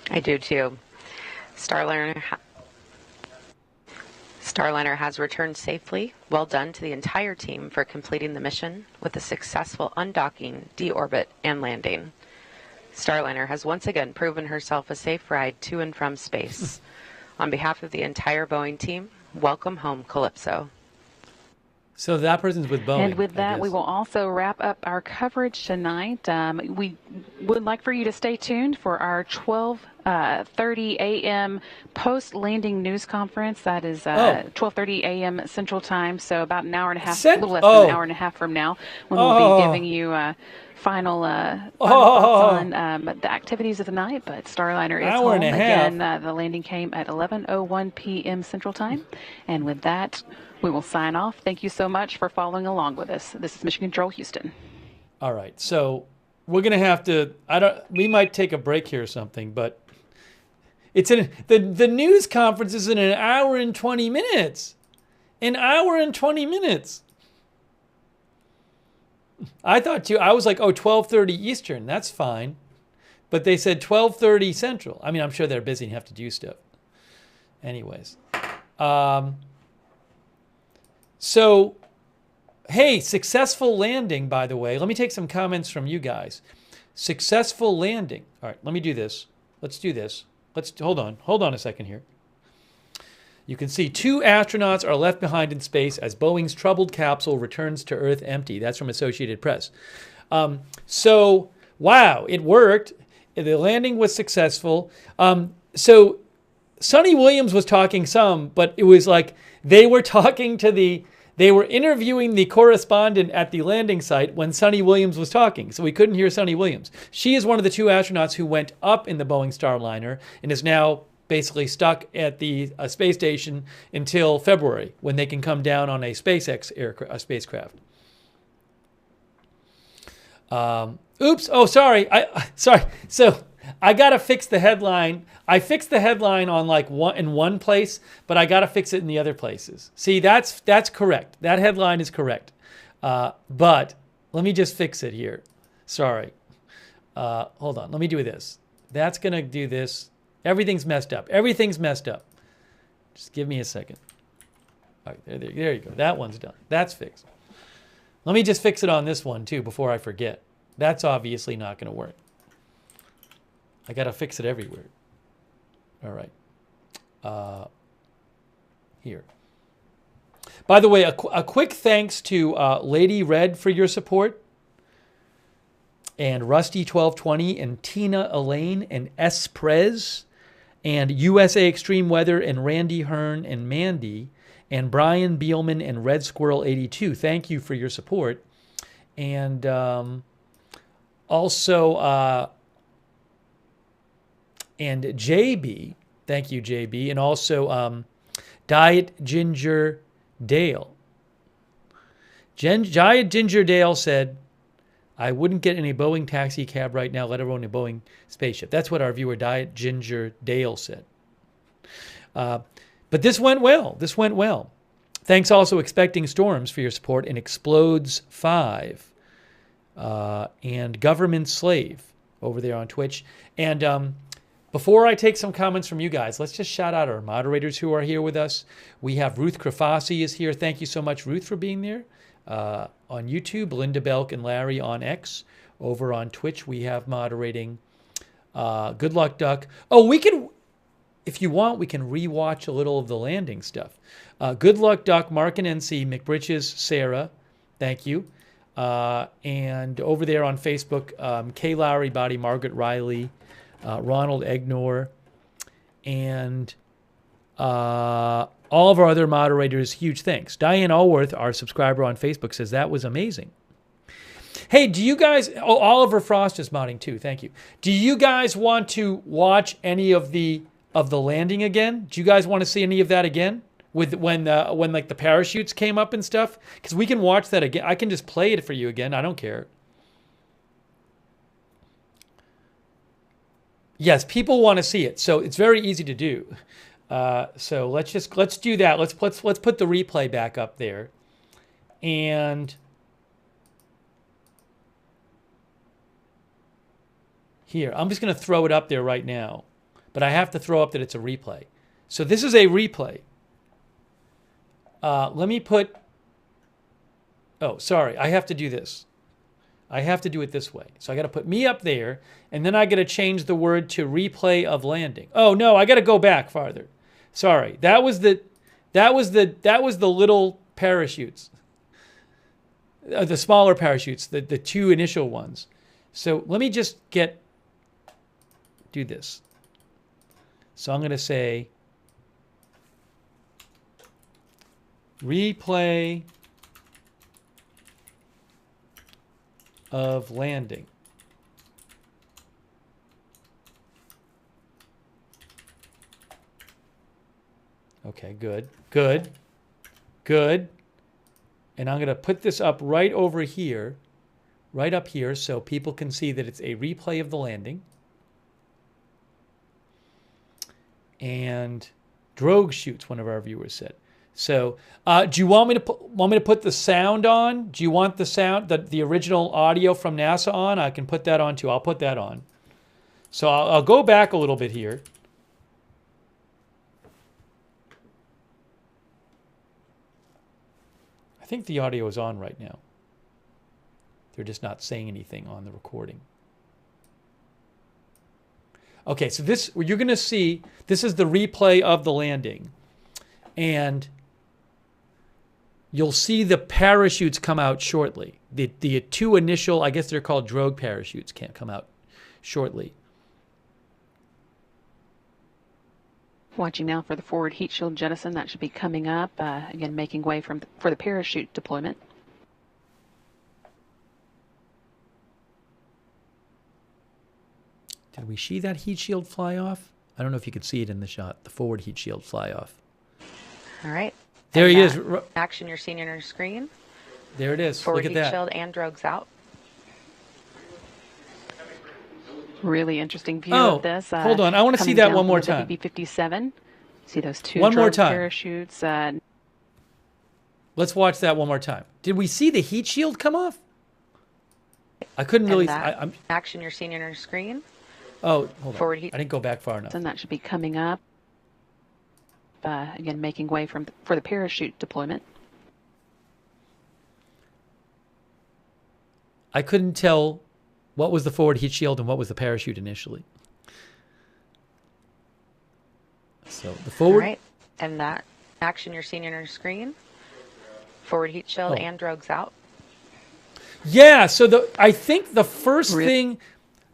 S2: I do too. Starliner has returned safely. Well done to the entire team for completing the mission with a successful undocking, deorbit, and landing. Starliner has once again proven herself a safe ride to and from space. On behalf of the entire Boeing team, welcome home, Calypso.
S1: So that person's with Boeing.
S5: And with that, we will also wrap up our coverage tonight. We would like for you to stay tuned for our 12:30 a.m. post-landing news conference. That is 12:30 a.m. Central Time, so about an hour and a half, a little less than an hour and a half from now, when we'll be giving you final thoughts on the activities of the night. But Starliner is home again. The landing came at 11:01 p.m. Central Time, and with that, we will sign off. Thank you so much for following along with us. This is Mission Control Houston.
S1: All right, so we're gonna have to. We might take a break here or something, but it's the news conference is in an hour and 20 minutes. An hour and 20 minutes. I thought I was like, 12:30 Eastern. That's fine, but they said 12:30 Central. I mean, I'm sure they're busy and have to do stuff. Anyways. So, hey, successful landing, by the way. Let me take some comments from you guys. Successful landing. All right, let me do this. Let's do this. Hold on a second here. You can see 2 astronauts are left behind in space as Boeing's troubled capsule returns to Earth empty. That's from Associated Press. So, wow, it worked. The landing was successful. So, Sonny Williams was talking some, but it was like they were interviewing the correspondent at the landing site when Sonny Williams was talking, so we couldn't hear Sonny Williams. She is one of the 2 astronauts who went up in the Boeing Starliner and is now basically stuck at the space station until February, when they can come down on a SpaceX spacecraft. Oops. Oh, sorry. Sorry. So I gotta fix the headline. I fixed the headline on in one place, but I gotta fix it in the other places. See, that's correct. That headline is correct. But let me just fix it here. Sorry. Hold on. Let me do this. That's gonna do this. Everything's messed up. Everything's messed up. Just give me a second. All right, there you go. That one's done. That's fixed. Let me just fix it on this one too before I forget. That's obviously not going to work. I got to fix it everywhere. All right. here. By the way, a quick thanks to Lady Red for your support, and Rusty1220, and Tina Elaine, and S. Prez, and USA Extreme Weather, and Randy Hearn, and Mandy, and Brian Beelman, and Red Squirrel 82. Thank you for your support. And also, and JB, thank you, JB, and also Diet Ginger Dale. Diet Ginger Dale said, I wouldn't get in a Boeing taxi cab right now, let alone a Boeing spaceship. That's what our viewer Diet Ginger Dale said. But this went well. This went well. Thanks also Expecting Storms for your support, and Explodes 5 and Government Slave over there on Twitch. And before I take some comments from you guys, let's just shout out our moderators who are here with us. We have Ruth Krafasi is here. Thank you so much, Ruth, for being there. On YouTube, Linda Belk and Larry on X. Over on Twitch, we have moderating Good Luck Duck. Oh, we can, if you want, we can rewatch a little of the landing stuff. Good Luck Duck, Mark and NC, McBritches, Sarah, thank you. And over there on Facebook, Kay Lowry Body, Margaret Riley, Ronald Egnor, and all of our other moderators, huge thanks. Diane Allworth, our subscriber on Facebook, says that was amazing. Hey, do you guys, Oliver Frost is modding too, thank you. Do you guys want to watch any of the landing again? Do you guys want to see any of that again? With when like the parachutes came up and stuff? Because we can watch that again. I can just play it for you again. I don't care. Yes, people want to see it, so it's very easy to do. So let's do that. Let's put the replay back up there, and here I'm just going to throw it up there right now, but I have to throw up that it's a replay. So this is a replay. Let me put. Oh, sorry, I have to do this. I have to do it this way. So I got to put me up there, and then I got to change the word to replay of landing. Oh no, I got to go back farther. Sorry, that was the little parachutes, the smaller parachutes, the two initial ones. So let me just do this. So I'm going to say replay of landing. Okay, good. And I'm going to put this up right over here, right up here, so people can see that it's a replay of the landing. And Drogue shoots, one of our viewers said. So, do you want me to put the sound on? Do you want the sound, the original audio from NASA on? I can put that on too. I'll put that on. So I'll go back a little bit here. I think the audio is on right now. They're just not saying anything on the recording. Okay, so this, you're going to see, this is the replay of the landing. And you'll see the parachutes come out shortly. The two initial, I guess they're called drogue parachutes, can't come out shortly.
S5: Watching now for the forward heat shield jettison. That should be coming up. Again, making way for the parachute deployment.
S1: Did we see that heat shield fly off? I don't know if you could see it in the shot, the forward heat shield fly off.
S2: All right.
S1: There he is.
S2: Action you're seeing on your screen.
S1: There it is.
S2: Forward
S1: Look at
S2: heat
S1: that.
S2: shield and drogues out.
S5: Really interesting view of this.
S1: Hold on. I want to see that one more time.
S5: WB-57. See those two
S1: one more
S5: drogue
S1: time.
S5: Parachutes.
S1: Let's watch that one more time. Did we see the heat shield come off? I couldn't really.
S2: Action you're seeing on your screen.
S1: Oh, hold on.
S2: Forward heat.
S1: I didn't go back far enough.
S5: And that should be coming up. Again, making way for the parachute deployment.
S1: I couldn't tell what was the forward heat shield and what was the parachute initially. So the forward.
S2: All right. And that action you're seeing on your screen, forward heat shield and drogues out.
S1: Yeah, so I think the first thing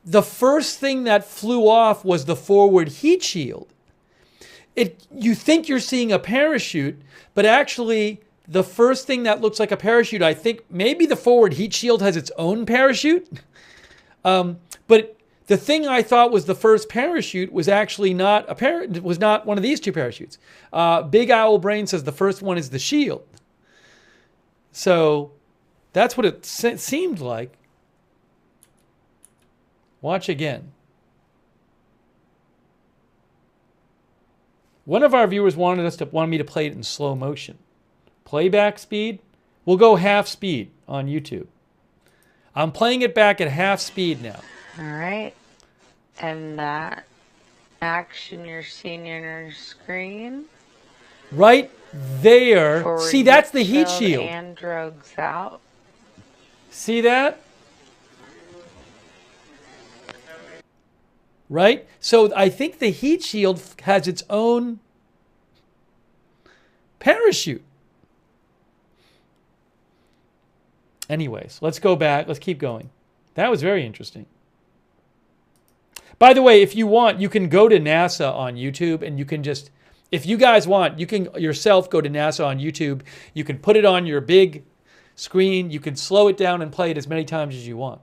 S1: that flew off was the forward heat shield. You think you're seeing a parachute, but actually the first thing that looks like a parachute, I think maybe the forward heat shield has its own parachute. But the thing I thought was the first parachute was actually not was not one of these two parachutes. Big Owl Brain says the first one is the shield. So that's what it seemed like. Watch again. One of our viewers wanted me to play it in slow motion. Playback speed? We'll go half speed on YouTube. I'm playing it back at half speed now.
S2: All right. And that action you're seeing on your screen.
S1: Right there.
S2: Forward
S1: See, that's the heat shield.
S2: And drogues out.
S1: See that? Right? So I think the heat shield has its own parachute. Anyways, let's go back. Let's keep going. That was very interesting. By the way, if you want, you can go to NASA on YouTube and you can just, if you guys want, you can yourself go to NASA on YouTube. You can put it on your big screen. You can slow it down and play it as many times as you want.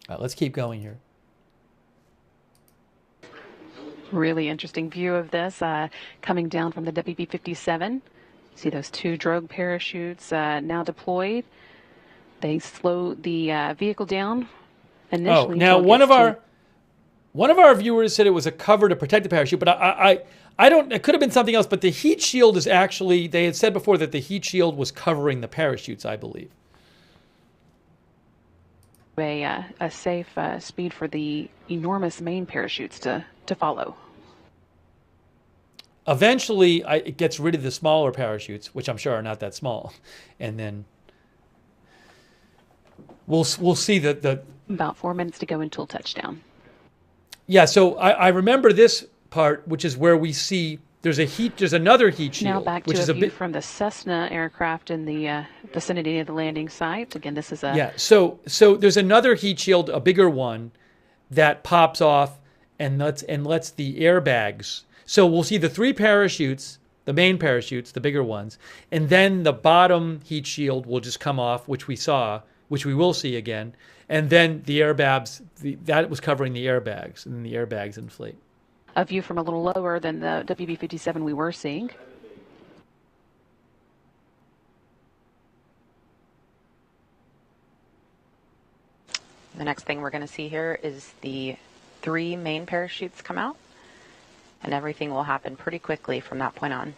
S1: All right, let's keep going here.
S5: Really interesting view of this coming down from the WB-57. See those two drogue parachutes now deployed. They slow the vehicle down initially.
S1: Oh, now one of our viewers said it was a cover to protect the parachute, but I don't. It could have been something else. But the heat shield is actually. They had said before that the heat shield was covering the parachutes, I believe.
S5: A safe speed for the enormous main parachutes to follow.
S1: Eventually, it gets rid of the smaller parachutes, which I'm sure are not that small, and then we'll see the
S5: about 4 minutes to go until touchdown.
S1: Yeah, so I remember this part, which is where we see there's another heat shield.
S5: Now back to a view from the Cessna aircraft in the vicinity of the landing site. Again, this is a...
S1: Yeah, so there's another heat shield, a bigger one, that pops off and lets the airbags. So we'll see the three parachutes, the main parachutes, the bigger ones, and then the bottom heat shield will just come off, which we will see again, and then the airbags, that was covering the airbags, and then the airbags inflate.
S5: A view from a little lower than the WB-57 we were seeing.
S2: The next thing we're going to see here is the three main parachutes come out, and everything will happen pretty quickly from that point on.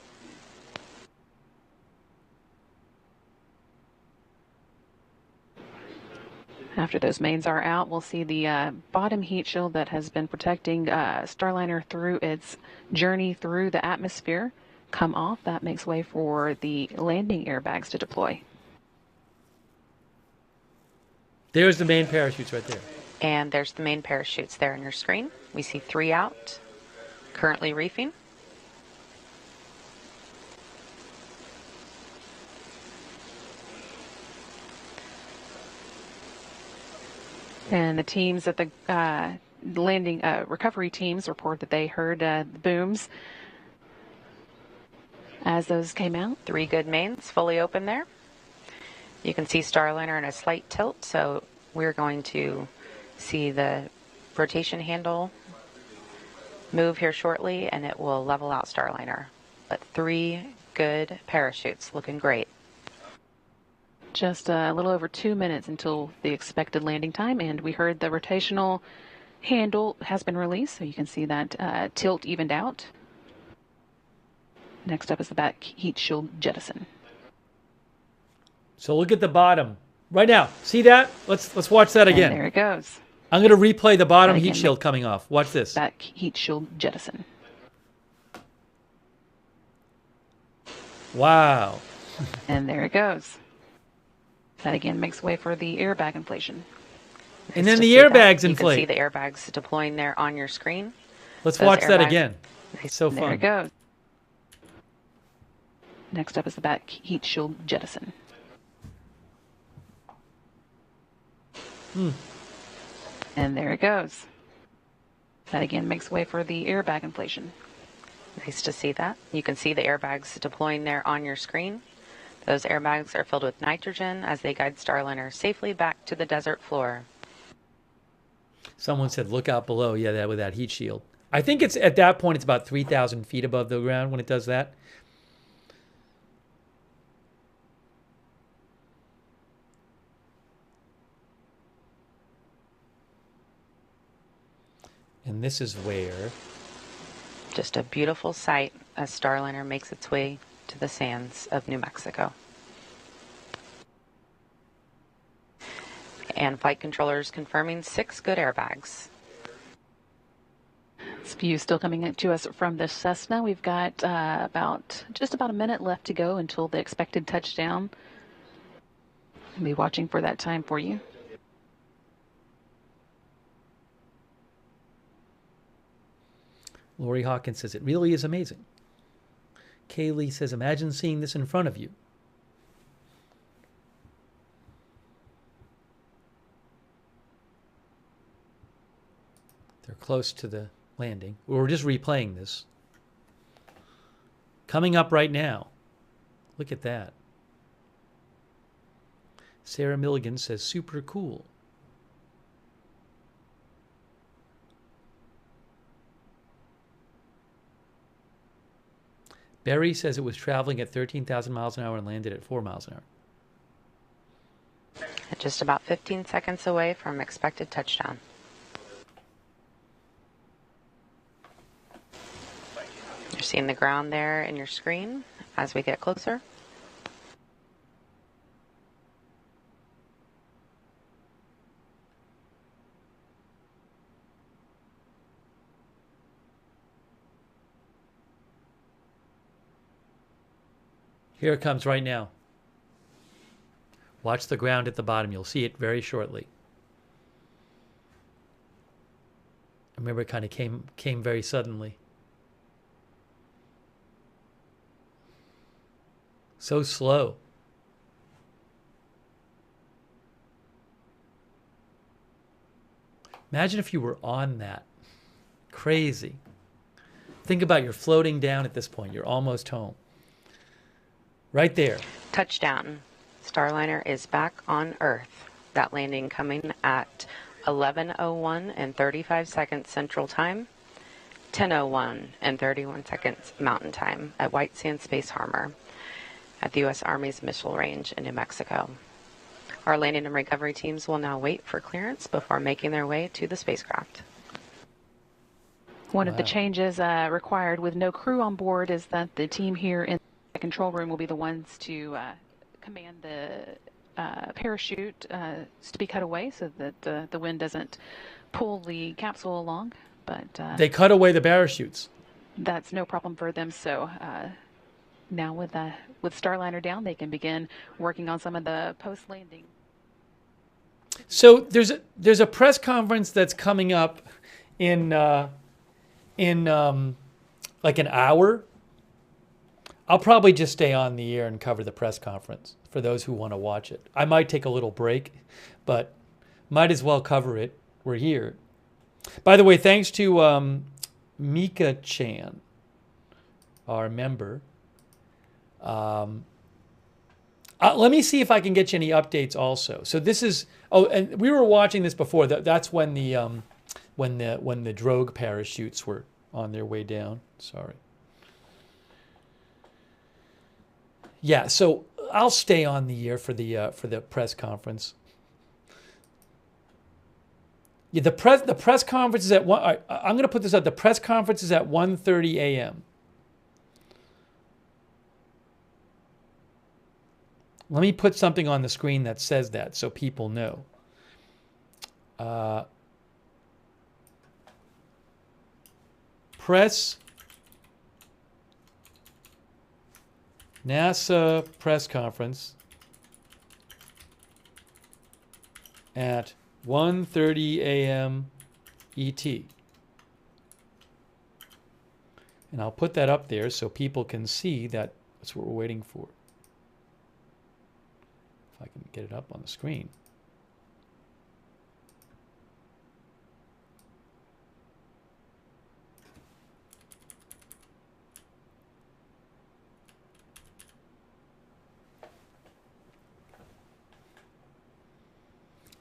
S5: After those mains are out, we'll see the bottom heat shield that has been protecting Starliner through its journey through the atmosphere come off. That makes way for the landing airbags to deploy.
S1: There's the main parachutes right there.
S2: And there's the main parachutes there on your screen. We see three out, currently reefing.
S5: And the teams at the landing recovery teams report that they heard the booms as those came out.
S2: Three good mains fully open there. You can see Starliner in a slight tilt, so we're going to see the rotation handle move here shortly, and it will level out Starliner. But three good parachutes, looking great.
S5: Just a little over 2 minutes until the expected landing time, and we heard the rotational handle has been released, so you can see that tilt evened out. Next up is the back heat shield jettison.
S1: So look at the bottom right now. See that? Let's watch that again.
S5: And there it goes.
S1: I'm going to replay the bottom heat shield coming off. Watch this.
S5: Back heat shield jettison.
S1: Wow.
S5: And there it goes. That again makes way for the airbag inflation.
S1: And then the airbags inflate.
S2: You can see the airbags deploying there on your screen.
S1: Let's
S2: Those
S1: watch that
S2: airbags-
S1: again. It's so
S5: There
S1: fun.
S5: it goes. Next up is the back heat shield jettison. And there it goes. That again makes way for the airbag inflation.
S2: Nice to see that. You can see the airbags deploying there on your screen. Those airbags are filled with nitrogen as they guide Starliner safely back to the desert floor.
S1: Someone said, look out below. Yeah, that with that heat shield. I think it's at that point, it's about 3,000 feet above the ground when it does that. And this is where...
S2: Just a beautiful sight as Starliner makes its way to the sands of New Mexico. And flight controllers confirming 6 good airbags.
S5: This view still coming to us from the Cessna. We've got just about a minute left to go until the expected touchdown. I'll be watching for that time for you.
S1: Lori Hawkins says, it really is amazing. Kaylee says, imagine seeing this in front of you. They're close to the landing. We're just replaying this. Coming up right now. Look at that. Sarah Milligan says, super cool. Barry says it was traveling at 13,000 miles an hour and landed at 4 miles an hour.
S2: Just about 15 seconds away from expected touchdown. You're seeing the ground there in your screen as we get closer.
S1: Here it comes right now. Watch the ground at the bottom. You'll see it very shortly. Remember, it kind of came very suddenly. So slow. Imagine if you were on that. Crazy. Think about you're floating down at this point. You're almost home. Right there.
S2: Touchdown. Starliner is back on Earth. That landing coming at 11:01 and 35 seconds Central Time, 10:01 and 31 seconds Mountain Time at White Sands Space Harbor at the U.S. Army's Missile Range in New Mexico. Our landing and recovery teams will now wait for clearance before making their way to the spacecraft.
S5: One of the changes required with no crew on board is that the team here in the control room will be the ones to command the parachute to be cut away so that the wind doesn't pull the capsule along. But
S1: they cut away the parachutes.
S5: That's no problem for them. So now with Starliner down, they can begin working on some of the post-landing.
S1: So there's a press conference that's coming up in like an hour. I'll probably just stay on the air and cover the press conference for those who want to watch it. I might take a little break, but might as well cover it. We're here. By the way, thanks to Mika Chan, our member. Let me see if I can get you any updates also. So this is, and we were watching this before. That's when the drogue parachutes were on their way down. Sorry. Yeah, so I'll stay on the air for the press conference. Yeah, the press conference is at one. I'm going to put this up. The press conference is at 1:30 a.m. Let me put something on the screen that says that so people know. NASA press conference at 1:30 a.m. ET. And I'll put that up there so people can see that that's what we're waiting for. If I can get it up on the screen.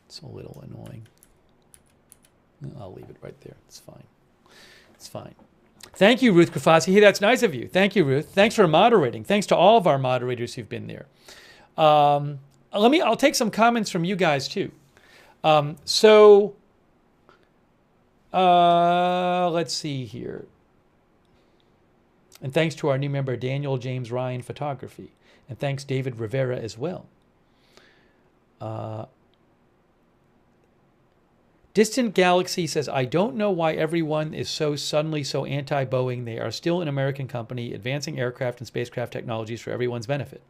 S1: It's a little annoying. I'll leave it right there. It's fine. It's fine. Thank you, Ruth Krafasi. Hey, that's nice of you. Thank you, Ruth. Thanks for moderating. Thanks to all of our moderators who've been there. I'll take some comments from you guys too. Let's see here. And thanks to our new member, Daniel James Ryan Photography. And thanks, David Rivera, as well. Distant Galaxy says, I don't know why everyone is so suddenly so anti-Boeing. They are still an American company advancing aircraft and spacecraft technologies for everyone's benefit.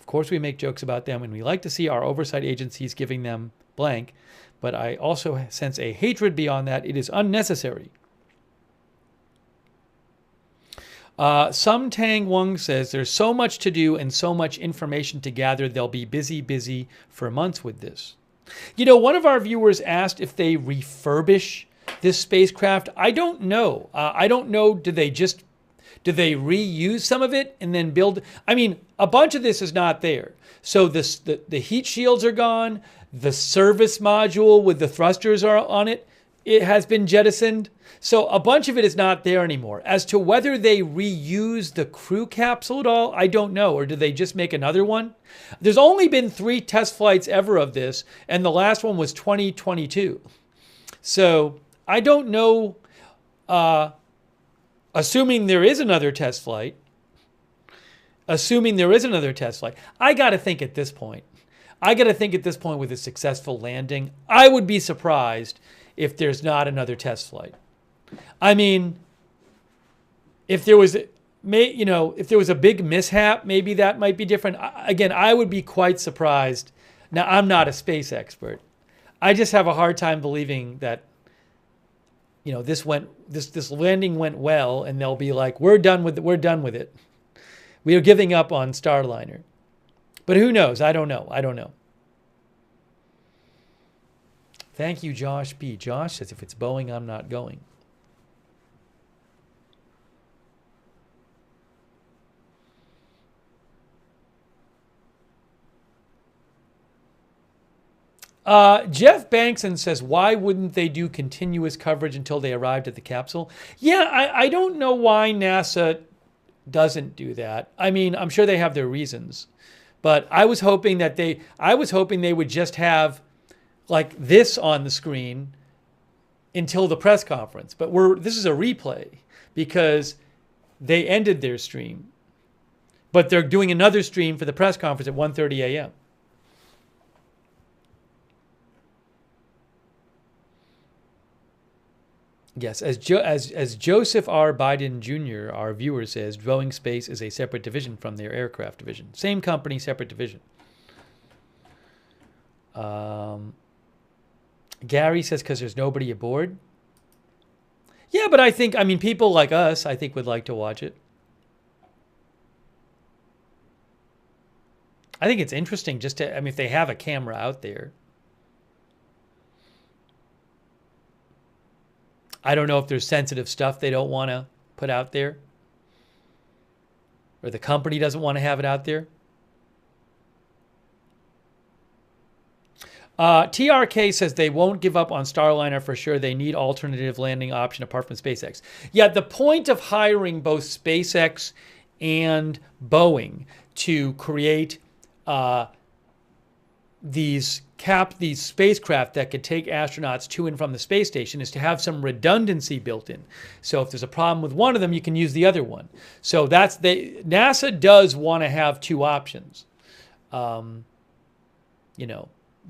S1: Of course, we make jokes about them, and we like to see our oversight agencies giving them blank, but I also sense a hatred beyond that. It is unnecessary. Some Tang Wong says, there's so much to do and so much information to gather. They'll be busy for months with this. You know, one of our viewers asked if they refurbish this spacecraft. I don't know. I don't know. Do they reuse some of it and then build? I mean, a bunch of this is not there. So the heat shields are gone. The service module with the thrusters are on it. It has been jettisoned. So a bunch of it is not there anymore. As to whether they reuse the crew capsule at all, I don't know. Or do they just make another one? There's only been 3 test flights ever of this, and the last one was 2022. So I don't know. Assuming there is another test flight, I got to think at this point with a successful landing, I would be surprised if there's not another test flight. I mean, if there was a big mishap, maybe that might be different. Again, I would be quite surprised. Now, I'm not a space expert. I just have a hard time believing that, this landing went well, and they'll be like, we're done with it. We are giving up on Starliner. But who knows? I don't know. Thank you, Josh B. Josh says, if it's Boeing, I'm not going. Jeff Bankson says, why wouldn't they do continuous coverage until they arrived at the capsule? Yeah, I don't know why NASA doesn't do that. I mean, I'm sure they have their reasons. But I was hoping they would just have like this on the screen until the press conference. But this is a replay because they ended their stream. But they're doing another stream for the press conference at 1:30 a.m. Yes, as Joseph R. Biden Jr., our viewer says, Boeing Space is a separate division from their aircraft division. Same company, separate division. Gary says, because there's nobody aboard. Yeah, but people like us, I think, would like to watch it. I think it's interesting if they have a camera out there. I don't know if there's sensitive stuff they don't want to put out there, or the company doesn't want to have it out there. TRK says they won't give up on Starliner for sure. They need alternative landing option apart from SpaceX. Yeah, the point of hiring both SpaceX and Boeing to create these spacecraft that could take astronauts to and from the space station is to have some redundancy built in. So if there's a problem with one of them, you can use the other one. So NASA does want to have 2 options.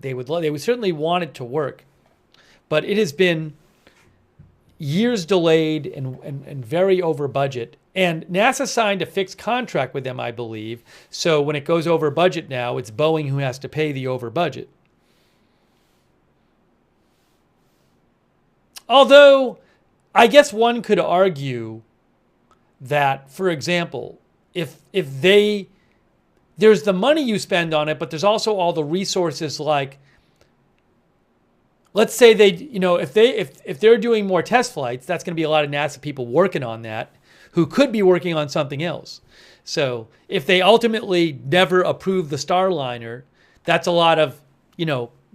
S1: They would certainly want it to work, but it has been years delayed and very over budget. And NASA signed a fixed contract with them, I believe. So when it goes over budget now, it's Boeing who has to pay the over budget. Although, I guess one could argue that, for example, if there's the money you spend on it, but there's also all the resources, like, let's say if they're doing more test flights, that's going to be a lot of NASA people working on that who could be working on something else. So if they ultimately never approve the Starliner, that's a lot of,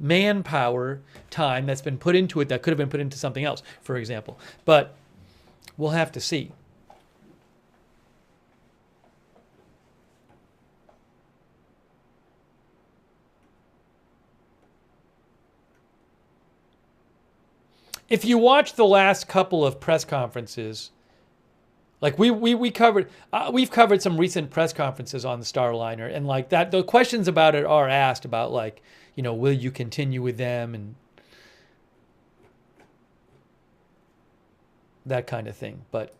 S1: manpower time that's been put into it that could have been put into something else, for example. But we'll have to see. If you watch the last couple of press conferences, like we've covered some recent press conferences on the Starliner, and like that, the questions about it are asked about, like, will you continue with them and that kind of thing. But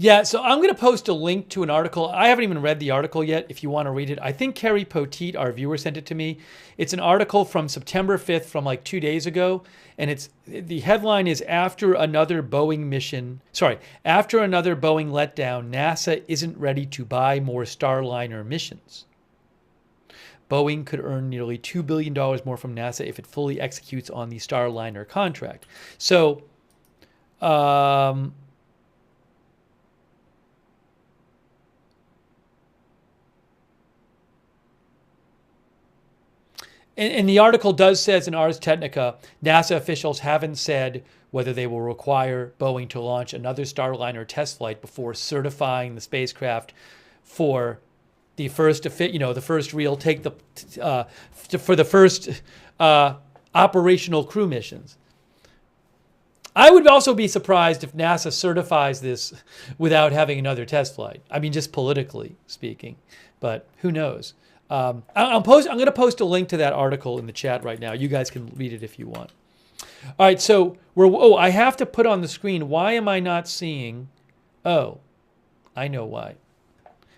S1: yeah, so I'm going to post a link to an article. I haven't even read the article yet, if you want to read it. I think Carrie Poteet, our viewer, sent it to me. It's an article from September 5th, from like 2 days ago. And the headline is, after another Boeing letdown, NASA isn't ready to buy more Starliner missions. Boeing could earn nearly $2 billion more from NASA if it fully executes on the Starliner contract. So, and the article does says in Ars Technica, NASA officials haven't said whether they will require Boeing to launch another Starliner test flight before certifying the spacecraft for the first operational crew missions. I would also be surprised if NASA certifies this without having another test flight. I mean, just politically speaking, but who knows? I'm going to post a link to that article in the chat right now. You guys can read it if you want. All right, so I have to put on the screen. Why am I not seeing? Oh, I know why.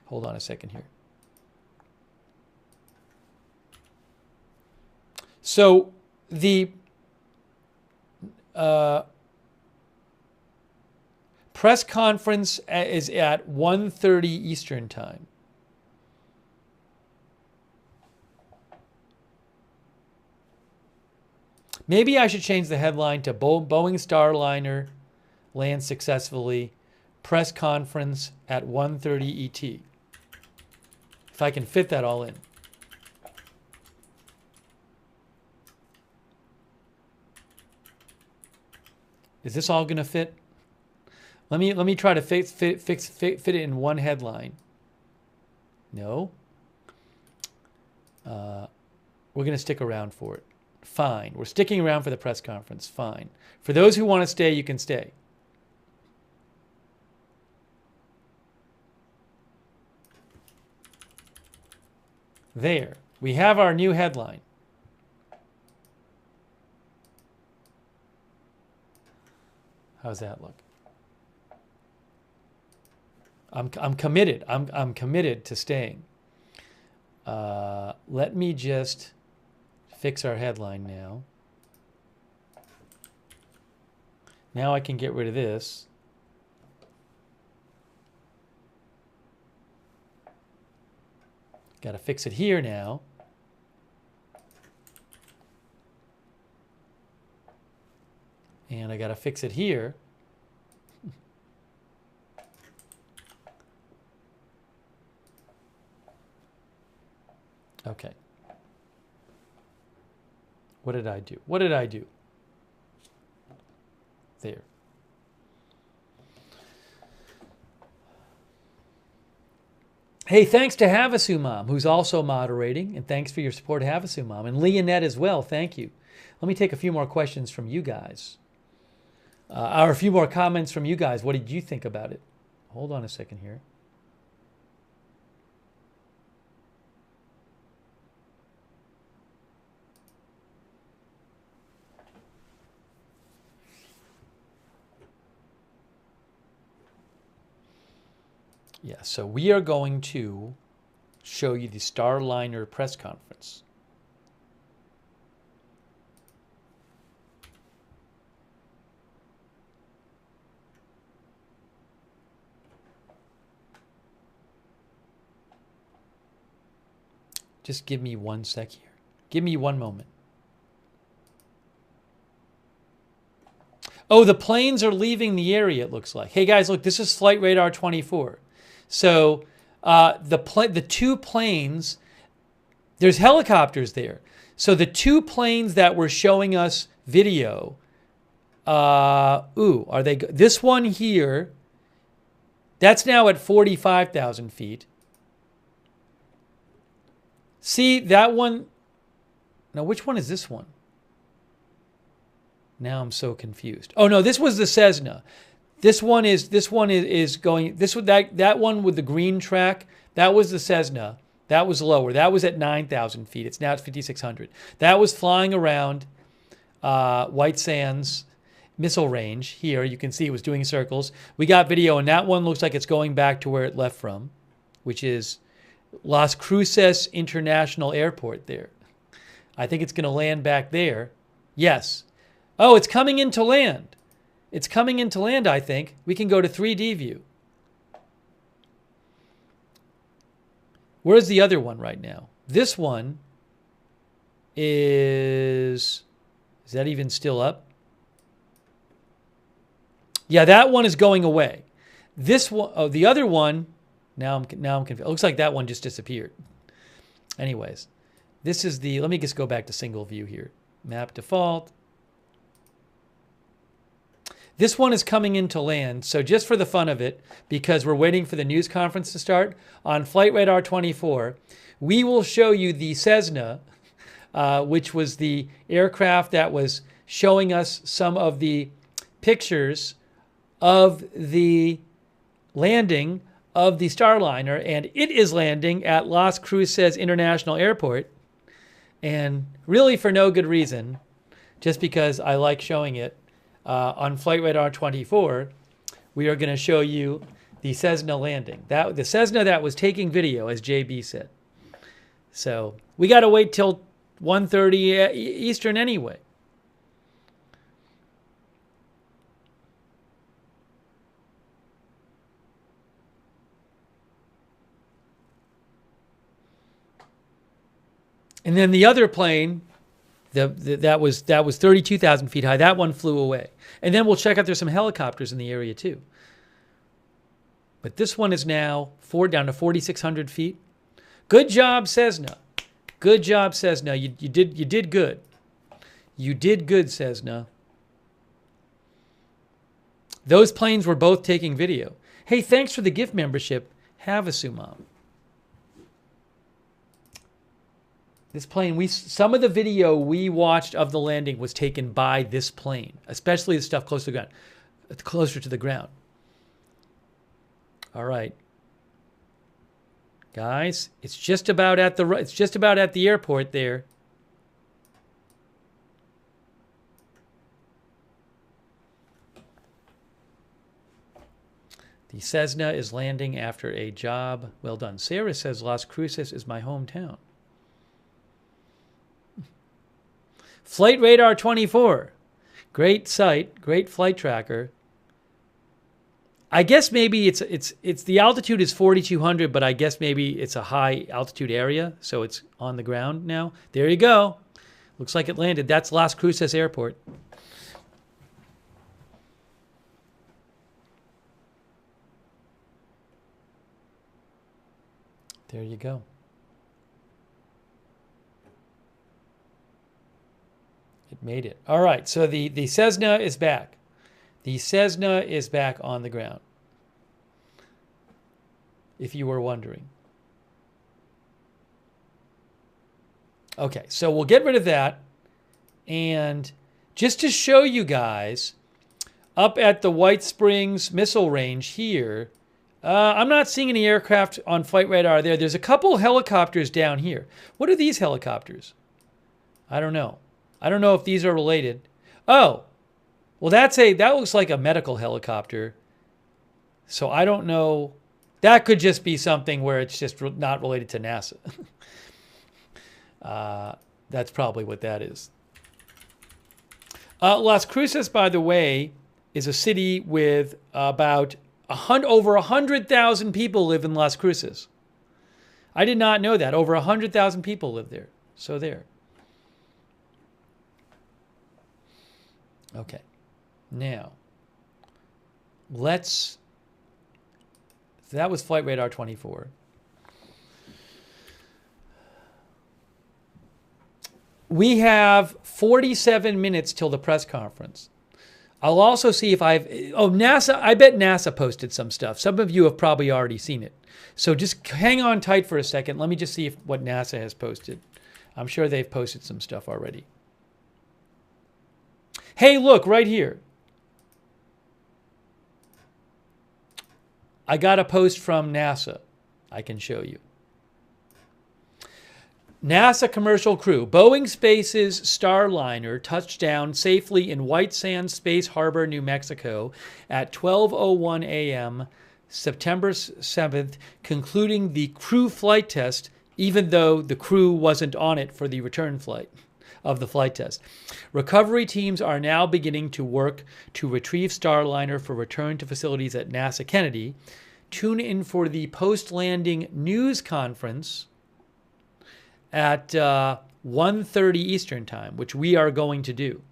S1: Hold on a second here. So the press conference is at 1:30 Eastern time. Maybe I should change the headline to Boeing Starliner lands successfully, press conference at 1:30 ET. If I can fit that all in. Is this all going to fit? Let me try to fit it in one headline. No. We're going to stick around for it. Fine. We're sticking around for the press conference. Fine. For those who want to stay, you can stay. There. We have our new headline. How's that look? I'm committed. I'm committed to staying. Let me just fix our headline now. Now I can get rid of this. Got to fix it here now. And I got to fix it here. Okay. What did I do? What did I do? There. Hey, thanks to Havasu Mom, who's also moderating, and thanks for your support, Havasu Mom, and Leonette as well. Thank you. Let me take a few more questions from you guys. Or a few more comments from you guys. What did you think about it? Hold on a second here. Yeah, so we are going to show you the Starliner press conference. Just give me 1 sec here. Give me one moment. Oh, the planes are leaving the area, it looks like. Hey guys, look, this is Flight Radar 24. So the two planes, there's helicopters there. So the two planes that were showing us video, are they? This one here, that's now at 45,000 feet. See that one? Now, which one is this one? Now I'm so confused. Oh no, this was the Cessna. This one is going. That one with the green track. That was the Cessna. That was lower. That was at 9,000 feet. It's now at 5,600. That was flying around White Sands missile range. Here you can see it was doing circles. We got video, and that one looks like it's going back to where it left from, which is Las Cruces International Airport. There, I think it's going to land back there. Yes. Oh, it's coming into land. It's coming into land, I think. We can go to 3D view. Where's the other one right now? This one is that even still up? Yeah, that one is going away. This one, oh, the other one, now I'm confused. It looks like that one just disappeared. Anyways, this is the, let me just go back to single view here. Map default. This one is coming into land, so just for the fun of it, because we're waiting for the news conference to start, on Flight Radar 24, we will show you the Cessna, which was the aircraft that was showing us some of the pictures of the landing of the Starliner, and it is landing at Las Cruces International Airport, and really for no good reason, just because I like showing it. On Flight Radar 24, we are going to show you the Cessna landing. The Cessna that was taking video, as JB said. So we got to wait till 1:30 Eastern anyway. And then the other plane, that was 32,000 feet high. That one flew away. And then we'll check out, there's some helicopters in the area too. But this one is now down to 4,600 feet. Good job, Cessna. Good job, Cessna. You did good. You did good, Cessna. Those planes were both taking video. Hey, thanks for the gift membership. Have a Sumam. This plane, some of the video we watched of the landing was taken by this plane, especially the stuff closer to the ground. All right, guys, it's just about at the airport there. The Cessna is landing after a job well done. Sarah says Las Cruces is my hometown. Flight Radar 24. Great site, great flight tracker. I guess maybe it's the altitude is 4,200, but I guess maybe it's a high altitude area, so it's on the ground now. There you go. Looks like it landed. That's Las Cruces Airport. There you go. It made it. All right, so the Cessna is back. The Cessna is back on the ground, if you were wondering. Okay, so we'll get rid of that. And just to show you guys, up at the White Springs missile range here. I'm not seeing any aircraft on flight radar there. There's a couple helicopters down here. What are these helicopters? I don't know. I don't know if these are related. Oh, well, that looks like a medical helicopter. So I don't know. That could just be something where it's just not related to NASA. That's probably what that is. Las Cruces, by the way, is a city with about over 100,000 people live in Las Cruces. I did not know that. Over 100,000 people live there. So there. Okay. Now, that was Flight Radar 24. We have 47 minutes till the press conference. I'll also see if NASA, I bet NASA posted some stuff. Some of you have probably already seen it. So just hang on tight for a second. Let me just see what NASA has posted. I'm sure they've posted some stuff already. Hey, look, right here. I got a post from NASA. I can show you. NASA commercial crew. Boeing Space's Starliner touched down safely in White Sands Space Harbor, New Mexico at 12:01 a.m. September 7th, concluding the crew flight test, even though the crew wasn't on it for the return flight of the flight test. Recovery teams are now beginning to work to retrieve Starliner for return to facilities at NASA Kennedy. Tune in for the post-landing news conference at 1:30 Eastern Time, which we are going to do.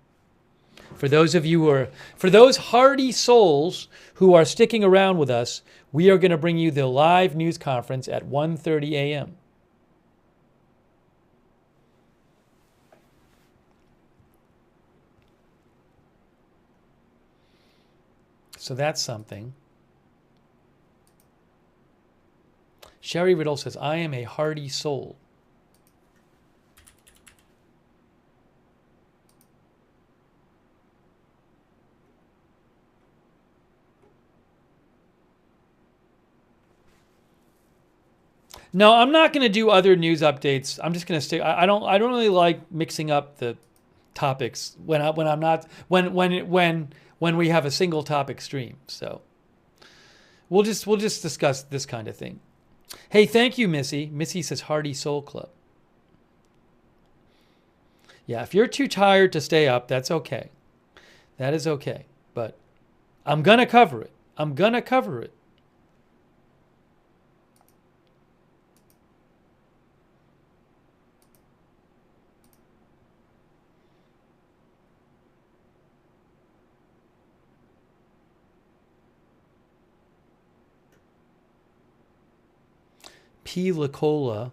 S1: For those hardy souls who are sticking around with us, we are going to bring you the live news conference at 1:30 a.m. So that's something. Sherry Riddle says, I am a hardy soul. No, I'm not going to do other news updates. I'm just going to stay. I don't really like mixing up the topics when we have a single topic stream. So we'll just discuss this kind of thing. Hey, thank you, Missy. Missy says Hardy Soul Club. Yeah, if you're too tired to stay up, that's okay. That is okay. But I'm going to cover it. I'm going to cover it. P. Lacola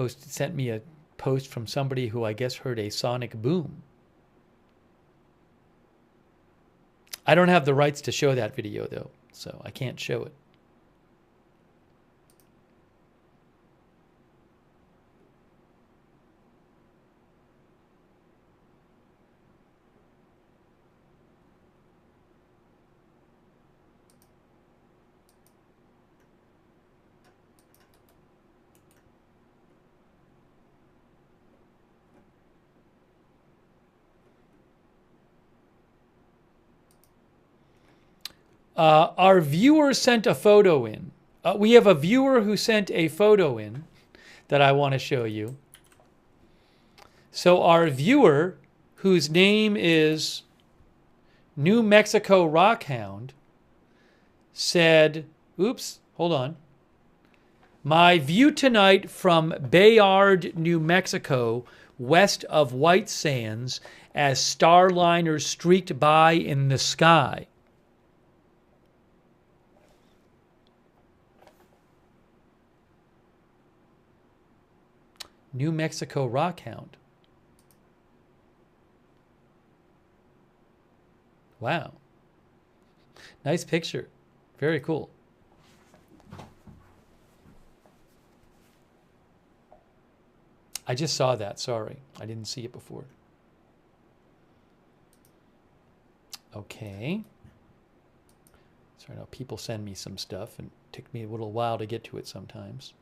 S1: sent me a post from somebody who I guess heard a sonic boom. I don't have the rights to show that video though, so I can't show it. Our viewer sent a photo in. We have a viewer who sent a photo in that I want to show you. So our viewer, whose name is New Mexico Rockhound, said, oops, hold on. My view tonight from Bayard, New Mexico, west of White Sands, as Starliner streaked by in the sky. New Mexico Rockhound. Wow. Nice picture. Very cool. I just saw that. Sorry. I didn't see it before. Okay. So I know people send me some stuff, and it took me a little while to get to it sometimes.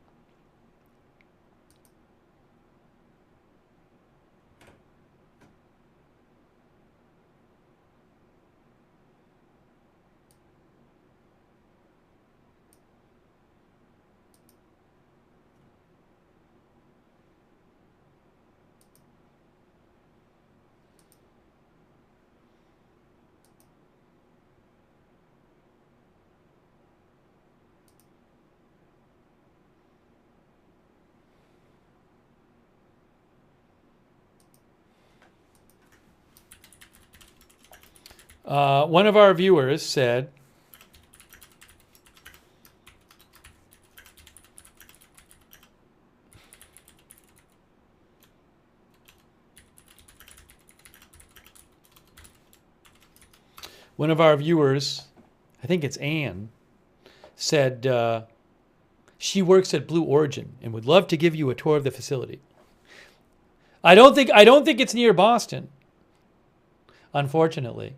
S1: One of our viewers said, I think it's Anne, said she works at Blue Origin and would love to give you a tour of the facility. I don't think it's near Boston, unfortunately.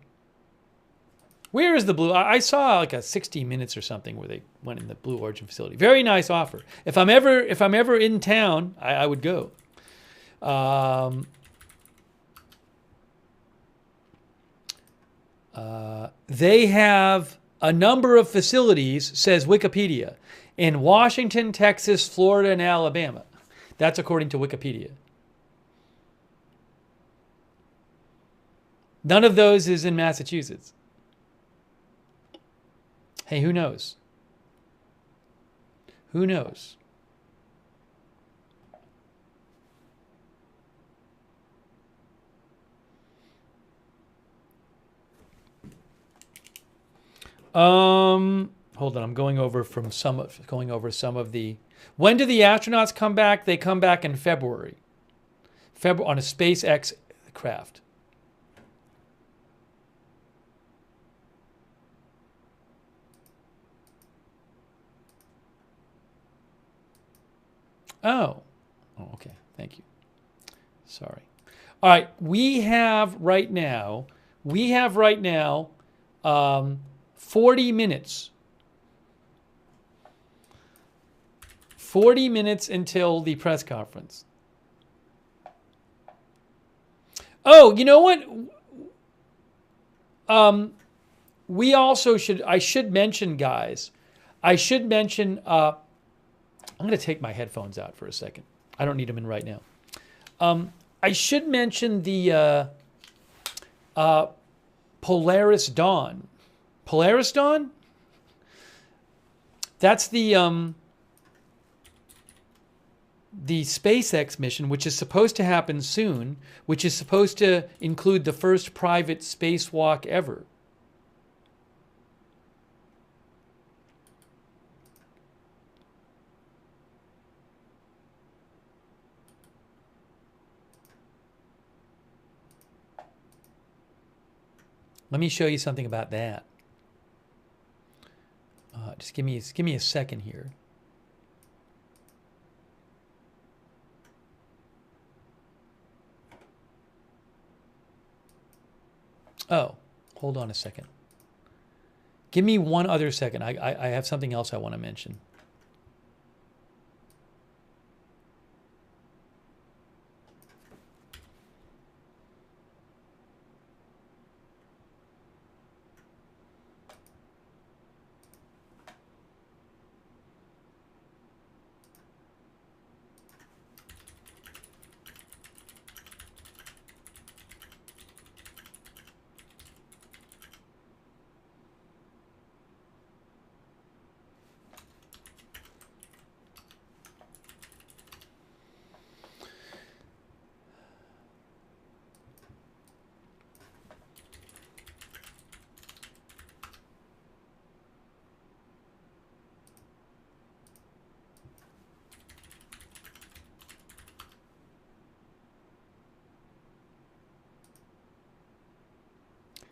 S1: Where is the Blue? I saw like a 60 Minutes or something where they went in the Blue Origin facility. Very nice offer. If I'm ever in town, I would go. They have a number of facilities, says Wikipedia, in Washington, Texas, Florida, and Alabama. That's according to Wikipedia. None of those is in Massachusetts. Hey, who knows? Who knows? Hold on, I'm going over some of the. When do the astronauts come back? They come back in February. On a SpaceX craft. Oh, okay. Thank you. Sorry. All right. We have right now 40 minutes. 40 minutes until the press conference. Oh, you know what? We also I should mention, guys. I'm going to take my headphones out for a second. I don't need them in right now. I should mention the Polaris Dawn. Polaris Dawn? That's the SpaceX mission, which is supposed to happen soon, which is supposed to include the first private spacewalk ever. Let me show you something about that. Just give me a second here. Oh, hold on a second. Give me one other second. I have something else I want to mention.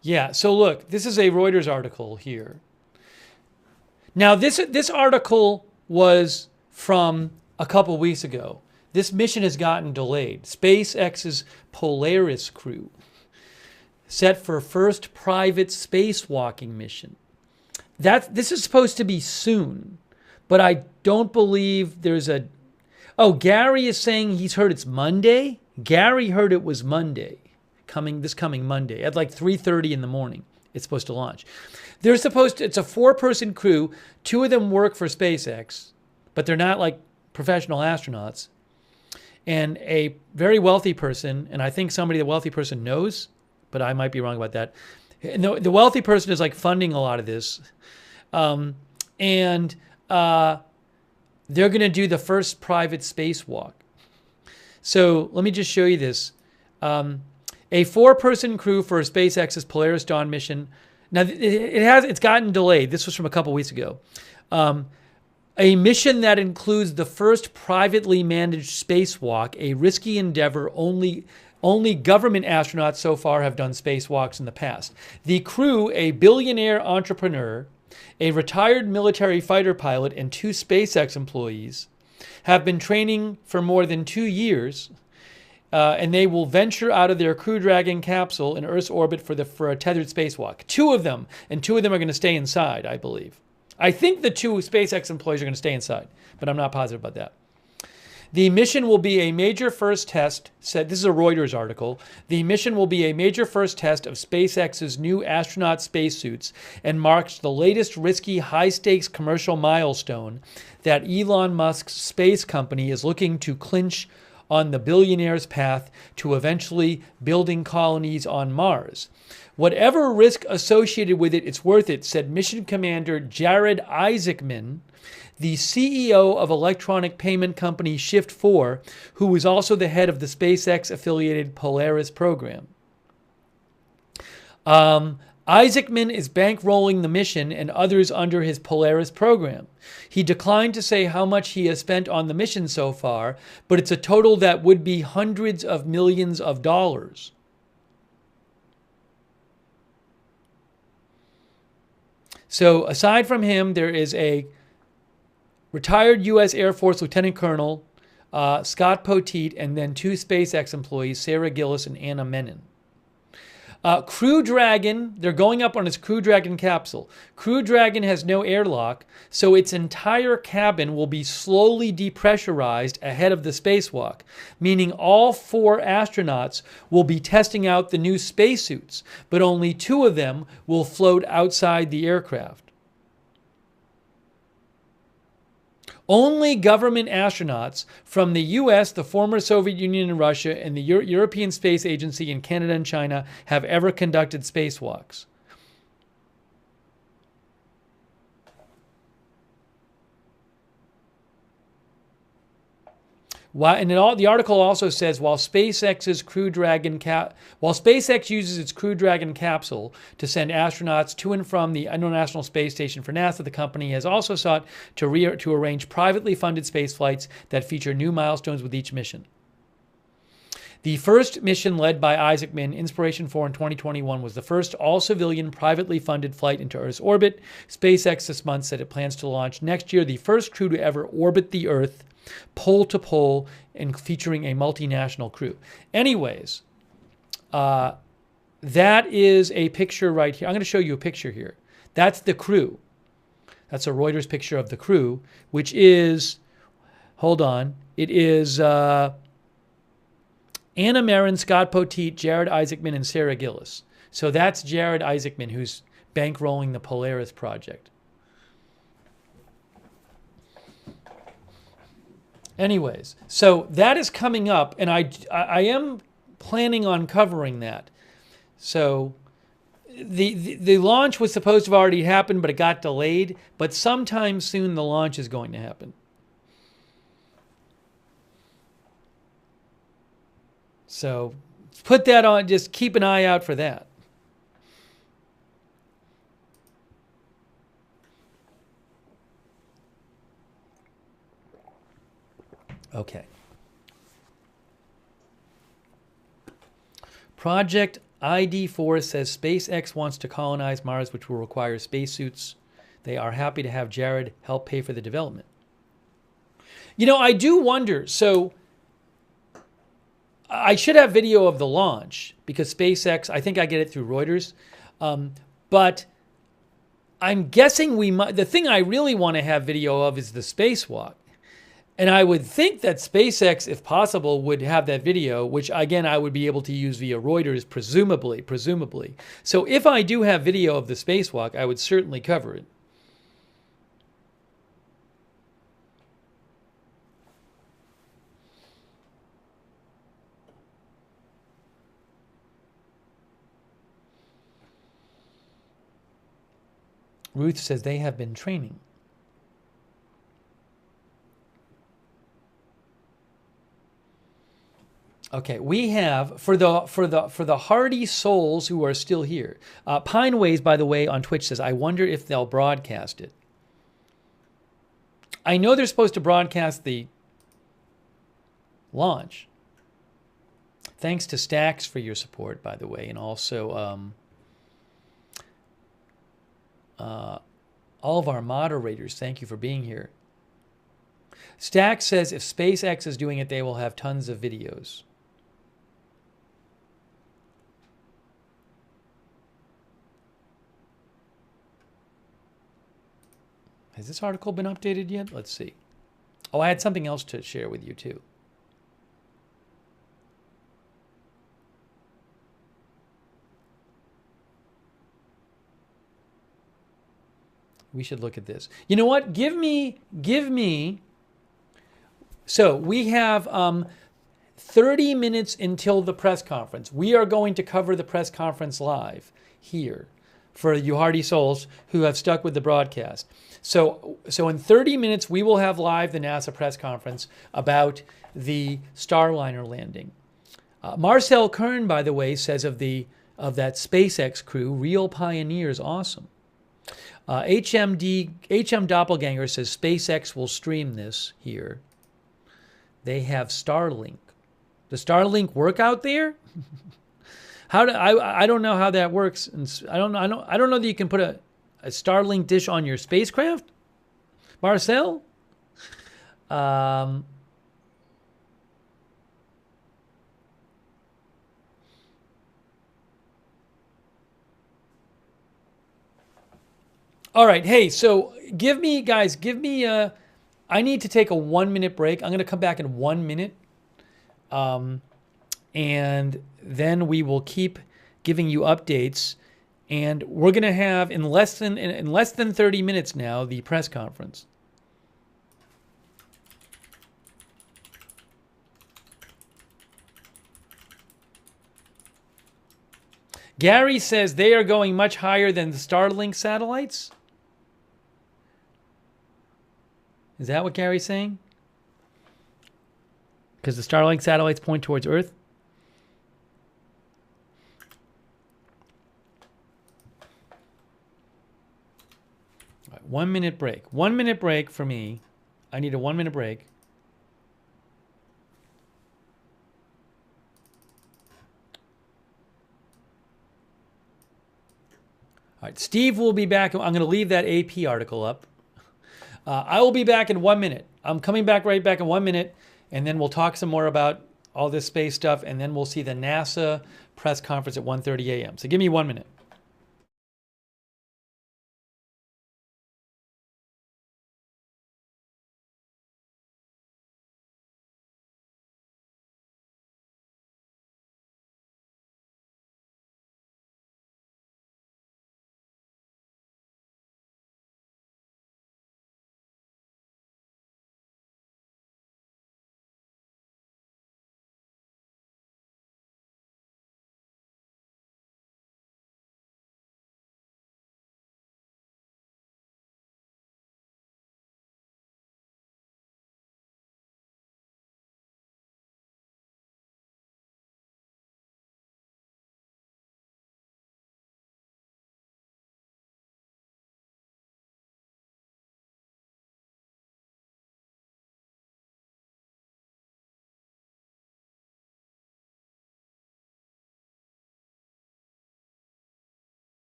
S1: Yeah, so look, this is a Reuters article here. Now, this article was from a couple weeks ago. This mission has gotten delayed. SpaceX's Polaris crew set for first private spacewalking mission. this is supposed to be soon, but I don't believe there's a. Oh, Gary is saying he's heard it's Monday. Gary heard it was Monday, this coming Monday at like 3:30 in the morning. It's supposed to launch. It's a 4-person crew. 2 of them work for SpaceX, but they're not like professional astronauts. And a very wealthy person, and I think somebody the wealthy person knows, but I might be wrong about that. And the wealthy person is like funding a lot of this. And they're going to do the first private spacewalk. So let me just show you this. A 4-person crew for SpaceX's Polaris Dawn mission. Now it's gotten delayed. This was from a couple weeks ago. A mission that includes the first privately managed spacewalk, a risky endeavor. Only government astronauts so far have done spacewalks in the past. The crew, a billionaire entrepreneur, a retired military fighter pilot, and 2 SpaceX employees, have been training for more than 2 years, and they will venture out of their Crew Dragon capsule in Earth's orbit for a tethered spacewalk. 2 of them, and 2 of them are going to stay inside, I believe. I think the 2 SpaceX employees are going to stay inside, but I'm not positive about that. The mission will be a major first test, this is a Reuters article. The mission will be a major first test of SpaceX's new astronaut spacesuits and marks the latest risky high-stakes commercial milestone that Elon Musk's space company is looking to clinch on the billionaire's path to eventually building colonies on Mars. Whatever risk associated with it, it's worth it, said Mission Commander Jared Isaacman, the CEO of electronic payment company Shift4, who was also the head of the SpaceX-affiliated Polaris program. Isaacman is bankrolling the mission and others under his Polaris program. He declined to say how much he has spent on the mission so far, but it's a total that would be hundreds of millions of dollars. So aside from him, there is a retired U.S. Air Force Lieutenant Colonel, Scott Poteet, and then 2 SpaceX employees, Sarah Gillis and Anna Menon. Crew Dragon, they're going up on its Crew Dragon capsule. Crew Dragon has no airlock, so its entire cabin will be slowly depressurized ahead of the spacewalk, meaning all 4 astronauts will be testing out the new spacesuits, but only 2 of them will float outside the aircraft. Only government astronauts from the U.S., the former Soviet Union and Russia, and the European Space Agency in Canada and China have ever conducted spacewalks. The article also says while SpaceX uses its Crew Dragon capsule to send astronauts to and from the International Space Station for NASA, the company has also sought to arrange privately funded space flights that feature new milestones with each mission. The first mission led by Isaacman, Inspiration 4 in 2021, was the first all-civilian privately funded flight into Earth's orbit. SpaceX this month said it plans to launch next year the first crew to ever orbit the Earth, pole to pole, and featuring a multinational crew. Anyways, that is a picture right here. I'm going to show you a picture here. That's the crew. That's a Reuters picture of the crew, which is, hold on, it is Anna Meron, Scott Poteet, Jared Isaacman, and Sarah Gillis. So that's Jared Isaacman, who's bankrolling the Polaris project. Anyways, so that is coming up, and I am planning on covering that. So the launch was supposed to have already happened, but it got delayed. But sometime soon the launch is going to happen. So put that on, just keep an eye out for that. Okay. Project ID4 says SpaceX wants to colonize Mars, which will require spacesuits. They are happy to have Jared help pay for the development. You know, I do wonder, so I should have video of the launch because SpaceX, I think I get it through Reuters, but I'm guessing we might. The thing I really want to have video of is the spacewalk. And I would think that SpaceX, if possible, would have that video, which again, I would be able to use via Reuters, presumably. So if I do have video of the spacewalk, I would certainly cover it. Ruth says they have been training. Okay, we have for the hardy souls who are still here. Pineways, by the way, on Twitch says, I wonder if they'll broadcast it. I know they're supposed to broadcast the launch. Thanks to Stacks for your support, by the way, and also all of our moderators. Thank you for being here. Stacks says if SpaceX is doing it, they will have tons of videos. Has this article been updated yet? Let's see. Oh, I had something else to share with you too. We should look at this. You know what? Give me. So we have 30 minutes until the press conference. We are going to cover the press conference live here for you hardy souls who have stuck with the broadcast. So in 30 minutes, we will have live the NASA press conference about the Starliner landing. Marcel Kern, by the way, says of that SpaceX crew, real pioneers, awesome. HM Doppelganger says SpaceX will stream this here. They have Starlink. Does Starlink work out there? I don't know how that works. I don't know that you can put a Starlink dish on your spacecraft, Marcel. All right. Hey, so give me I need to take a 1 minute break. I'm going to come back in 1 minute. And then we will keep giving you updates. And we're going to have in less than 30 minutes now the press conference. Gary says they are going much higher than the Starlink satellites. Is that what Gary's saying? Because the Starlink satellites point towards Earth? All right, 1 minute break. 1 minute break for me. I need a 1 minute break. All right, Steve will be back. I'm going to leave that AP article up. I will be back in 1 minute. I'm coming back right back in 1 minute, and then we'll talk some more about all this space stuff, and then we'll see the NASA press conference at 1:30 a.m. So give me 1 minute.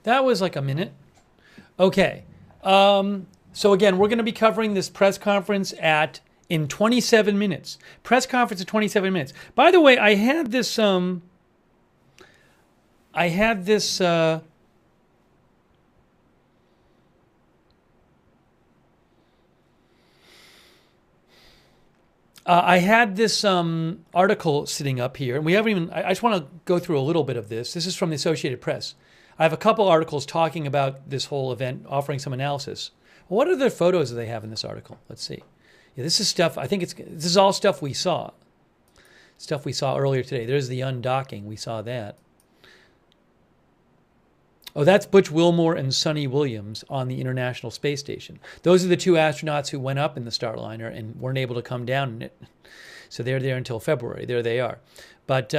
S1: That was like a minute. Okay. So again, we're going to be covering this press conference in 27 minutes. Press conference in 27 minutes. By the way, I had this article sitting up here, and we haven't even. I just want to go through a little bit of this. This is from the Associated Press. I have a couple articles talking about this whole event, offering some analysis. What other photos do they have in this article? Let's see. Yeah, this is stuff. I think this is all stuff we saw. Stuff we saw earlier today. There's the undocking. We saw that. Oh, that's Butch Wilmore and Sonny Williams on the International Space Station. Those are the two astronauts who went up in the Starliner and weren't able to come down in it. So they're there until February. There they are. But,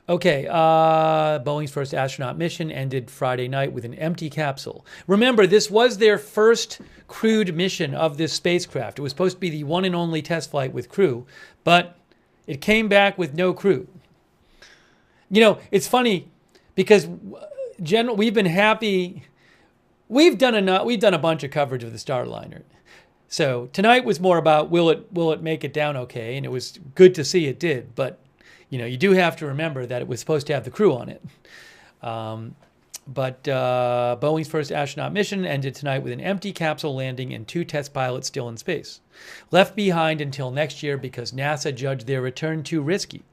S1: okay, Boeing's first astronaut mission ended Friday night with an empty capsule. Remember, this was their first crewed mission of this spacecraft. It was supposed to be the one and only test flight with crew, but it came back with no crew. You know, it's funny because we've been happy. We've done a bunch of coverage of the Starliner. So tonight was more about will it make it down okay, and it was good to see it did. But you know, you do have to remember that it was supposed to have the crew on it. But Boeing's first astronaut mission ended tonight with an empty capsule landing and 2 test pilots still in space, left behind until next year because NASA judged their return too risky.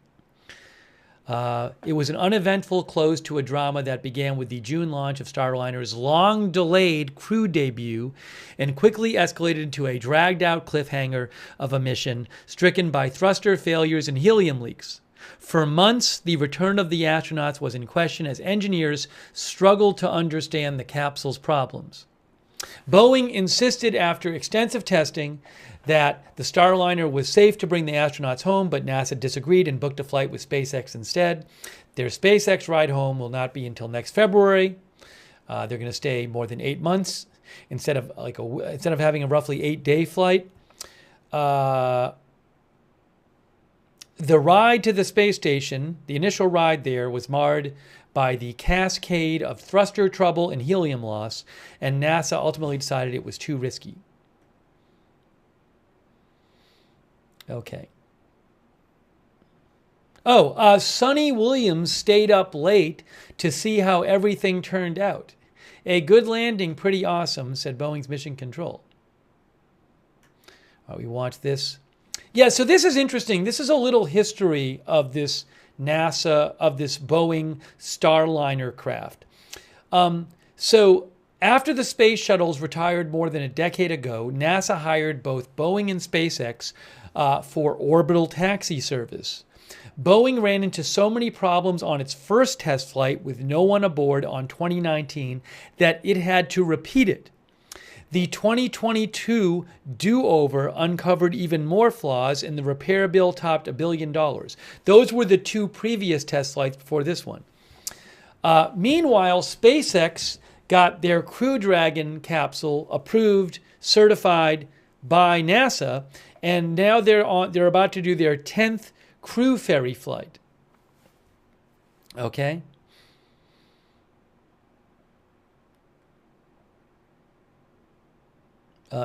S1: It was an uneventful close to a drama that began with the June launch of Starliner's long-delayed crew debut and quickly escalated into a dragged-out cliffhanger of a mission stricken by thruster failures and helium leaks. For months, the return of the astronauts was in question as engineers struggled to understand the capsule's problems. Boeing insisted after extensive testing that the Starliner was safe to bring the astronauts home, but NASA disagreed and booked a flight with SpaceX instead. Their SpaceX ride home will not be until next February. They're going to stay more than 8 months instead of having a roughly 8-day flight. The ride to the space station, the initial ride there, was marred by the cascade of thruster trouble and helium loss, and NASA ultimately decided it was too risky. Okay. Oh, Sonny Williams stayed up late to see how everything turned out. A good landing, pretty awesome, said Boeing's mission control. We watched this. Yeah, so this is interesting. This is a little history of this NASA, of this Boeing Starliner craft. So after the space shuttles retired more than a decade ago, NASA hired both Boeing and SpaceX for orbital taxi service. Boeing ran into so many problems on its first test flight with no one aboard on 2019 that it had to repeat it. The 2022 do-over uncovered even more flaws, and the repair bill topped $1 billion. Those were the 2 previous test flights before this one. Meanwhile, SpaceX got their Crew Dragon capsule approved, certified by NASA, and now they're about to do their 10th crew ferry flight. Okay?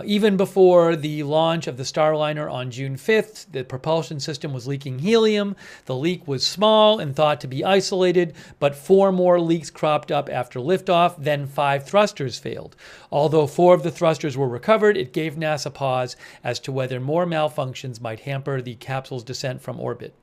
S1: Even before the launch of the Starliner on June 5th, the propulsion system was leaking helium. The leak was small and thought to be isolated, but 4 more leaks cropped up after liftoff, then 5 thrusters failed. Although 4 of the thrusters were recovered, it gave NASA pause as to whether more malfunctions might hamper the capsule's descent from orbit.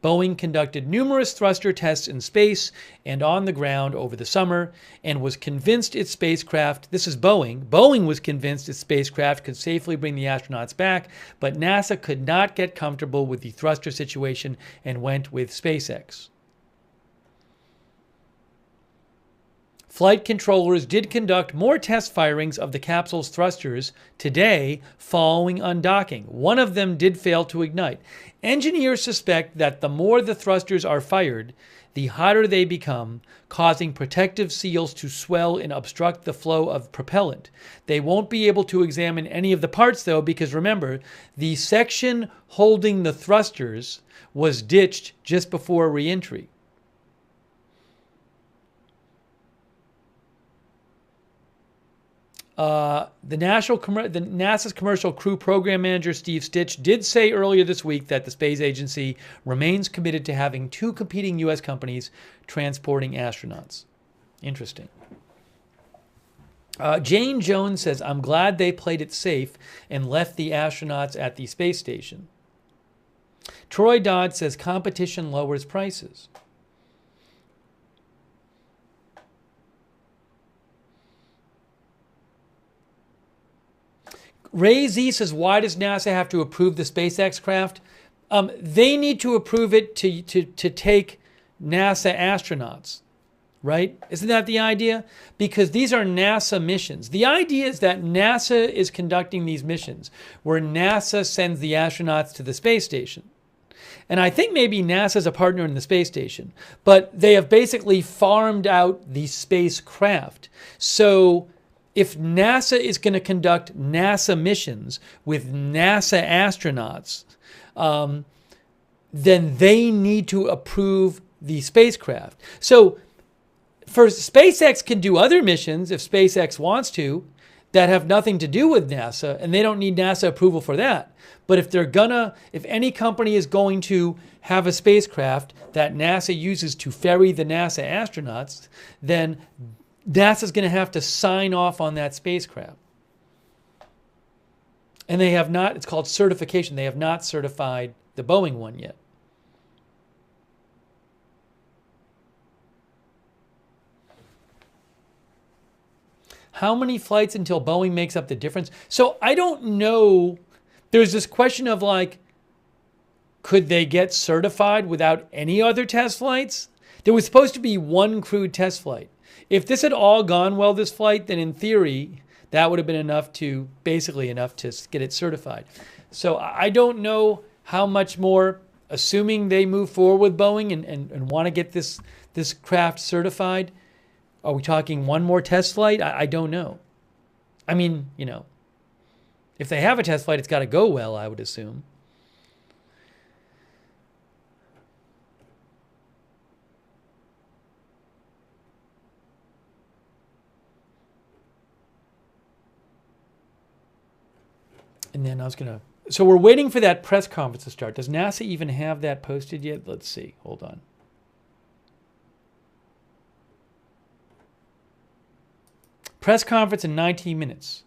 S1: Boeing conducted numerous thruster tests in space and on the ground over the summer and was convinced its spacecraft, this is Boeing was convinced its spacecraft could safely bring the astronauts back, but NASA could not get comfortable with the thruster situation and went with SpaceX. Flight controllers did conduct more test firings of the capsule's thrusters today following undocking. One of them did fail to ignite. Engineers suspect that the more the thrusters are fired, the hotter they become, causing protective seals to swell and obstruct the flow of propellant. They won't be able to examine any of the parts, though, because remember, the section holding the thrusters was ditched just before re-entry. The NASA's Commercial Crew Program Manager, Steve Stitch, did say earlier this week that the space agency remains committed to having 2 competing U.S. companies transporting astronauts. Interesting. Jane Jones says, I'm glad they played it safe and left the astronauts at the space station. Troy Dodd says, competition lowers prices. Ray Z says, why does NASA have to approve the SpaceX craft? They need to approve it to take NASA astronauts. Right? Isn't that the idea? Because these are NASA missions. The idea is that NASA is conducting these missions where NASA sends the astronauts to the space station. And I think maybe NASA is a partner in the space station, but they have basically farmed out the spacecraft. So if NASA is going to conduct NASA missions with NASA astronauts, then they need to approve the spacecraft. So first, SpaceX can do other missions if SpaceX wants to that have nothing to do with NASA, and they don't need NASA approval for that. But if any company is going to have a spacecraft that NASA uses to ferry the NASA astronauts, then NASA's going to have to sign off on that spacecraft. And they have not, it's called certification. They have not certified the Boeing one yet. How many flights until Boeing makes up the difference? So I don't know. There's this question of like, could they get certified without any other test flights? There was supposed to be 1 crewed test flight. If this had all gone well, this flight, then in theory, that would have been basically enough to get it certified. So I don't know how much more, assuming they move forward with Boeing and want to get this craft certified. Are we talking 1 more test flight? I don't know. I mean, if they have a test flight, it's got to go well, I would assume. And then so we're waiting for that press conference to start. Does NASA even have that posted yet? Let's see. Hold on. Press conference in 19 minutes.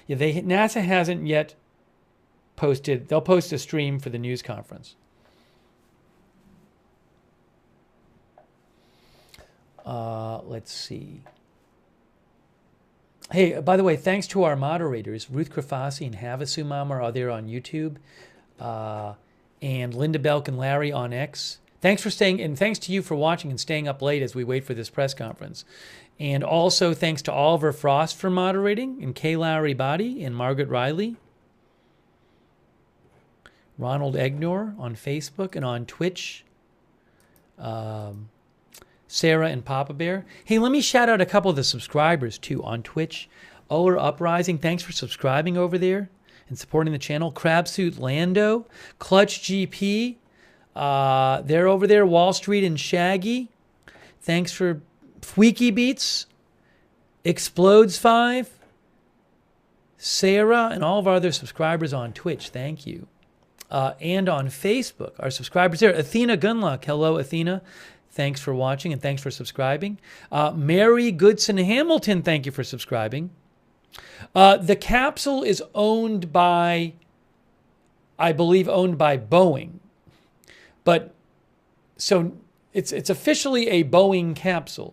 S1: Yeah, NASA hasn't yet posted. They'll post a stream for the news conference. Let's see. Hey, by the way, thanks to our moderators, Ruth Krafasi and Havasu Mama are there on YouTube, and Linda Belk and Larry on X. Thanks for staying, and thanks to you for watching and staying up late as we wait for this press conference. And also thanks to Oliver Frost for moderating, and Kay Lowry Body, and Margaret Riley. Ronald Egnor on Facebook and on Twitch. Sarah and Papa Bear. Hey, let me shout out a couple of the subscribers, too, on Twitch. Oler Uprising, thanks for subscribing over there and supporting the channel. Crabsuit Lando, Clutch GP, they're over there. Wall Street and Shaggy, thanks for Fweaky Beats, Explodes 5, Sarah, and all of our other subscribers on Twitch. Thank you. And on Facebook, our subscribers there. Athena Gunlock, hello, Athena. Thanks for watching and thanks for subscribing. Mary Goodson Hamilton, thank you for subscribing. The capsule is owned by, I believe, Boeing. But so it's officially a Boeing capsule.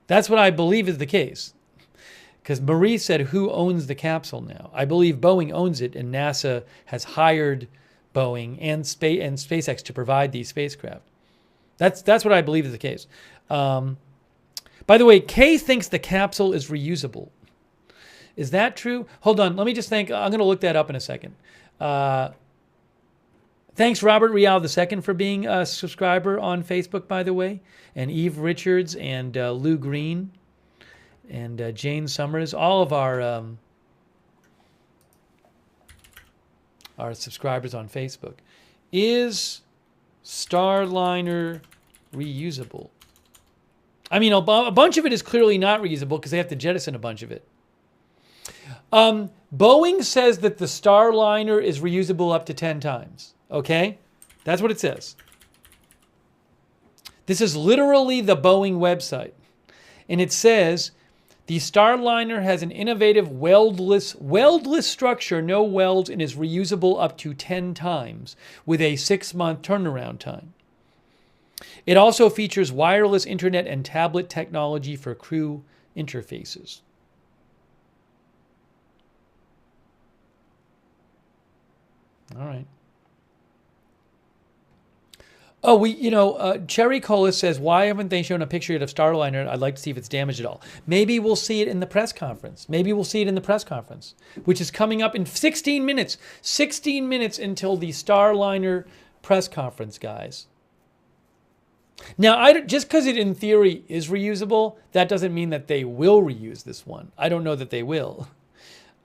S1: That's what I believe is the case. Because Marie said, who owns the capsule now? I believe Boeing owns it, and NASA has hired Boeing and SpaceX to provide these spacecraft. That's what I believe is the case. By the way, Kay thinks the capsule is reusable. Is that true? Hold on. Let me just think. I'm going to look that up in a second. Thanks, Robert Rial II, for being a subscriber on Facebook, by the way. And Eve Richards and Lou Green and Jane Summers. All of our subscribers on Facebook. Is Starliner reusable? I mean, a bunch of it is clearly not reusable because they have to jettison a bunch of it. Boeing says that the Starliner is reusable up to 10 times. Okay? That's what it says. This is literally the Boeing website. And it says the Starliner has an innovative weldless structure, no welds, and is reusable up to 10 times with a 6-month turnaround time. It also features wireless internet and tablet technology for crew interfaces. All right. Oh, Cherry Cola says, why haven't they shown a picture yet of Starliner? I'd like to see if it's damaged at all. Maybe we'll see it in the press conference. Which is coming up in 16 minutes. 16 minutes until the Starliner press conference, guys. Now, just because it in theory is reusable, that doesn't mean that they will reuse this one. I don't know that they will.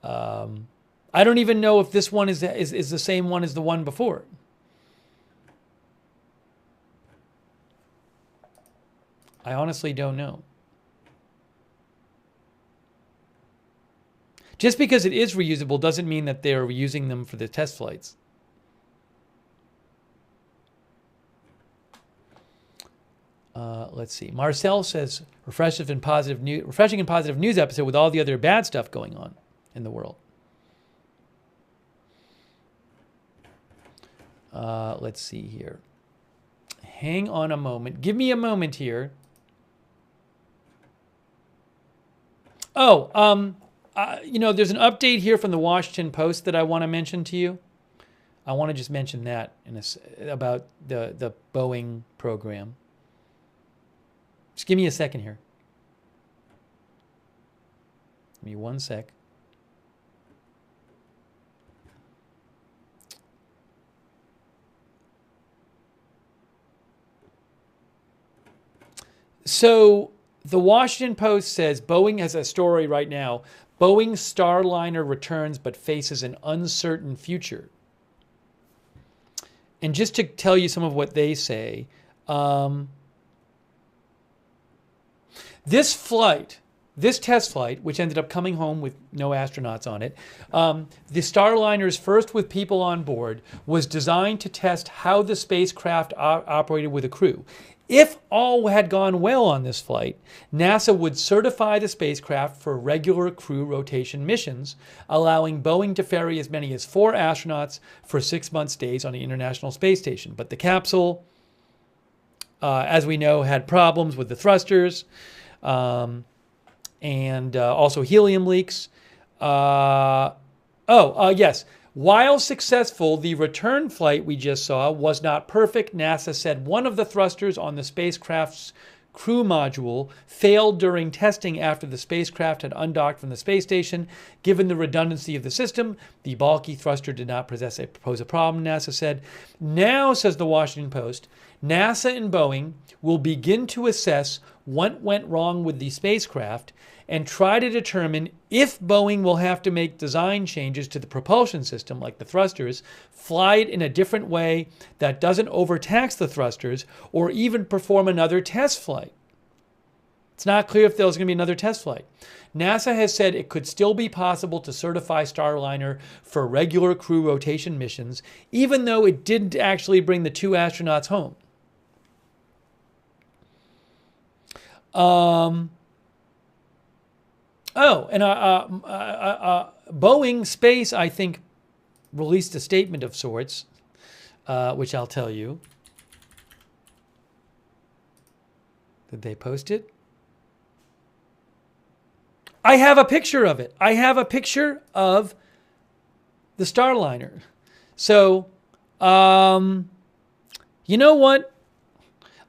S1: I don't even know if this one is the same one as the one before. I honestly don't know. Just because it is reusable doesn't mean that they're reusing them for the test flights. Let's see. Marcel says, refreshing and positive news episode with all the other bad stuff going on in the world. Let's see here. Hang on a moment. Give me a moment here. Oh, there's an update here from the Washington Post that I want to mention to you. I want to just mention that about the Boeing program. Just give me a second here. Give me 1 sec. So the Washington Post says Boeing has a story right now. Boeing Starliner returns but faces an uncertain future. And just to tell you some of what they say, this test flight, which ended up coming home with no astronauts on it, the Starliner's first with people on board, was designed to test how the spacecraft operated with a crew. If all had gone well on this flight, NASA would certify the spacecraft for regular crew rotation missions, allowing Boeing to ferry as many as 4 astronauts for 6-month stays on the International Space Station. But the capsule, as we know, had problems with the thrusters and also helium leaks. Yes. While successful, the return flight we just saw was not perfect. NASA said one of the thrusters on the spacecraft's crew module failed during testing after the spacecraft had undocked from the space station. Given the redundancy of the system, the bulky thruster did not pose a problem, NASA said. Now, says the Washington Post, NASA and Boeing will begin to assess what went wrong with the spacecraft and try to determine if Boeing will have to make design changes to the propulsion system, like the thrusters, fly it in a different way that doesn't overtax the thrusters, or even perform another test flight. It's not clear if there's going to be another test flight. NASA has said it could still be possible to certify Starliner for regular crew rotation missions, even though it didn't actually bring the 2 astronauts home. Boeing Space, I think, released a statement of sorts, which I'll tell you. Did they post it? I have a picture of it. I have a picture of the Starliner. So, you know what?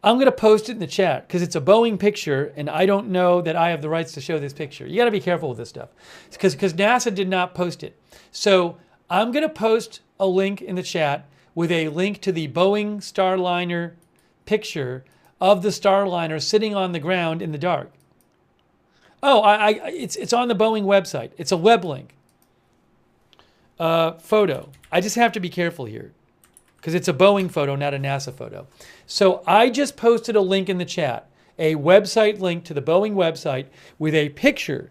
S1: I'm going to post it in the chat because it's a Boeing picture and I don't know that I have the rights to show this picture. You got to be careful with this stuff because NASA did not post it. So I'm going to post a link in the chat with a link to the Boeing Starliner picture of the Starliner sitting on the ground in the dark. Oh, it's on the Boeing website. It's a web link. Photo. I just have to be careful here because it's a Boeing photo, not a NASA photo. So I just posted a link in the chat. a website link to the Boeing website with a picture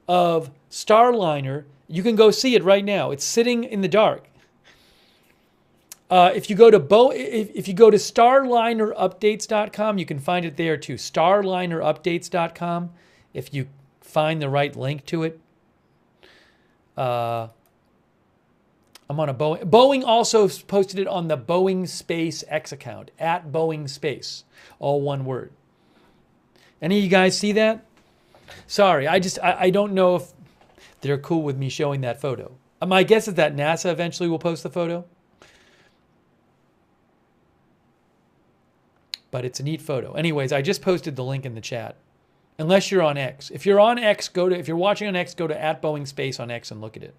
S1: of Starliner. You can go see it right now. It's sitting in the dark. If you go to starlinerupdates.com, you can find it there too. Starlinerupdates.com. If you find the right link to it. I'm on a Boeing. Boeing also posted it on the Boeing SpaceX account, at Boeing Space, all one word. Any of you guys see that? Sorry, I don't know if they're cool with me showing that photo. My guess is that NASA eventually will post the photo. But it's a neat photo. Anyways, I just posted the link in the chat. Unless you're on X. If you're on X, if you're watching on X, go to at Boeing Space on X and look at it.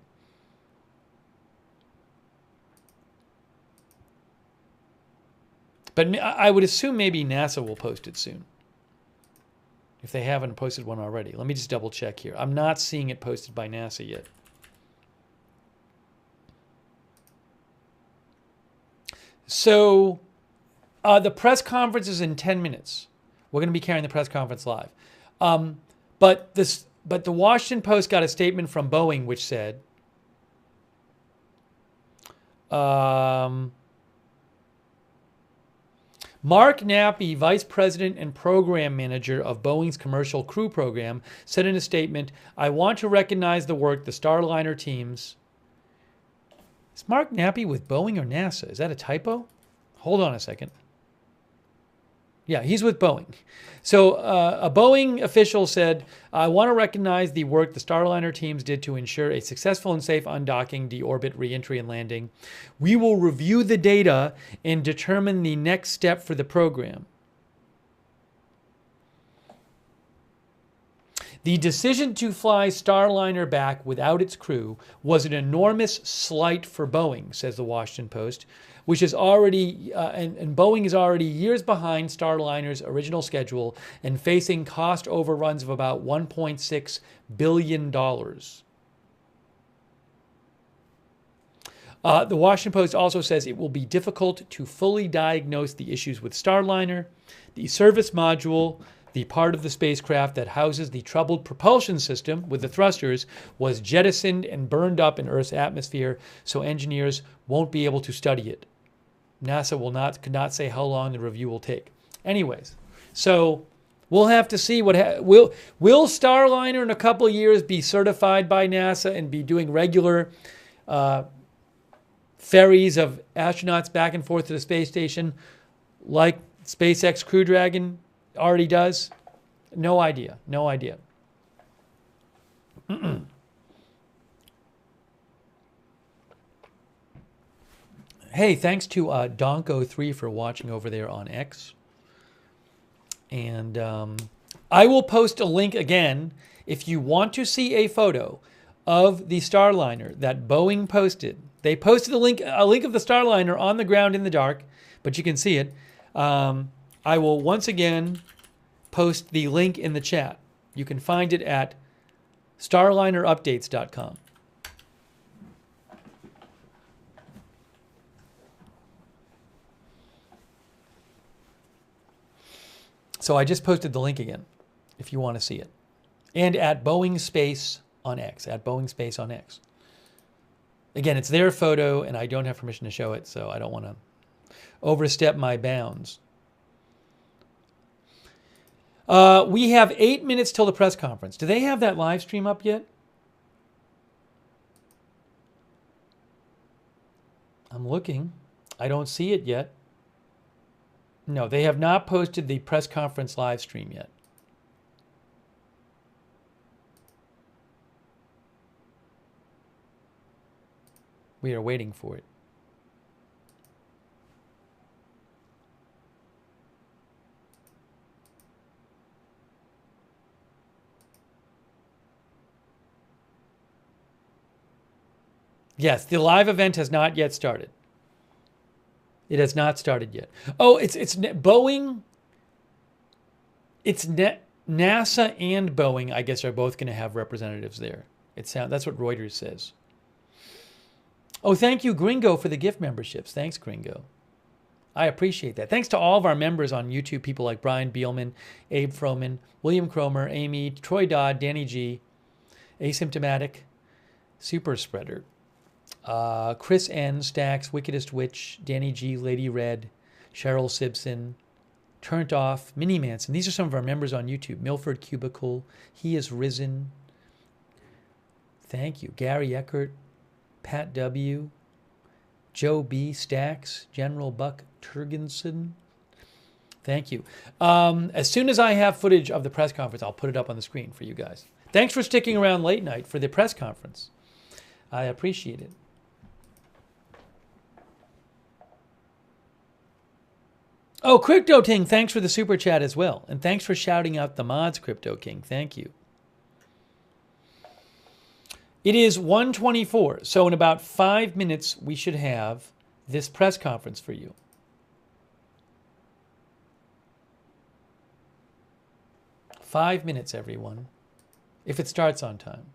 S1: But I would assume maybe NASA will post it soon. If they haven't posted one already. Let me just double check here. I'm not seeing it posted by NASA yet. So the press conference is in 10 minutes. We're going to be carrying the press conference live. But the Washington Post got a statement from Boeing which said, Mark Nappy, Vice President and Program Manager of Boeing's Commercial Crew Program, said in a statement, I want to recognize the work the Starliner teams. Is Mark Nappy with Boeing or NASA? Is that a typo? Hold on a second. Yeah, he's with Boeing. So a Boeing official said, I want to recognize the work the Starliner teams did to ensure a successful and safe undocking, deorbit, reentry, and landing. We will review the data and determine the next step for the program. The decision to fly Starliner back without its crew was an enormous slight for Boeing, says the Washington Post, which is already, and Boeing is already years behind Starliner's original schedule and facing cost overruns of about $1.6 billion. The Washington Post also says it will be difficult to fully diagnose the issues with Starliner. The service module, the part of the spacecraft that houses the troubled propulsion system with the thrusters, was jettisoned and burned up in Earth's atmosphere, so engineers won't be able to study it. NASA could not say how long the review will take. Anyways, so we'll have to see what will Starliner in a couple of years be certified by NASA and be doing regular ferries of astronauts back and forth to the space station like SpaceX Crew Dragon already does? No idea. No idea. Hey, thanks to Donko3 for watching over there on X. And I will post a link again if you want to see a photo of the Starliner that Boeing posted. They posted a link of the Starliner on the ground in the dark, but you can see it. I will once again post the link in the chat. You can find it at starlinerupdates.com. So I just posted the link again, if you want to see it. And at Boeing Space on X, at Boeing Space on X. Again, it's their photo, and I don't have permission to show it, so I don't want to overstep my bounds. We have 8 minutes till the press conference. Do they have that live stream up yet? I'm looking. I don't see it yet. No, they have not posted the press conference live stream yet. We are waiting for it. Yes, the live event has not yet started. It has not started yet. Oh, it's Boeing. It's NASA and Boeing, I guess, are both going to have representatives there. That's what Reuters says. Oh, thank you, Gringo, for the gift memberships. Thanks, Gringo. I appreciate that. Thanks to all of our members on YouTube, people like Brian Beelman, Abe Froman, William Cromer, Amy, Troy Dodd, Danny G, Asymptomatic, Super Spreader, Chris N, Stacks, Wickedest Witch, Danny G, Lady Red, Cheryl Simpson, Turned Off, Minnie Manson. These are some of our members on YouTube. Milford Cubicle, He Is Risen. Thank you. Gary Eckert, Pat W, Joe B, Stacks, General Buck Turgensen. Thank you. As soon as I have footage of the press conference, I'll put it up on the screen for you guys. Thanks for sticking around late night for the press conference. I appreciate it. Oh, Crypto King, thanks for the super chat as well. And thanks for shouting out the mods, Crypto King. Thank you. It is 1:24, so in about 5 minutes, we should have this press conference for you. Five minutes, everyone, if it starts on time.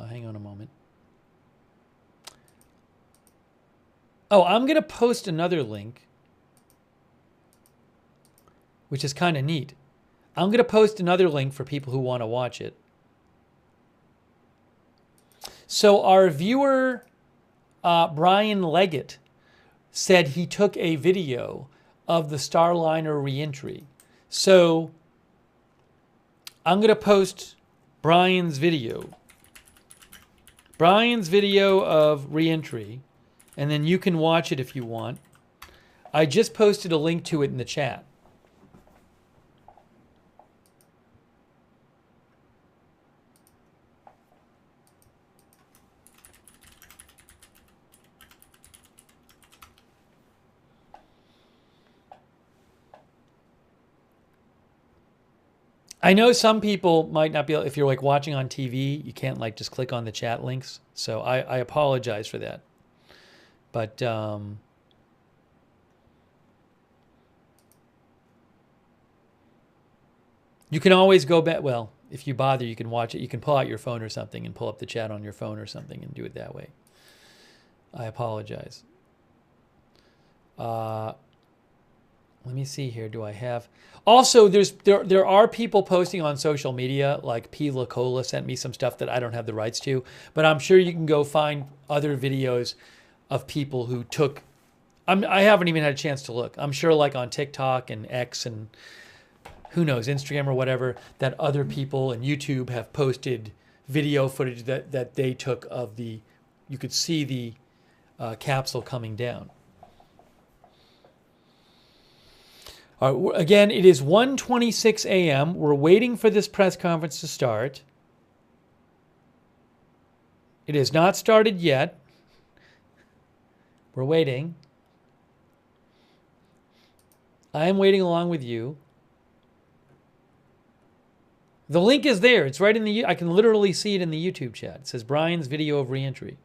S1: Hang on a moment. Oh, I'm going to post another link, which is kind of neat. I'm going to post another link for people who want to watch it. So our viewer, Brian Leggett, said he took a video of the Starliner reentry. So I'm going to post Brian's video of reentry, and then you can watch it if you want. I just posted a link to it in the chat. I know some people might not be able, if you're like watching on TV, you can't like just click on the chat links. So I apologize for that. But you can always go back. Well, if you bother, you can watch it. You can pull out your phone or something and pull up the chat on your phone or something and do it that way. I apologize. Let me see here. Do I have... Also, there are people posting on social media, like P. Lacola sent me some stuff that I don't have the rights to, but I'm sure you can go find other videos of people who took... I haven't even had a chance to look. I'm sure like on TikTok and X and who knows, Instagram or whatever, that other people and YouTube have posted video footage that they took of the... You could see the capsule coming down. Again, it is 1:26 a.m. We're waiting for this press conference to start. It has not started yet. We're waiting. I am waiting along with you. The link is there. It's right in the... I can literally see it in the YouTube chat. It says Brian's video of reentry.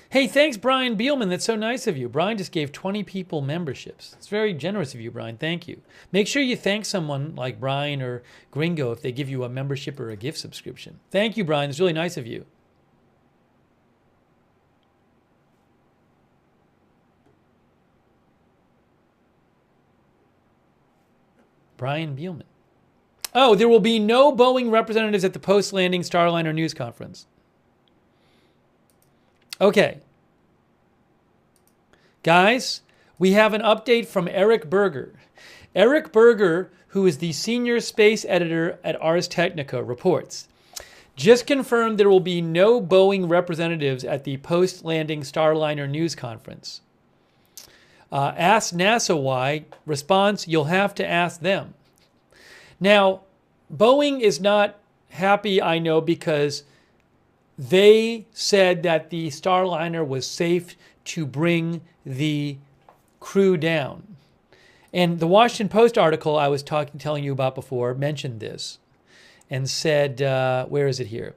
S1: Hey, thanks, Brian Beelman. That's so nice of you. Brian just gave 20 people memberships. It's very generous of you, Brian. Thank you. Make sure you thank someone like Brian or Gringo if they give you a membership or a gift subscription. Thank you, Brian. It's really nice of you. Brian Beelman. Oh, there will be no Boeing representatives at the post-landing Starliner news conference. Okay. Guys, we have an update from Eric Berger. Eric Berger, who is the senior space editor at Ars Technica, reports, just confirmed there will be no Boeing representatives at the post-landing Starliner news conference. Ask NASA why. Response, you'll have to ask them. Now, Boeing is not happy, I know, because they said that the Starliner was safe to bring the crew down. And the Washington Post article I was telling you about before mentioned this and said, where is it here?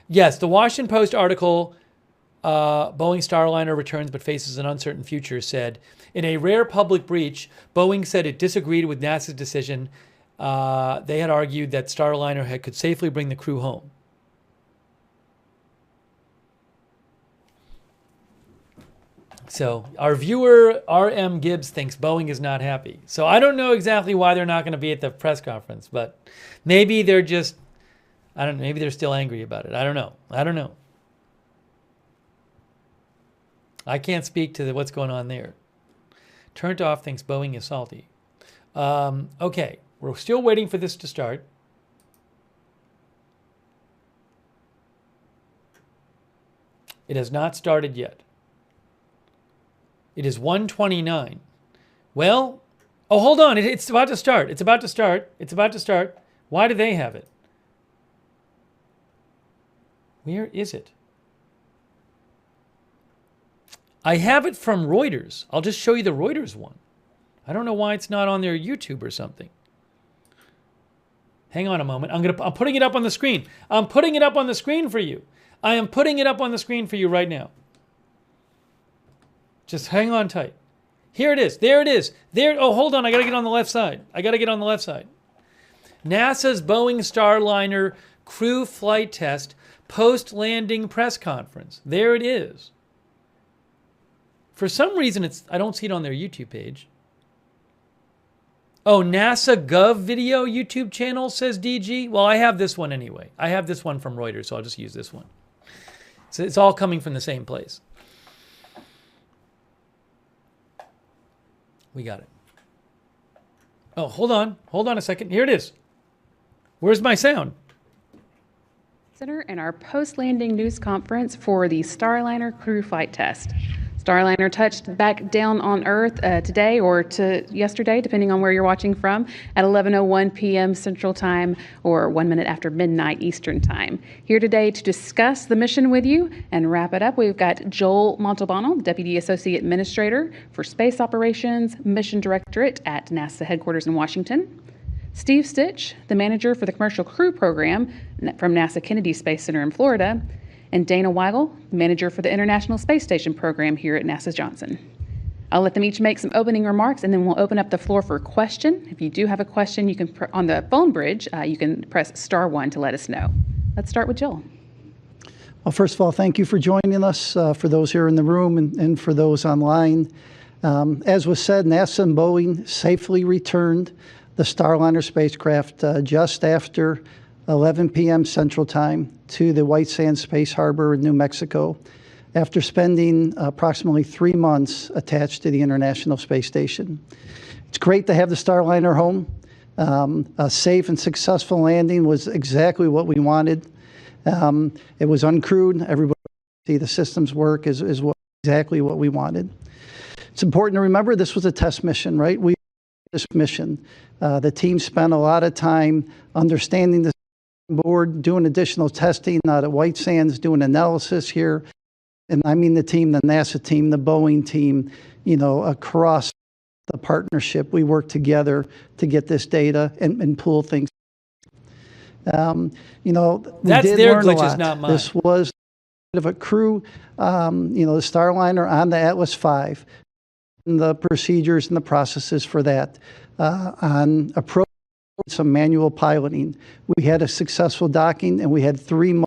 S1: Yes, the Washington Post article, Boeing Starliner returns but faces an uncertain future, said, in a rare public breach, Boeing said it disagreed with NASA's decision. They had argued that Starliner could safely bring the crew home. So our viewer, R.M. Gibbs, thinks Boeing is not happy. So I don't know exactly why they're not going to be at the press conference, but maybe they're just, I don't know, maybe they're still angry about it. I don't know. I can't speak to what's going on there. Turned off thinks Boeing is salty. Okay, we're still waiting for this to start. It has not started yet. It is 1:29. Well, oh, hold on. It's about to start. It's about to start. Why do they have it? Where is it? I have it from Reuters. I'll just show you the Reuters one. I don't know why it's not on their YouTube or something. Hang on a moment. I'm putting it up on the screen. I'm putting it up on the screen for you. I am putting it up on the screen for you right now. Just hang on tight. Here it is. There it is. There. Oh, hold on. I got to get on the left side. NASA's Boeing Starliner crew flight test post-landing press conference. There it is. For some reason, I don't see it on their YouTube page. Oh, NASA Gov video YouTube channel, says DG. Well, I have this one anyway. I have this one from Reuters, so I'll just use this one. So it's all coming from the same place. We got it. Oh, hold on. Hold on a second. Here it is. Where's my sound?
S5: Center in our post-landing news conference for the Starliner crew flight test. Starliner touched back down on Earth today or yesterday, depending on where you're watching from, at 11:01 p.m. Central Time or 1 minute after midnight Eastern Time. Here today to discuss the mission with you and wrap it up, we've got Joel Montalbano, Deputy Associate Administrator for Space Operations Mission Directorate at NASA headquarters in Washington. Steve Stitch, the Manager for the Commercial Crew Program from NASA Kennedy Space Center in Florida, and Dana Weigel, Manager for the International Space Station Program here at NASA Johnson. I'll let them each make some opening remarks, and then we'll open up the floor for a question. If you do have a question, you can on the phone bridge, you can press *1 to let us know. Let's start with Joel.
S12: Well, first of all, thank you for joining us, for those here in the room and for those online. As was said, NASA and Boeing safely returned the Starliner spacecraft just after 11 p.m. Central Time to the White Sands Space Harbor in New Mexico after spending approximately 3 months attached to the International Space Station. It's great to have the Starliner home. A safe and successful landing was exactly what we wanted. It was uncrewed. Everybody see the systems work is exactly what we wanted. It's important to remember this was a test mission, right? This mission. The team spent a lot of time understanding the board, doing additional testing at White Sands, doing analysis here. And I mean the team, the NASA team, the Boeing team, across the partnership, we work together to get this data and pull things.
S1: That's their glitches, not mine.
S12: This was of a crew, the Starliner on the Atlas V, and the procedures and the processes for that on approach. Some manual piloting. We had a successful docking, and we had 3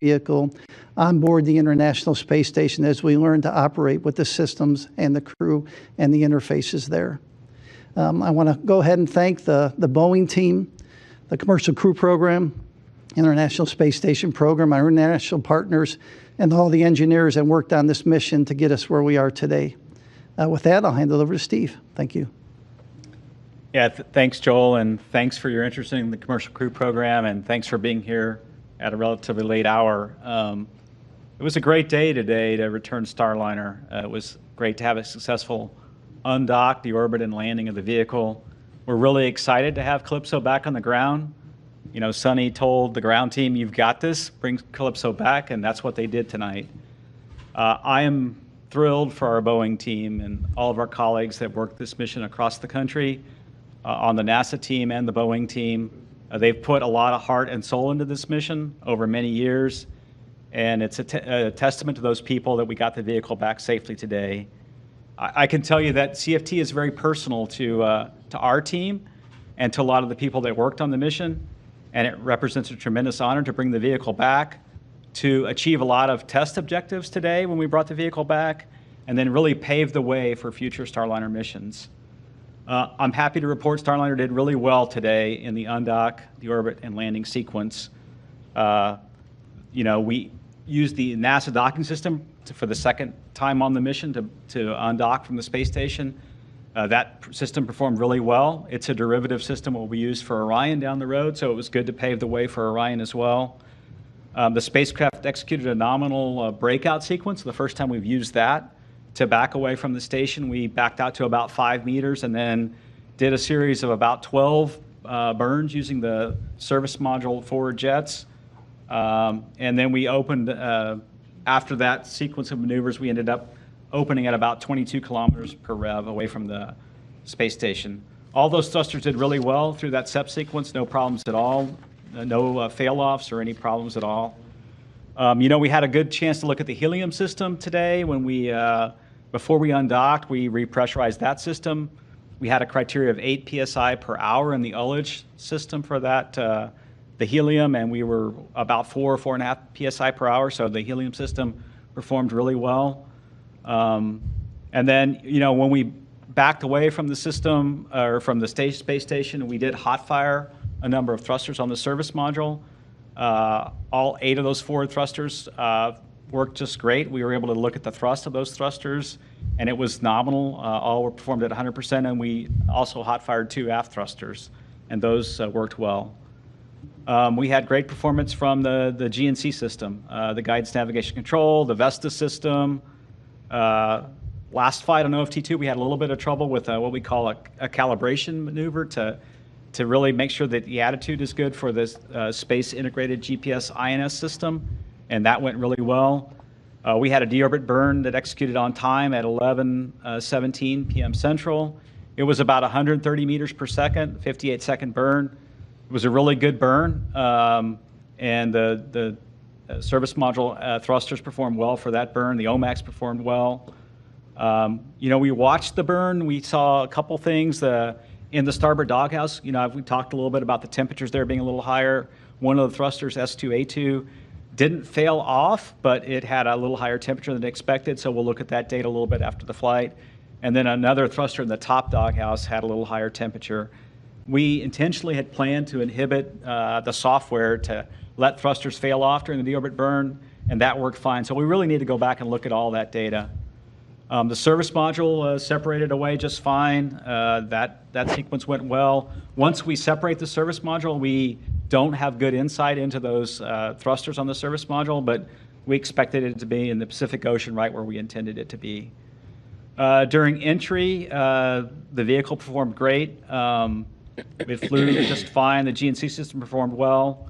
S12: vehicle on board the International Space Station as we learned to operate with the systems and the crew and the interfaces there. I want to go ahead and thank the Boeing team, the Commercial Crew Program, International Space Station Program, our international partners, and all the engineers that worked on this mission to get us where we are today. With that, I'll hand it over to Steve. Thank you.
S13: Yeah, thanks, Joel, and thanks for your interest in the Commercial Crew Program, and thanks for being here at a relatively late hour. It was a great day today to return Starliner. It was great to have a successful undock, deorbit, and landing of the vehicle. We're really excited to have Calypso back on the ground. Sonny told the ground team, "You've got this, bring Calypso back," and that's what they did tonight. I am thrilled for our Boeing team and all of our colleagues that worked this mission across the country, on the NASA team and the Boeing team. They've put a lot of heart and soul into this mission over many years, and it's a testament to those people that we got the vehicle back safely today. I can tell you that CFT is very personal to our team and to a lot of the people that worked on the mission, and it represents a tremendous honor to bring the vehicle back, to achieve a lot of test objectives today when we brought the vehicle back, and then really pave the way for future Starliner missions. I'm happy to report Starliner did really well today in the undock, deorbit, and landing sequence. We used the NASA docking system for the second time on the mission to undock from the space station. That system performed really well. It's a derivative system what we use for Orion down the road, so it was good to pave the way for Orion as well. The spacecraft executed a nominal breakout sequence, the first time we've used that to back away from the station. We backed out to about 5 meters and then did a series of about 12 burns using the service module forward jets. And then we opened, after that sequence of maneuvers, we ended up opening at about 22 kilometers per rev away from the space station. All those thrusters did really well through that SEP sequence, no problems at all, no fail-offs or any problems at all. We had a good chance to look at the helium system today when we, before we undocked, we repressurized that system. We had a criteria of 8 psi per hour in the ullage system for that, the helium, and we were about 4.5 psi per hour, so the helium system performed really well. And then, when we backed away from the system, or from the space station, we did hot fire a number of thrusters on the service module. All 8 of those forward thrusters worked just great. We were able to look at the thrust of those thrusters, and it was nominal. All were performed at 100%, and we also hot fired 2 aft thrusters, and those worked well. We had great performance from the GNC system, the guidance navigation control, the Vesta system. Last flight on OFT2, we had a little bit of trouble with what we call a calibration maneuver to really make sure that the attitude is good for this space integrated GPS INS system, and that went really well. We had a deorbit burn that executed on time at 11:17 p.m. Central. It was about 130 meters per second, 58-second burn. It was a really good burn, and the service module thrusters performed well for that burn. The OMAX performed well. We watched the burn. We saw a couple things. In the starboard doghouse, we talked a little bit about the temperatures there being a little higher. One of the thrusters, S2A2, didn't fail off, but it had a little higher temperature than expected, so we'll look at that data a little bit after the flight. And then another thruster in the top doghouse had a little higher temperature. We intentionally had planned to inhibit the software to let thrusters fail off during the deorbit burn, and that worked fine. So we really need to go back and look at all that data. The service module separated away just fine. That sequence went well. Once we separate the service module, we don't have good insight into those thrusters on the service module, but we expected it to be in the Pacific Ocean right where we intended it to be. During entry, the vehicle performed great. It flew just fine. The GNC system performed well.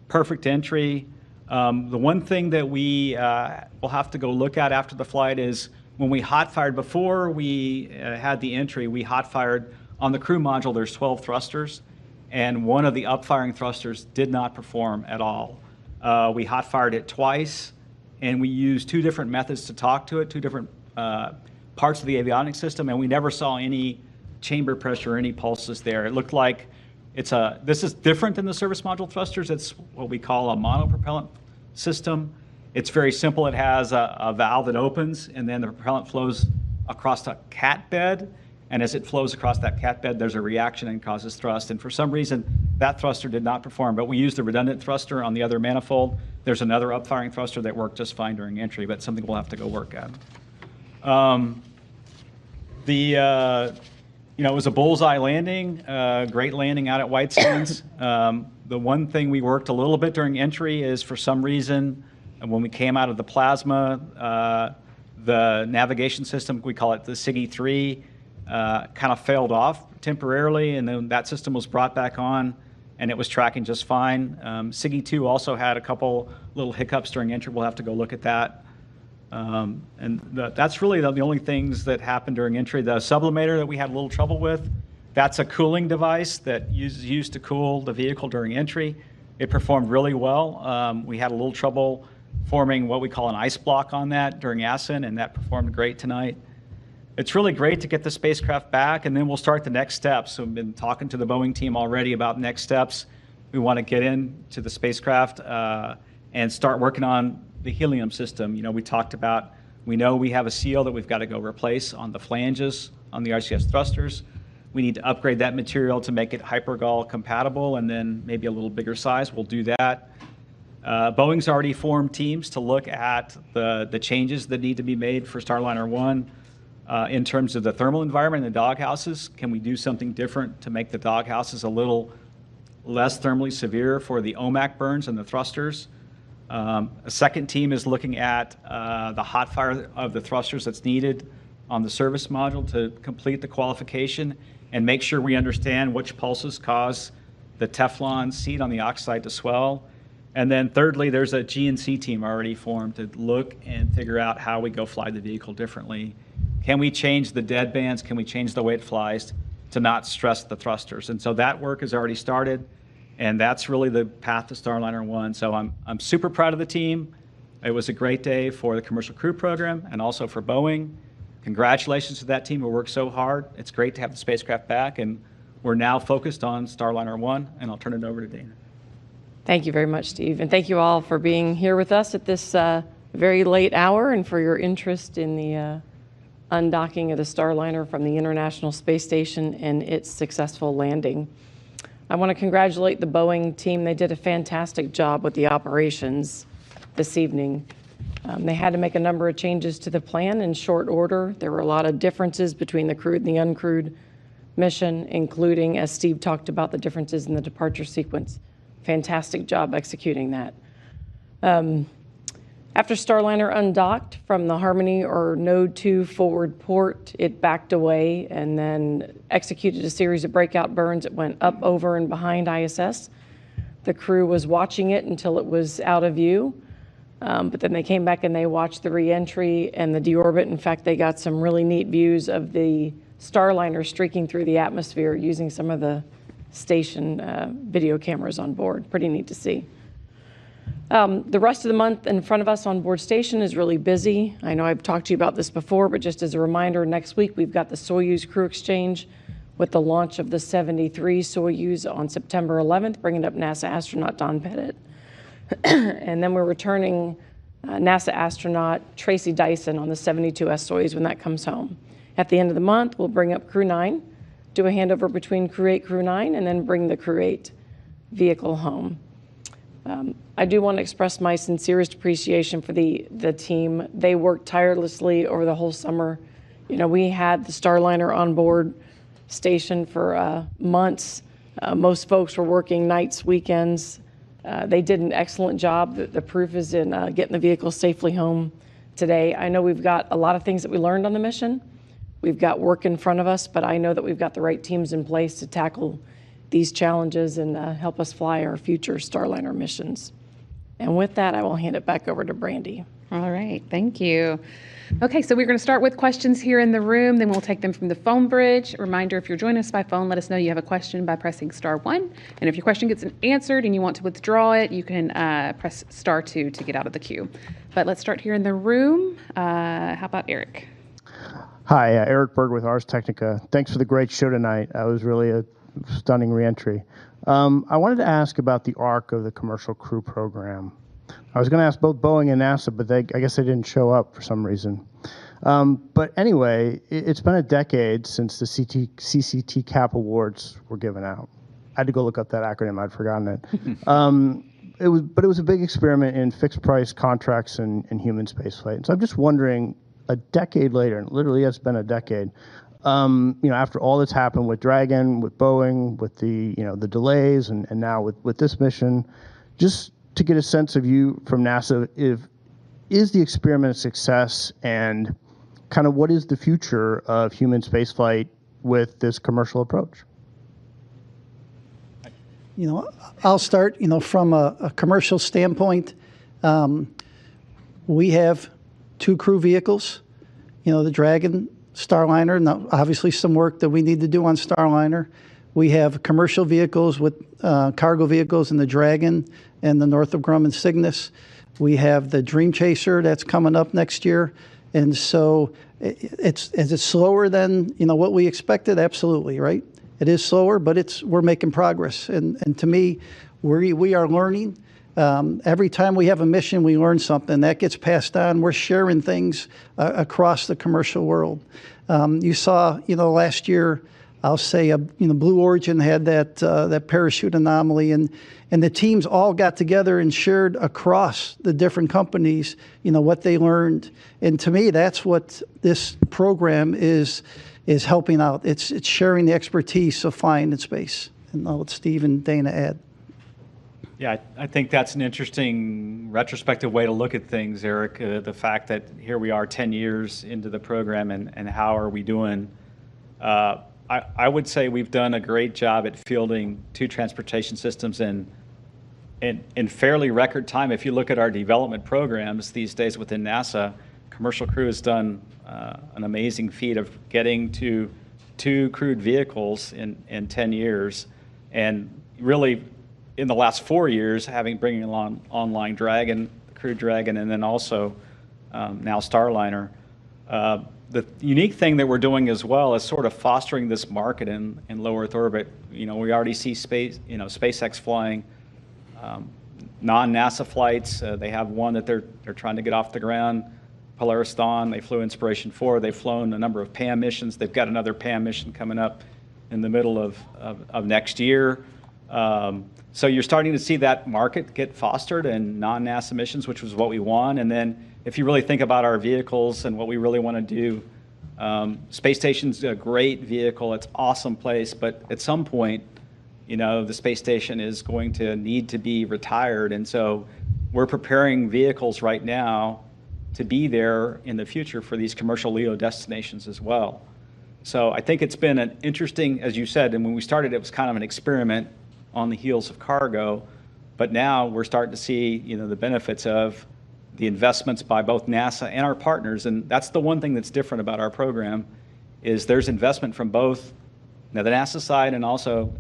S13: Perfect entry. The one thing that we will have to go look at after the flight is when we hot fired, before we had the entry, we hot fired on the crew module. There's 12 thrusters, and one of the upfiring thrusters did not perform at all. We hot fired it twice, and we used 2 different methods to talk to it, 2 different parts of the avionics system, and we never saw any chamber pressure or any pulses there. It looked like this is different than the service module thrusters. It's what we call a monopropellant system. It's very simple. It has a valve that opens, and then the propellant flows across a cat bed. And as it flows across that cat bed, there's a reaction and causes thrust. And for some reason, that thruster did not perform. But we used a redundant thruster on the other manifold. There's another upfiring thruster that worked just fine during entry, but something we'll have to go work at. It was a bullseye landing, great landing out at White Sands. The one thing we worked a little bit during entry is, for some reason, when we came out of the plasma, the navigation system, we call it the SIGI 3, kind of failed off temporarily, and then that system was brought back on. and it was tracking just fine. SIGI 2 also had a couple little hiccups during entry. We'll have to go look at that. That's really the only things that happened during entry. The sublimator that we had a little trouble with, that's a cooling device that is used to cool the vehicle during entry. It performed really well. We had a little trouble forming what we call an ice block on that during ascent, and that performed great tonight. It's really great to get the spacecraft back, and then we'll start the next steps. So we've been talking to the Boeing team already about next steps. We want to get into the spacecraft and start working on the helium system. You know, we talked about, we know we have a seal that we've got to go replace on the flanges on the RCS thrusters. We need to upgrade that material to make it hypergol compatible, and then maybe a little bigger size. We'll do that. Boeing's already formed teams to look at the changes that need to be made for Starliner 1 in terms of the thermal environment in the doghouses. Can we do something different to make the doghouses a little less thermally severe for the OMAC burns and the thrusters? A second team is looking at the hot fire of the thrusters that's needed on the service module to complete the qualification and make sure we understand which pulses cause the Teflon seat on the oxide to swell. And then thirdly, there's a GNC team already formed to look and figure out how we go fly the vehicle differently. Can we change the dead bands? Can we change the way it flies to not stress the thrusters? And so that work has already started, and that's really the path to Starliner 1. So I'm super proud of the team. It was a great day for the Commercial Crew Program and also for Boeing. Congratulations to that team who worked so hard. It's great to have the spacecraft back, and we're now focused on Starliner 1, and I'll turn it over to Dana.
S14: Thank you very much, Steve. And thank you all for being here with us at this very late hour and for your interest in the undocking of the Starliner from the International Space Station and its successful landing. I want to congratulate the Boeing team. They did a fantastic job with the operations this evening. They had to make a number of changes to the plan in short order. There were a lot of differences between the crewed and the uncrewed mission, including, as Steve talked about, the differences in the departure sequence. Fantastic job executing that. After Starliner undocked from the Harmony or Node 2 forward port, it backed away and then executed a series of breakout burns. It went up, over, and behind ISS. The crew was watching it until it was out of view, but then they came back and they watched the re-entry and the deorbit. In fact, they got some really neat views of the Starliner streaking through the atmosphere using some of the station video cameras on board. Pretty neat to see. The rest of the month in front of us on board station is really busy. I know I've talked to you about this before, but just as a reminder, next week we've got the Soyuz crew exchange with the launch of the 73 Soyuz on September 11th, bringing up NASA astronaut Don Pettit. And then we're returning NASA astronaut Tracy Dyson on the 72S Soyuz when that comes home. At the end of the month, we'll bring up Crew 9, do a handover between Crew 8, Crew 9, and then bring the Crew 8 vehicle home. I do want to express my sincerest appreciation for the team. They worked tirelessly over the whole summer. You know, we had the Starliner on board station for months. Most folks were working nights, weekends. They did an excellent job. The proof is in getting the vehicle safely home today. I know we've got a lot of things that we learned on the mission. We've got work in front of us, but I know that we've got the right teams in place to tackle these challenges and help us fly our future Starliner missions. And with that, I will hand it back over to Brandy.
S5: All right, thank you. Okay, so we're going to start with questions here in the room, then we'll take them from the phone bridge. A reminder, if you're joining us by phone, let us know you have a question by pressing *1. And if your question gets answered and you want to withdraw it, you can press *2 to get out of the queue. But let's start here in the room. How about Eric?
S15: Hi, Eric Berg with Ars Technica. Thanks for the great show tonight. That was really a stunning reentry. I wanted to ask about the arc of the Commercial Crew Program. I was going to ask both Boeing and NASA, but I guess they didn't show up for some reason. But anyway, it's been a decade since the CCT CAP awards were given out. I had to go look up that acronym. I'd forgotten it. It was a big experiment in fixed price contracts and human spaceflight. And so I'm just wondering, a decade later, and literally it's been a decade, after all that's happened with Dragon, with Boeing, with the delays, and now with this mission, just to get a sense of you from NASA, is the experiment a success, and kind of what is the future of human spaceflight with this commercial approach?
S12: I'll start, from a commercial standpoint. We have 2 crew vehicles, the Dragon, Starliner, and obviously some work that we need to do on Starliner. We have commercial vehicles with cargo vehicles in the Dragon and the Northrop Grumman Cygnus. We have the Dream Chaser that's coming up next year. And so is it slower than, what we expected? Absolutely, right? It is slower, but we're making progress. And to me, we are learning. Every time we have a mission, we learn something. That gets passed on. We're sharing things across the commercial world. You saw, last year, I'll say, Blue Origin had that parachute anomaly, and the teams all got together and shared across the different companies, what they learned. And to me, that's what this program is helping out. It's sharing the expertise of flying in space. And I'll let Steve and Dana add.
S13: Yeah, I think that's an interesting retrospective way to look at things, Eric. The fact that here we are 10 years into the program, and how are we doing? I would say we've done a great job at fielding 2 transportation systems in fairly record time. If you look at our development programs these days within NASA, Commercial Crew has done an amazing feat of getting to 2 crewed vehicles in 10 years, and really in the last 4 years bringing along online Dragon, the Crew Dragon, and then also now Starliner. The unique thing that we're doing as well is sort of fostering this market in low Earth orbit. We already see SpaceX flying non-NASA flights. They have one that they're trying to get off the ground. Polaris Dawn, they flew Inspiration 4. They've flown a number of PAM missions. They've got another PAM mission coming up in the middle of next year. So you're starting to see that market get fostered in non-NASA missions, which was what we want. And then if you really think about our vehicles and what we really want to do, space station's a great vehicle. It's an awesome place. But at some point, the space station is going to need to be retired. And so we're preparing vehicles right now to be there in the future for these commercial LEO destinations as well. So I think it's been an interesting, as you said, and when we started, it was kind of an experiment on the heels of cargo, but now we're starting to see, the benefits of the investments by both NASA and our partners. And that's the one thing that's different about our program, is there's investment from both the NASA side and also,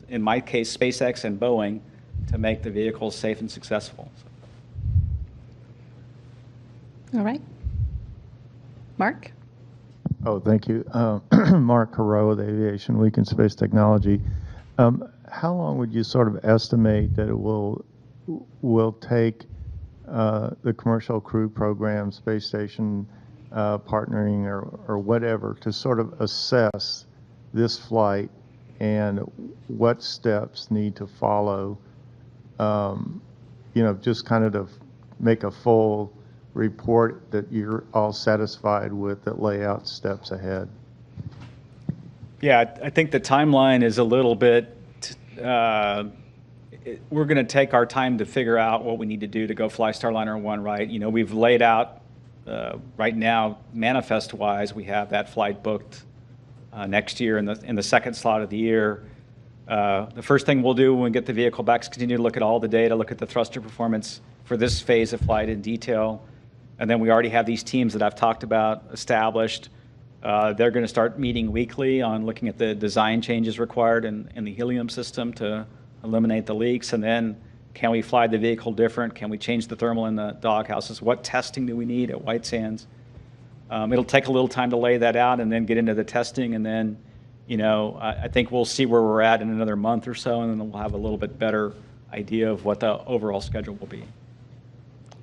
S13: in my case, SpaceX and Boeing, to make the vehicles safe and successful.
S5: All right. Mark?
S16: Oh, thank you. Mark Carreau with Aviation Week in Space Technology. How long would you sort of estimate that it will take the Commercial Crew Program, space station partnering or whatever, to sort of assess this flight and what steps need to follow, just kind of to make a full report that you're all satisfied with, that lay out steps ahead?
S13: Yeah, I think the timeline is a little bit, we're going to take our time to figure out what we need to do to go fly Starliner 1 right. We've laid out right now, manifest-wise, we have that flight booked next year in the second slot of the year. The first thing we'll do when we get the vehicle back is continue to look at all the data, look at the thruster performance for this phase of flight in detail. And then we already have these teams that I've talked about established. They're going to start meeting weekly on looking at the design changes required in the helium system to eliminate the leaks. And then, can we fly the vehicle different? Can we change the thermal in the doghouses? What testing do we need at White Sands? It'll take a little time to lay that out and then get into the testing. And then, I think we'll see where we're at in another month or so, and then we'll have a little bit better idea of what the overall schedule will be.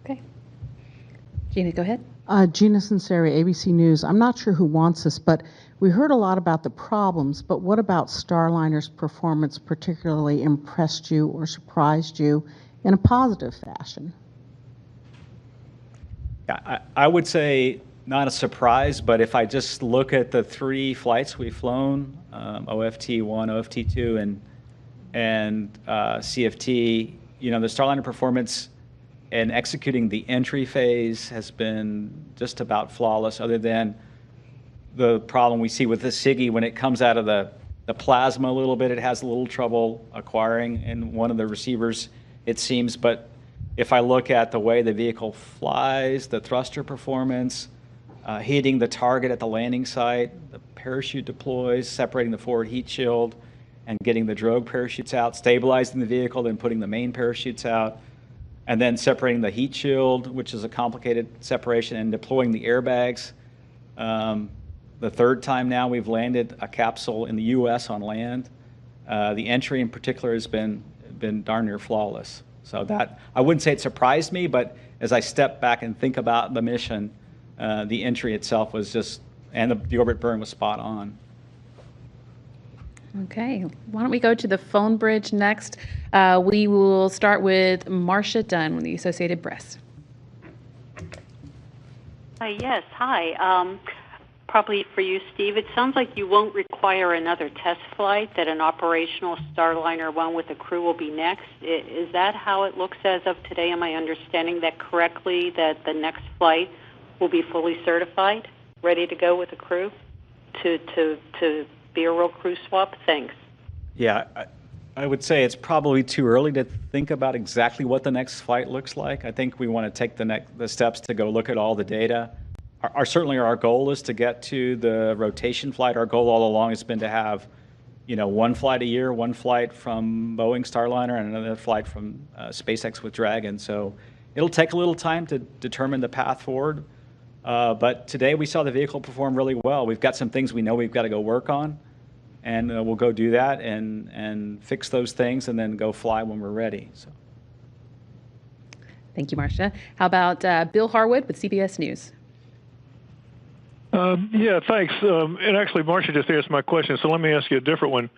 S5: Okay. Gina, go ahead.
S17: Gina Sinceri, ABC News. I'm not sure who wants this, but we heard a lot about the problems, but what about Starliner's performance particularly impressed you or surprised you in a positive fashion?
S13: Yeah, I would say not a surprise, but if I just look at the 3 flights we've flown, OFT-1, OFT-2, and CFT, the Starliner performance and executing the entry phase has been just about flawless, other than the problem we see with the SIGI when it comes out of the The plasma a little bit, it has a little trouble acquiring in one of the receivers, it seems. But if I look at the way the vehicle flies, the thruster performance, hitting the target at the landing site, the parachute deploys, separating the forward heat shield, and getting the drogue parachutes out, stabilizing the vehicle, then putting the main parachutes out, and then separating the heat shield, which is a complicated separation, and deploying the airbags. The third time now we've landed a capsule in the U.S. on land. The entry in particular has been darn near flawless. So that, I wouldn't say it surprised me, but as I step back and think about the mission, the entry itself was just, and the deorbit burn was spot on.
S5: Okay, why don't we go to the phone bridge next? We will start with Marcia Dunn with the Associated Press.
S18: Yes, hi. Probably for you, Steve. It sounds like you won't require another test flight, that an operational Starliner 1 with a crew will be next. Is that how it looks as of today? Am I understanding that correctly, that the next flight will be fully certified, ready to go with a crew to be a real crew swap? Thanks.
S13: Yeah, I would say it's probably too early to think about exactly what the next flight looks like. I think we want to take the steps to go look at all the data. Certainly our goal is to get to the rotation flight. Our goal all along has been to have, one flight a year, one flight from Boeing Starliner and another flight from SpaceX with Dragon. So it'll take a little time to determine the path forward. But today we saw the vehicle perform really well. We've got some things we know we've got to go work on, and we'll go do that and fix those things and then go fly when we're ready. So.
S5: Thank you, Marcia. How about Bill Harwood with CBS News?
S19: Yeah, thanks. And actually, Marcia just asked my question, so let me ask you a different one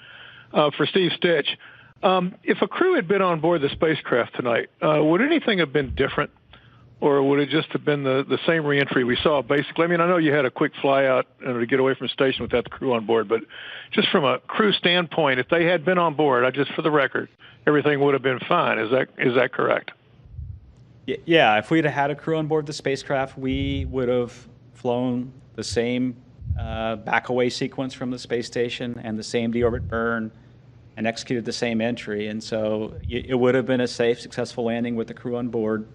S19: for Steve Stitch. If a crew had been on board the spacecraft tonight, would anything have been different, or would it just have been the same reentry we saw, basically? I mean, I know you had a quick fly out to get away from the station without the crew on board, but just from a crew standpoint, if they had been on board, just for the record, everything would have been fine. Is that correct?
S13: Yeah, if we'd have had a crew on board the spacecraft, we would have flown the same back-away sequence from the space station and the same deorbit burn and executed the same entry. And so it would have been a safe, successful landing with the crew on board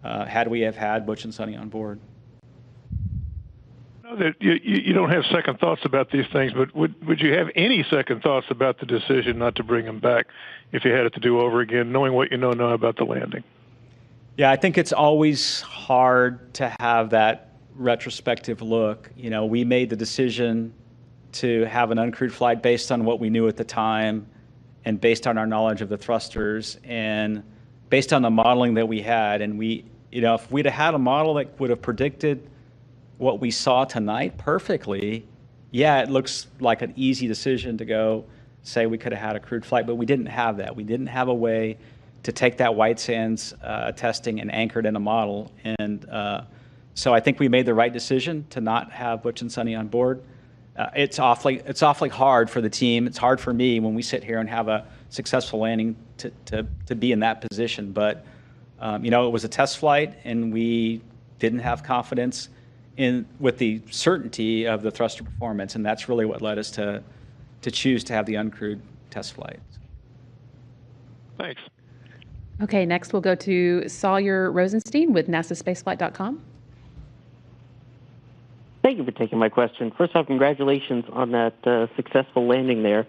S13: had we have had Butch and Sonny on board.
S19: I know that you don't have second thoughts about these things, but would you have any second thoughts about the decision not to bring them back if you had it to do over again, knowing what you know now about the landing?
S13: Yeah, I think it's always hard to have that retrospective look. We made the decision to have an uncrewed flight based on what we knew at the time and based on our knowledge of the thrusters and based on the modeling that we had. And if we'd have had a model that would have predicted what we saw tonight perfectly, yeah, it looks like an easy decision to go say we could have had a crewed flight, but we didn't have that. We didn't have a way to take that white sands testing and anchor it in a model. And so I think we made the right decision to not have Butch and Sonny on board. It's awfully hard for the team. It's hard for me when we sit here and have a successful landing to be in that position. But it was a test flight, and we didn't have confidence with the certainty of the thruster performance, and that's really what led us to choose to have the uncrewed test flight.
S19: Thanks.
S5: Okay, next we'll go to Sawyer Rosenstein with NASAspaceflight.com.
S20: Thank you for taking my question. First off, congratulations on that successful landing there.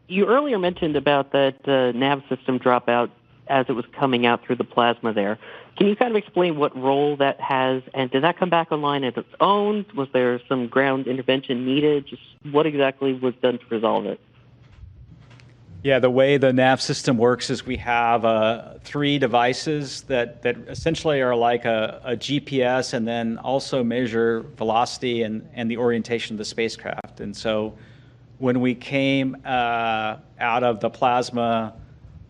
S20: You earlier mentioned about that nav system dropout as it was coming out through the plasma there. Can you kind of explain what role that has, and did that come back online as its own? Was there some ground intervention needed? Just what exactly was done to resolve it?
S13: Yeah, the way the nav system works is we have 3 devices that essentially are like a GPS and then also measure velocity and the orientation of the spacecraft. And so when we came out of the plasma,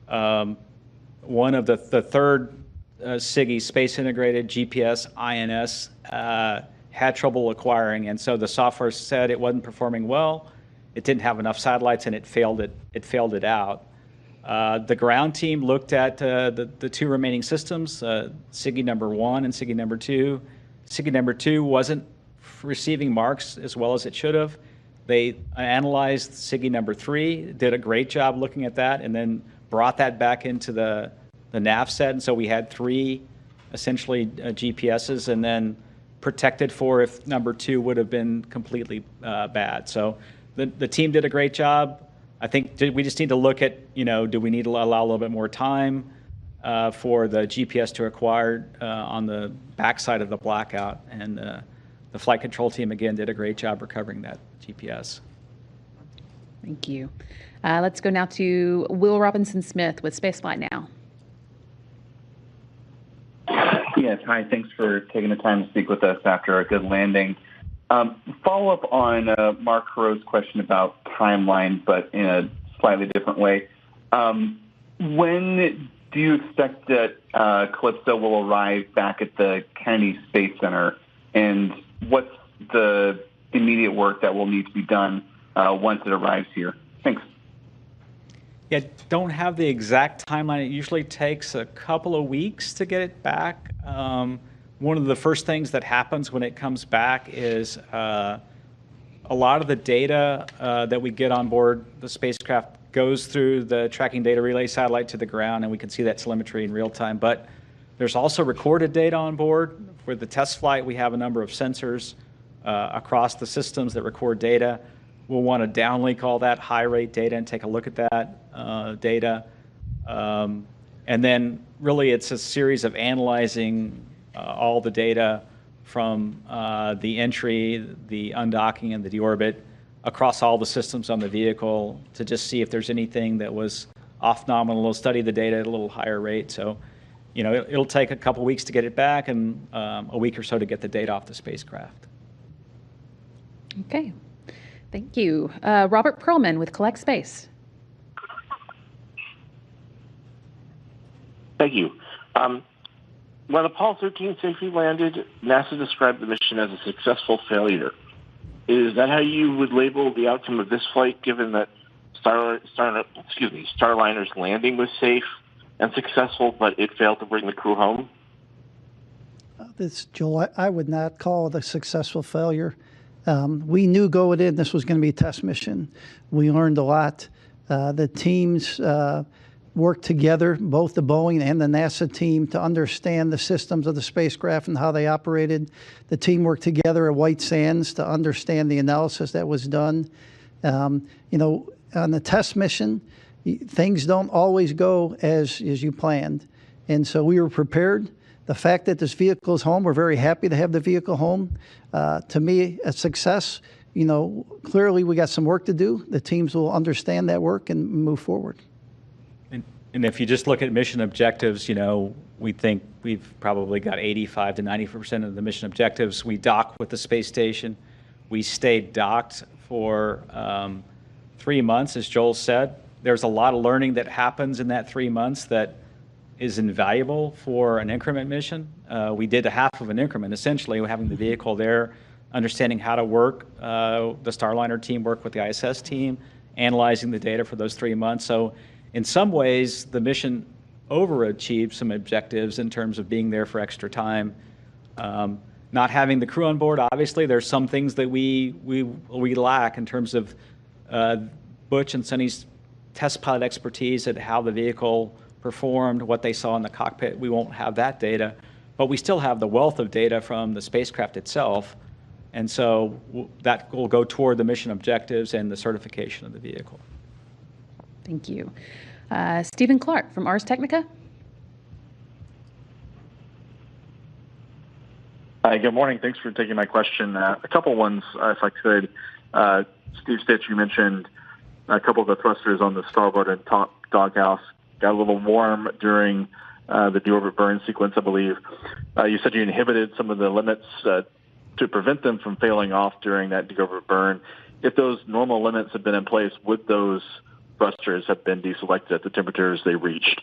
S13: one of the third SIGI, Space Integrated GPS INS, had trouble acquiring. And so the software said it wasn't performing well. It didn't have enough satellites, and it failed it out. The ground team looked at the 2 remaining systems, SIGI number 1 and SIGI number 2. SIGI number 2 wasn't receiving marks as well as it should have. They analyzed SIGI number 3, did a great job looking at that, and then brought that back into the nav set. And so we had 3 essentially GPSs, and then protected for if number 2 would have been completely bad. So the team did a great job. I think we just need to look at, do we need to allow a little bit more time for the GPS to acquire on the backside of the blackout. And the flight control team, again, did a great job recovering that GPS.
S5: Thank you. Let's go now to Will Robinson-Smith with Spaceflight Now.
S21: Yes, hi. Thanks for taking the time to speak with us after a good landing. Follow up on Mark Harrow's question about timeline, but in a slightly different way. When do you expect that Calypso will arrive back at the Kennedy Space Center, and what's the immediate work that will need to be done once it arrives here? Thanks.
S13: Yeah, don't have the exact timeline. It usually takes a couple of weeks to get it back. One of the first things that happens when it comes back is a lot of the data that we get on board the spacecraft goes through the tracking data relay satellite to the ground, and we can see that telemetry in real time. But there's also recorded data on board. For the test flight, we have a number of sensors across the systems that record data. We'll want to downlink all that high rate data and take a look at that data. And then really it's a series of analyzing all the data from the entry, the undocking, and the deorbit across all the systems on the vehicle to just see if there's anything that was off nominal. We'll study the data at a little higher rate. So, it'll take a couple weeks to get it back and a week or so to get the data off the spacecraft.
S5: Okay. Thank you. Robert Perlman with Collect Space.
S22: Thank you. When Apollo 13 safely landed, NASA described the mission as a successful failure. Is that how you would label the outcome of this flight, given that Starliner's landing was safe and successful, but it failed to bring the crew home?
S12: Joel, I would not call it a successful failure. We knew going in this was going to be a test mission. We learned a lot. The teams worked together, both the Boeing and the NASA team, to understand the systems of the spacecraft and how they operated. The team worked together at White Sands to understand the analysis that was done. On the test mission, things don't always go as you planned. And so we were prepared. The fact that this vehicle is home, we're very happy to have the vehicle home. To me, a success. Clearly we got some work to do. The teams will understand that work and move forward.
S13: And if you just look at mission objectives, we think we've probably got 85 to 90% of the mission objectives. We dock with the space station. We stayed docked for 3 months, as Joel said. There's a lot of learning that happens in that 3 months that is invaluable for an increment mission. We did a half of an increment, essentially, having the vehicle there, understanding how to work. The Starliner team worked with the ISS team, analyzing the data for those 3 months. So in some ways, the mission overachieved some objectives in terms of being there for extra time. Not having the crew on board, obviously, there's some things that we lack in terms of Butch and Sunny's test pilot expertise at how the vehicle performed, what they saw in the cockpit. We won't have that data, but we still have the wealth of data from the spacecraft itself. And so that will go toward the mission objectives and the certification of the vehicle.
S5: Thank you. Stephen Clark from Ars Technica.
S23: Hi, good morning. Thanks for taking my question. A couple ones, if I could. Steve Stitch, you mentioned a couple of the thrusters on the starboard and top doghouse got a little warm during the deorbit burn sequence, I believe. You said you inhibited some of the limits to prevent them from failing off during that deorbit burn. If those normal limits had been in place, would those thrusters have been deselected at the temperatures they reached?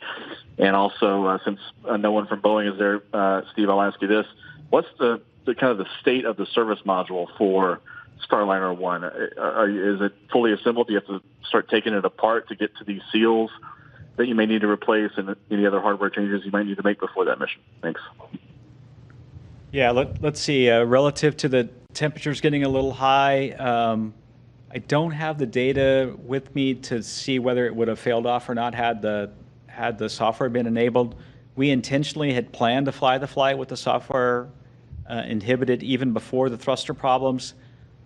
S23: And also, since no one from Boeing is there, Steve, I'll ask you this. What's the kind of the state of the service module for Starliner 1? Is it fully assembled? Do you have to start taking it apart to get to these seals that you may need to replace and any other hardware changes you might need to make before that mission? Thanks.
S13: Yeah, let's see. Relative to the temperatures getting a little high, I don't have the data with me to see whether it would have failed off or not had the software been enabled. We intentionally had planned to fly the flight with the software inhibited even before the thruster problems.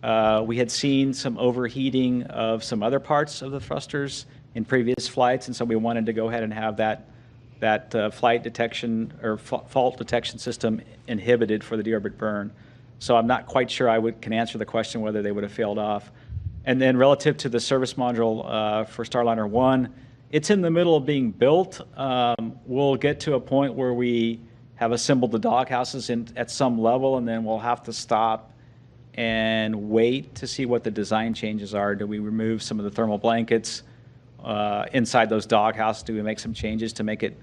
S13: We had seen some overheating of some other parts of the thrusters in previous flights, and so we wanted to go ahead and have that flight detection or fault detection system inhibited for the deorbit burn. So I'm not quite sure can answer the question whether they would have failed off. And then relative to the service module for Starliner 1, it's in the middle of being built. We'll get to a point where we have assembled the dock houses at some level, and then we'll have to stop and wait to see what the design changes are. Do we remove some of the thermal blankets inside those dock houses? Do we make some changes to make it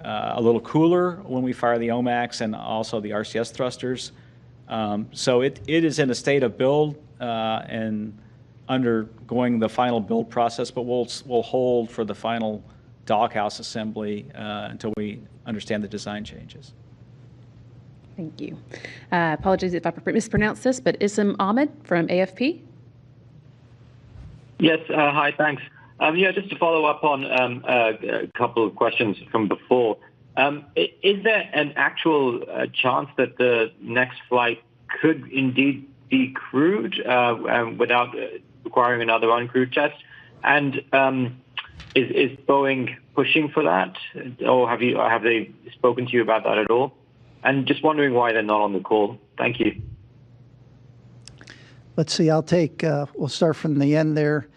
S13: a little cooler when we fire the OMAX and also the RCS thrusters? So it is in a state of build and undergoing the final build process, but we'll hold for the final dockhouse assembly until we understand the design changes.
S5: Thank you. Apologies if I mispronounced this, but Isam Ahmed from AFP.
S3: Yes, hi, thanks. Just to follow up on a couple of questions from before. Is there an actual chance that the next flight could indeed be crewed without requiring another uncrewed test? And is Boeing pushing for that, or have they spoken to you about that at all? And just wondering why they're not on the call. Thank you.
S12: Let's see. We'll start from the end there.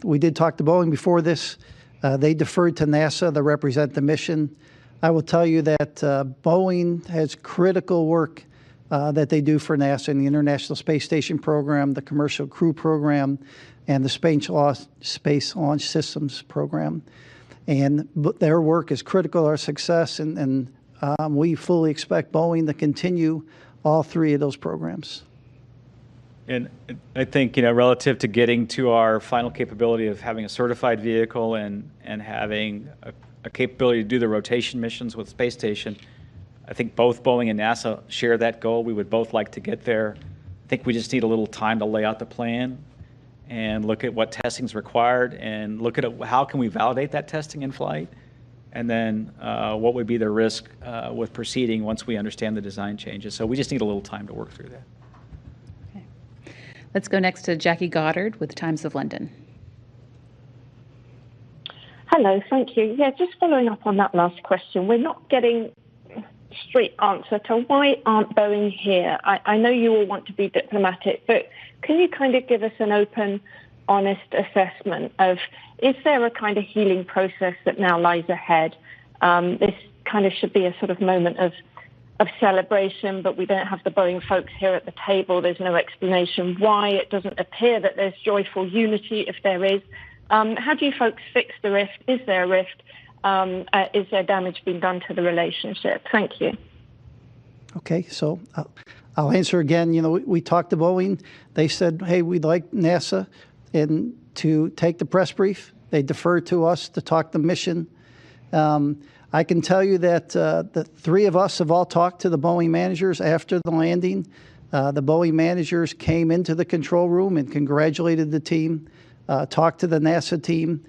S12: We did talk to Boeing before this. They deferred to NASA to represent the mission. I will tell you that Boeing has critical work that they do for NASA in the International Space Station program, the Commercial Crew program, and the Space Launch Systems program. And their work is critical to our success, and we fully expect Boeing to continue all three of those programs.
S13: And I think, relative to getting to our final capability of having a certified vehicle and having a capability to do the rotation missions with space station, I think both Boeing and NASA share that goal. We would both like to get there. I think we just need a little time to lay out the plan and look at what testing is required and look at how can we validate that testing in flight, and then what would be the risk with proceeding once we understand the design changes. So we just need a little time to work through that.
S5: Okay. Let's go next to Jackie Goddard with the Times of London.
S7: Hello, thank you. Yeah, just following up on that last question, we're not getting a straight answer to why aren't Boeing here? I know you all want to be diplomatic, but can you kind of give us an open, honest assessment of, is there a kind of healing process that now lies ahead? This kind of should be a sort of moment of celebration, but we don't have the Boeing folks here at the table. There's no explanation why. It doesn't appear that there's joyful unity, if there is. How do you folks fix the rift? Is there a rift? Is there damage being done to the relationship? Thank you.
S12: Okay, so I'll answer again. We talked to Boeing. They said, hey, we'd like NASA to take the press brief. They deferred to us to talk the mission. I can tell you that the three of us have all talked to the Boeing managers after the landing. The Boeing managers came into the control room and congratulated the team, talked to the NASA team.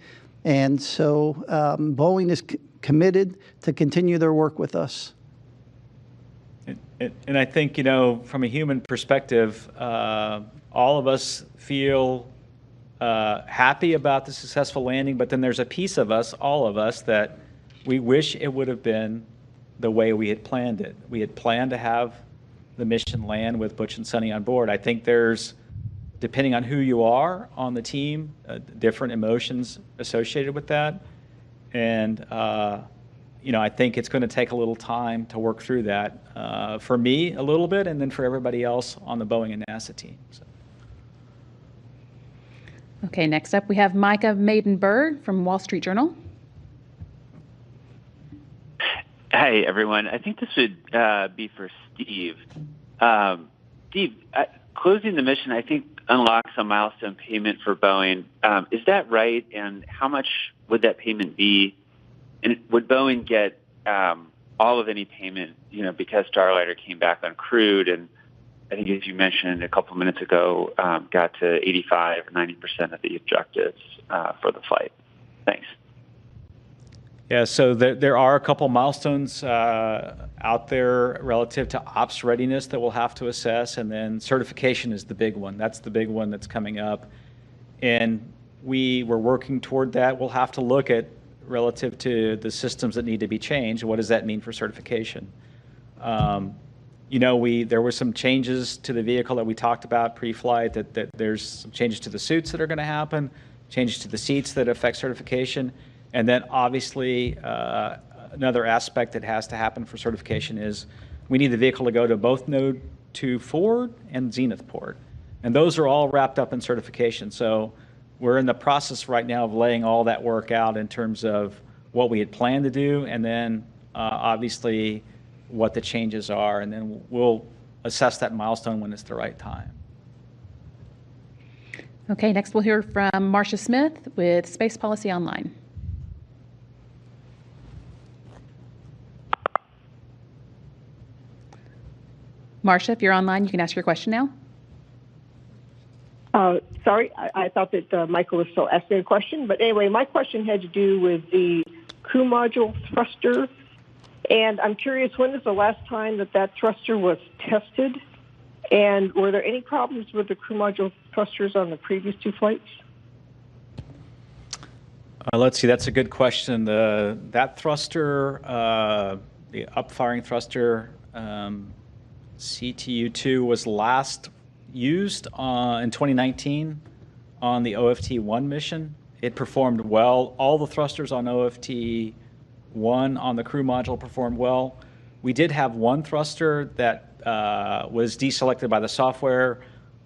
S12: And so Boeing is committed to continue their work with us.
S13: And I think, from a human perspective, all of us feel happy about the successful landing, but then there's a piece of us, all of us, that we wish it would have been the way we had planned it. We had planned to have the mission land with Butch and Sunny on board. I think there's, depending on who you are on the team, different emotions associated with that. And, I think it's going to take a little time to work through that. For me, a little bit, and then for everybody else on the Boeing and NASA team. So.
S5: Okay, next up we have Micah Maiden-Burr from Wall Street Journal.
S8: Hey, everyone. I think this would be for Steve. Steve, closing the mission, I think, unlocks a milestone payment for Boeing. Is that right? And how much would that payment be? And would Boeing get all of any payment, because Starliner came back uncrewed? And I think as you mentioned a couple of minutes ago, got to 85 or 90% of the objectives for the flight. Thanks.
S13: Yeah, so there are a couple milestones out there relative to ops readiness that we'll have to assess, and then certification is the big one. That's the big one that's coming up. And we're working toward that. We'll have to look at relative to the systems that need to be changed. What does that mean for certification? There were some changes to the vehicle that we talked about pre-flight, that there's some changes to the suits that are going to happen, changes to the seats that affect certification. And then obviously another aspect that has to happen for certification is we need the vehicle to go to both Node 2 forward and Zenith port. And those are all wrapped up in certification. So we're in the process right now of laying all that work out in terms of what we had planned to do, and then obviously what the changes are, and then we'll assess that milestone when it's the right time.
S5: Okay, next we'll hear from Marcia Smith with Space Policy Online. Marcia, if you're online, you can ask your question now.
S4: Sorry, I thought that Michael was still asking a question. But anyway, my question had to do with the crew module thruster. And I'm curious, when was the last time that thruster was tested? And were there any problems with the crew module thrusters on the previous two flights?
S13: Let's see, that's a good question. That thruster, the upfiring thruster, CTU-2 was last used in 2019 on the OFT-1 mission. It performed well. All the thrusters on OFT-1 on the crew module performed well. We did have one thruster that was deselected by the software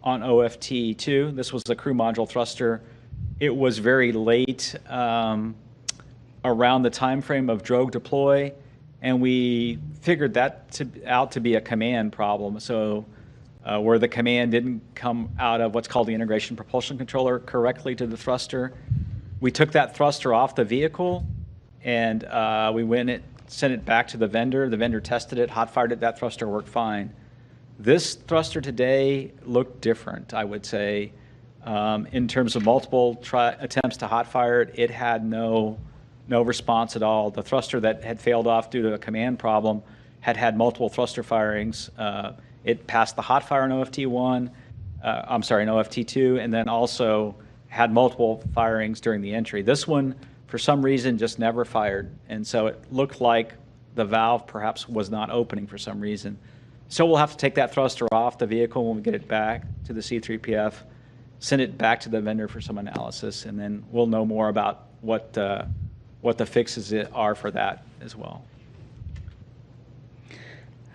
S13: on OFT-2. This was the crew module thruster. It was very late around the time frame of drogue deploy, and we figured that out to be a command problem. So where the command didn't come out of what's called the integration propulsion controller correctly to the thruster. We took that thruster off the vehicle, and we sent it back to the vendor. The vendor tested it, hot fired it. That thruster worked fine. This thruster today looked different, I would say. In terms of multiple attempts to hot fire it, it had no response at all. The thruster that had failed off due to a command problem had multiple thruster firings. It passed the hot fire in OFT-1, in OFT-2, and then also had multiple firings during the entry. This one, for some reason, just never fired. And so it looked like the valve perhaps was not opening for some reason. So we'll have to take that thruster off the vehicle when we get it back to the C3PF, send it back to the vendor for some analysis, and then we'll know more about what the fixes are for that as well.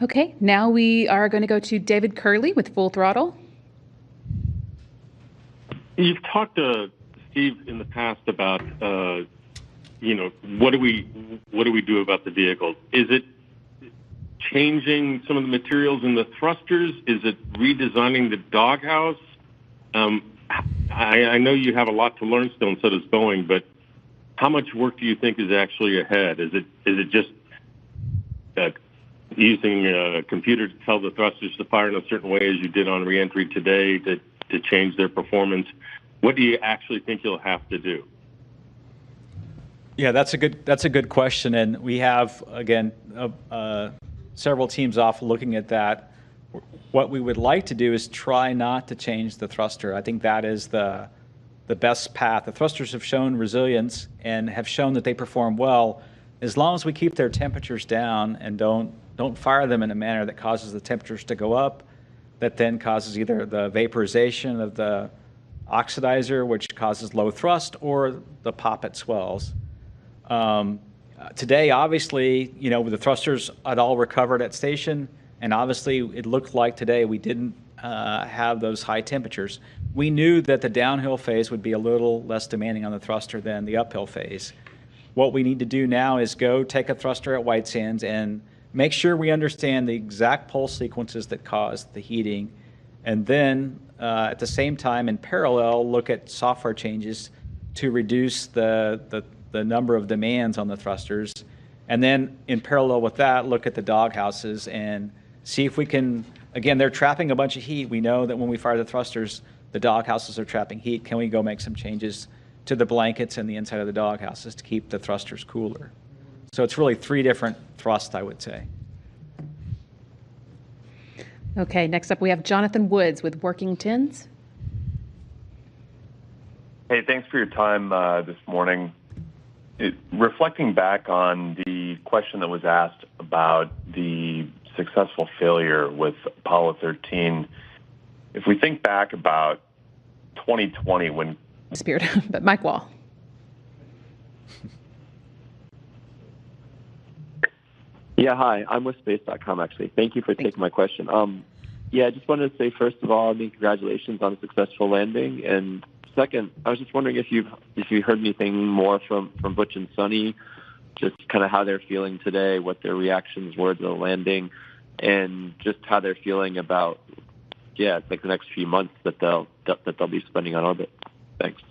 S5: Okay, now we are going to go to David Curley with Full Throttle.
S6: You've talked to Steve in the past about, what do we do about the vehicle? Is it changing some of the materials in the thrusters? Is it redesigning the doghouse? I know you have a lot to learn still, and so does Boeing, but how much work do you think is actually ahead? Is it just using a computer to tell the thrusters to fire in a certain way as you did on reentry today to change their performance? What do you actually think you'll have to do?
S13: Yeah, that's a good question, and we have again several teams off looking at that. What we would like to do is try not to change the thruster. I think that is the best path. The thrusters have shown resilience and have shown that they perform well as long as we keep their temperatures down and don't fire them in a manner that causes the temperatures to go up, that then causes either the vaporization of the oxidizer, which causes low thrust, or the poppet swells. Today, obviously, with the thrusters had all recovered at station, and obviously it looked like today we didn't have those high temperatures. We knew that the downhill phase would be a little less demanding on the thruster than the uphill phase. What we need to do now is go take a thruster at White Sands and make sure we understand the exact pulse sequences that cause the heating, and then at the same time, in parallel, look at software changes to reduce the number of demands on the thrusters. And then in parallel with that, look at the doghouses and see if we can again, they're trapping a bunch of heat. We know that when we fire the thrusters, the doghouses are trapping heat. Can we go make some changes to the blankets and the inside of the doghouses to keep the thrusters cooler? So it's really 3 different thrusts, I would say.
S5: Okay, next up we have Jonathan Woods with Working Tins.
S9: Hey, thanks for your time this morning. Reflecting back on the question that was asked about the successful failure with Apollo 13, if we think back about 2020 when...
S5: Spirit, but Mike Wall.
S10: Yeah, hi. I'm with Space.com, actually. Thank you for taking my question. I just wanted to say, first of all, congratulations on a successful landing. And second, I was just wondering if you heard anything more from Butch and Sunny, just kind of how they're feeling today, what their reactions were to the landing, and just how they're feeling about, the next few months that they'll be spending on orbit. Thanks.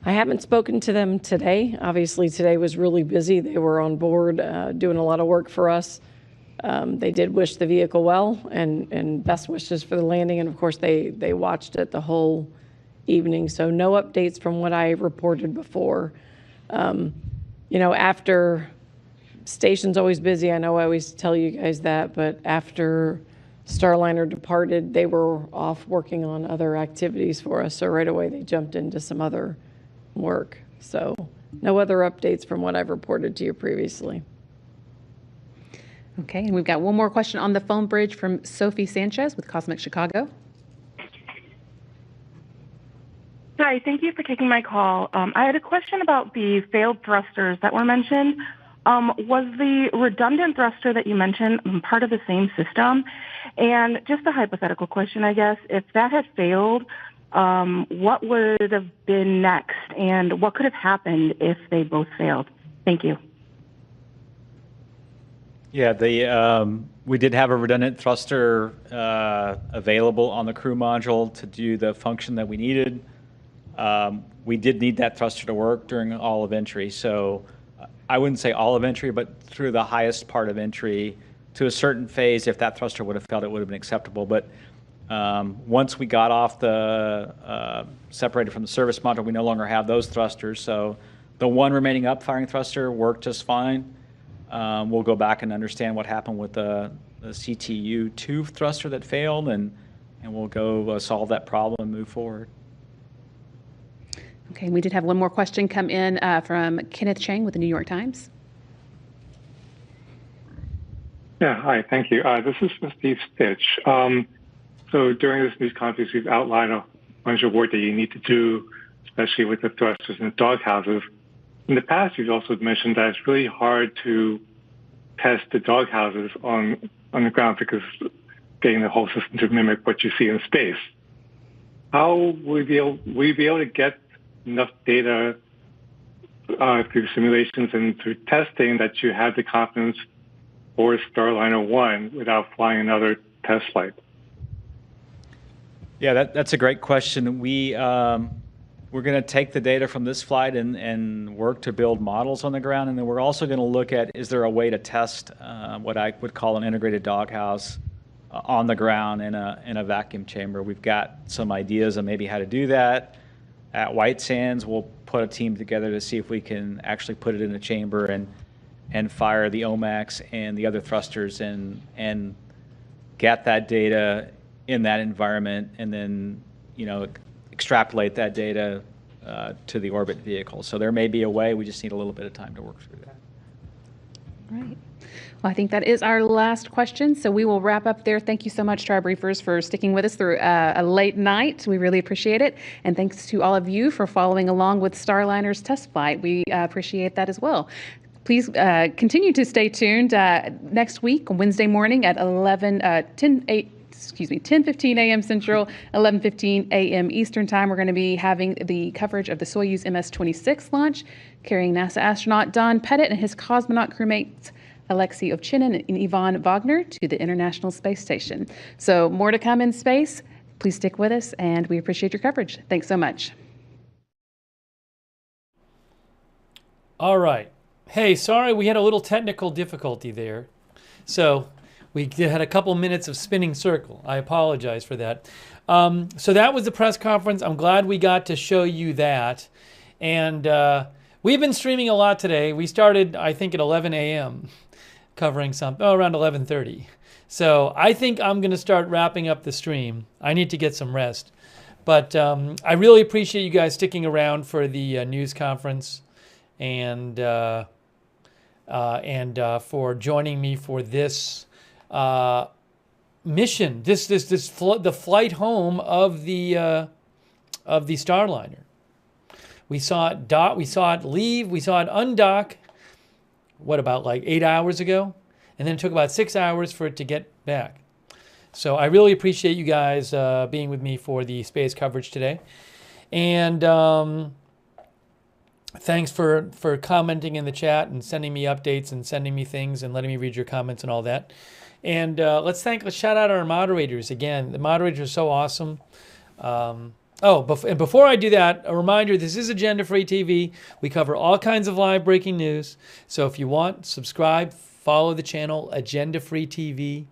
S14: I haven't spoken to them today. Obviously, today was really busy. They were on board doing a lot of work for us. They did wish the vehicle well and best wishes for the landing. And, of course, they watched it the whole evening. So no updates from what I reported before. After station's always busy. I know I always tell you guys that. But after Starliner departed, they were off working on other activities for us. So right away they jumped into some other work. So no other updates from what I've reported to you previously.
S5: Okay, and we've got one more question on the phone bridge from Sophie Sanchez with Cosmic Chicago.
S11: Hi, thank you for taking my call. I had a question about the failed thrusters that were mentioned. Was the redundant thruster that you mentioned part of the same system? And just a hypothetical question, I guess, if that had failed, what would have been next, and what could have happened if they both failed? Thank you.
S13: Yeah, we did have a redundant thruster available on the crew module to do the function that we needed. We did need that thruster to work during all of entry, so I wouldn't say all of entry, but through the highest part of entry to a certain phase. If that thruster would have failed, it would have been acceptable. But once we got off the separated from the service module, we no longer have those thrusters. So the one remaining up-firing thruster worked just fine. We'll go back and understand what happened with the CTU-2 thruster that failed, and we'll go solve that problem and move forward.
S5: Okay, we did have one more question come in from Kenneth Chang with the New York Times.
S24: Yeah, hi, thank you. This is for Steve Stitch. So during this news conference, you've outlined a bunch of work that you need to do, especially with the thrusters and the doghouses. In the past, you've also mentioned that it's really hard to test the doghouses on the ground because getting the whole system to mimic what you see in space. How will we be able to get enough data through simulations and through testing that you have the confidence for Starliner 1 without flying another test flight?
S13: Yeah, that's a great question. We're going to take the data from this flight and work to build models on the ground, and then we're also going to look at, is there a way to test what I would call an integrated doghouse on the ground in a vacuum chamber. We've got some ideas on maybe how to do that. At White Sands, we'll put a team together to see if we can actually put it in a chamber and fire the OMAX and the other thrusters and get that data in that environment, and then extrapolate that data to the orbit vehicle. So there may be a way. We just need a little bit of time to work through that.
S5: Right. Well, I think that is our last question, so we will wrap up there. Thank you so much to our briefers for sticking with us through a late night. We really appreciate it. And thanks to all of you for following along with Starliner's test flight. We appreciate that as well. Please continue to stay tuned. Next week, Wednesday morning at 10:15 a.m. Central, 11:15 a.m. Eastern Time, we're going to be having the coverage of the Soyuz MS-26 launch, carrying NASA astronaut Don Pettit and his cosmonaut crewmates Alexei Ovchinin and Ivan Wagner to the International Space Station. So more to come in space. Please stick with us, and we appreciate your coverage. Thanks so much.
S1: All right. Hey, sorry we had a little technical difficulty there. So We had a couple minutes of spinning circle. I apologize for that. So that was the press conference. I'm glad we got to show you that. And we've been streaming a lot today. We started, I think, at 11 a.m. covering something, around 11:30. So I think I'm going to start wrapping up the stream. I need to get some rest. But I really appreciate you guys sticking around for the news conference and for joining me for this mission, the flight home of the Starliner. We saw it we saw it leave, we saw it undock. What, about like 8 hours ago? And then it took about 6 hours for it to get back. So I really appreciate you guys being with me for the space coverage today. And thanks for commenting in the chat and sending me updates and sending me things and letting me read your comments and all that. And let's shout out our moderators again. The moderators are so awesome. And before I do that, a reminder, this is Agenda Free TV. We cover all kinds of live breaking news. So if you want, subscribe, follow the channel, Agenda Free TV.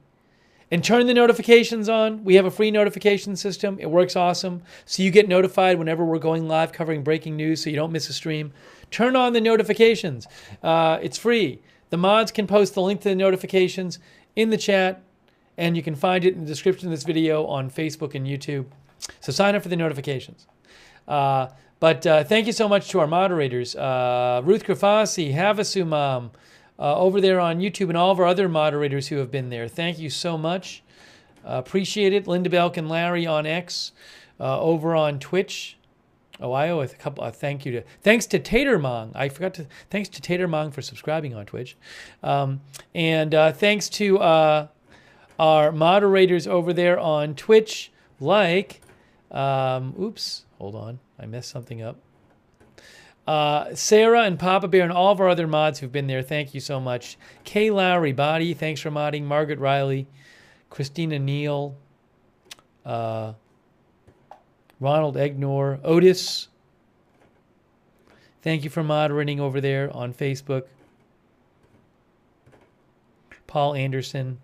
S1: And turn the notifications on. We have a free notification system. It works awesome. So you get notified whenever we're going live covering breaking news so you don't miss a stream. Turn on the notifications. It's free. The mods can post the link to the notifications in the chat, and you can find it in the description of this video on Facebook and YouTube. So sign up for the notifications. But thank you so much to our moderators. Ruth Grafasi, Havasumam, over there on YouTube, and all of our other moderators who have been there. Thank you so much. Appreciate it. Linda Belk and Larry on X, over on Twitch. Oh, I owe a couple. Thanks to Tatermong. Thanks to Tatermong for subscribing on Twitch, and thanks to our moderators over there on Twitch, like, oops, hold on, I messed something up. Sarah and Papa Bear and all of our other mods who've been there, thank you so much. Kay Lowry, Body, thanks for modding. Margaret Riley, Christina Neal, Ronald Egnor, Otis, thank you for moderating over there on Facebook. Paul Anderson,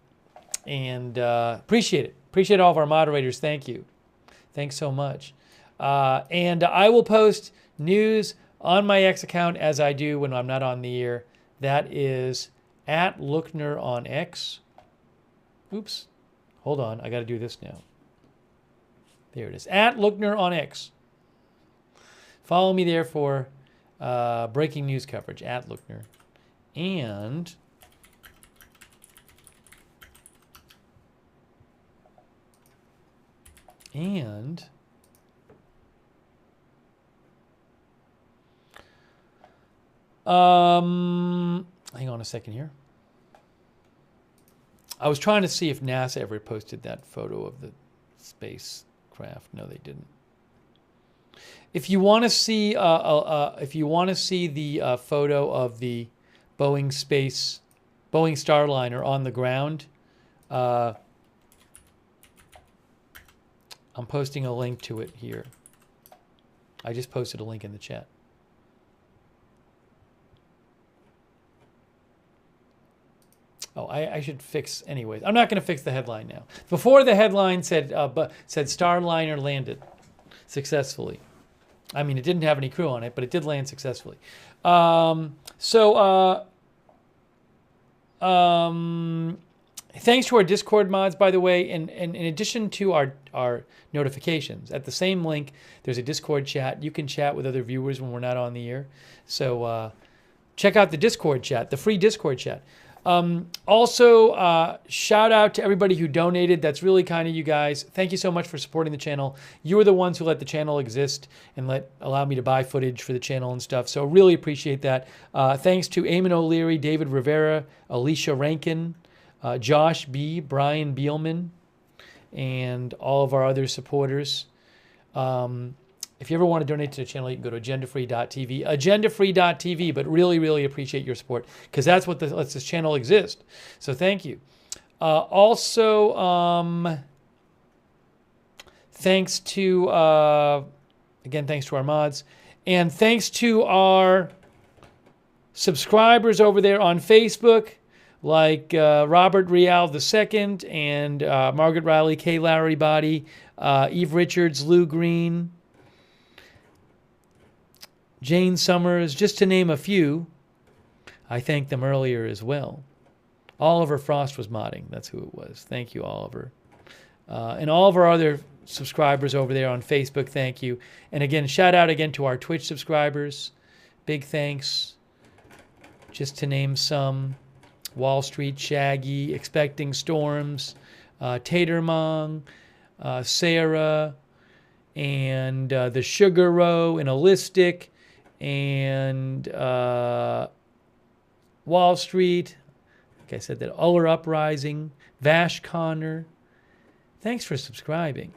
S1: and appreciate it. Appreciate all of our moderators. Thank you. Thanks so much. And I will post news on my X account as I do when I'm not on the air. That is at Lookner on X. Oops. Hold on. I got to do this now. There it is. At Lookner on X. Follow me there for breaking news coverage. At Lookner. And hang on a second here. I was trying to see if NASA ever posted that photo of the spacecraft. No, they didn't. If you want to see, the photo of the Boeing Starliner on the ground, I'm posting a link to it here. I just posted a link in the chat. Oh, I should fix, anyways. I'm not going to fix the headline now. Before, the headline said Starliner landed successfully. I mean, it didn't have any crew on it, but it did land successfully. Thanks to our Discord mods, by the way, and in addition to our notifications, at the same link, there's a Discord chat. You can chat with other viewers when we're not on the air. So check out the Discord chat, the free Discord chat. Also, shout out to everybody who donated. That's really kind of you guys. Thank you so much for supporting the channel. You are the ones who let the channel exist and allow me to buy footage for the channel and stuff. So really appreciate that. Thanks to Eamon O'Leary, David Rivera, Alicia Rankin, Josh B., Brian Beelman, and all of our other supporters. If you ever want to donate to the channel, you can go to agendafree.tv, agendafree.tv, but really, really appreciate your support because that's what lets this channel exist. So thank you. Also, thanks to, again, thanks to our mods, and thanks to our subscribers over there on Facebook. like Robert Rial II and Margaret Riley, Kay Lowry Body, Eve Richards, Lou Green, Jane Summers, just to name a few. I thanked them earlier as well. Oliver Frost was modding. That's who it was. Thank you, Oliver. And all of our other subscribers over there on Facebook, thank you. And again, shout out again to our Twitch subscribers. Big thanks. Just to name some. Wall Street Shaggy, Expecting Storms, Tatermong, Sarah, and the Sugar Row, and Holistic, and Wall Street. Like I said, that Uller Uprising, Vash Connor. Thanks for subscribing.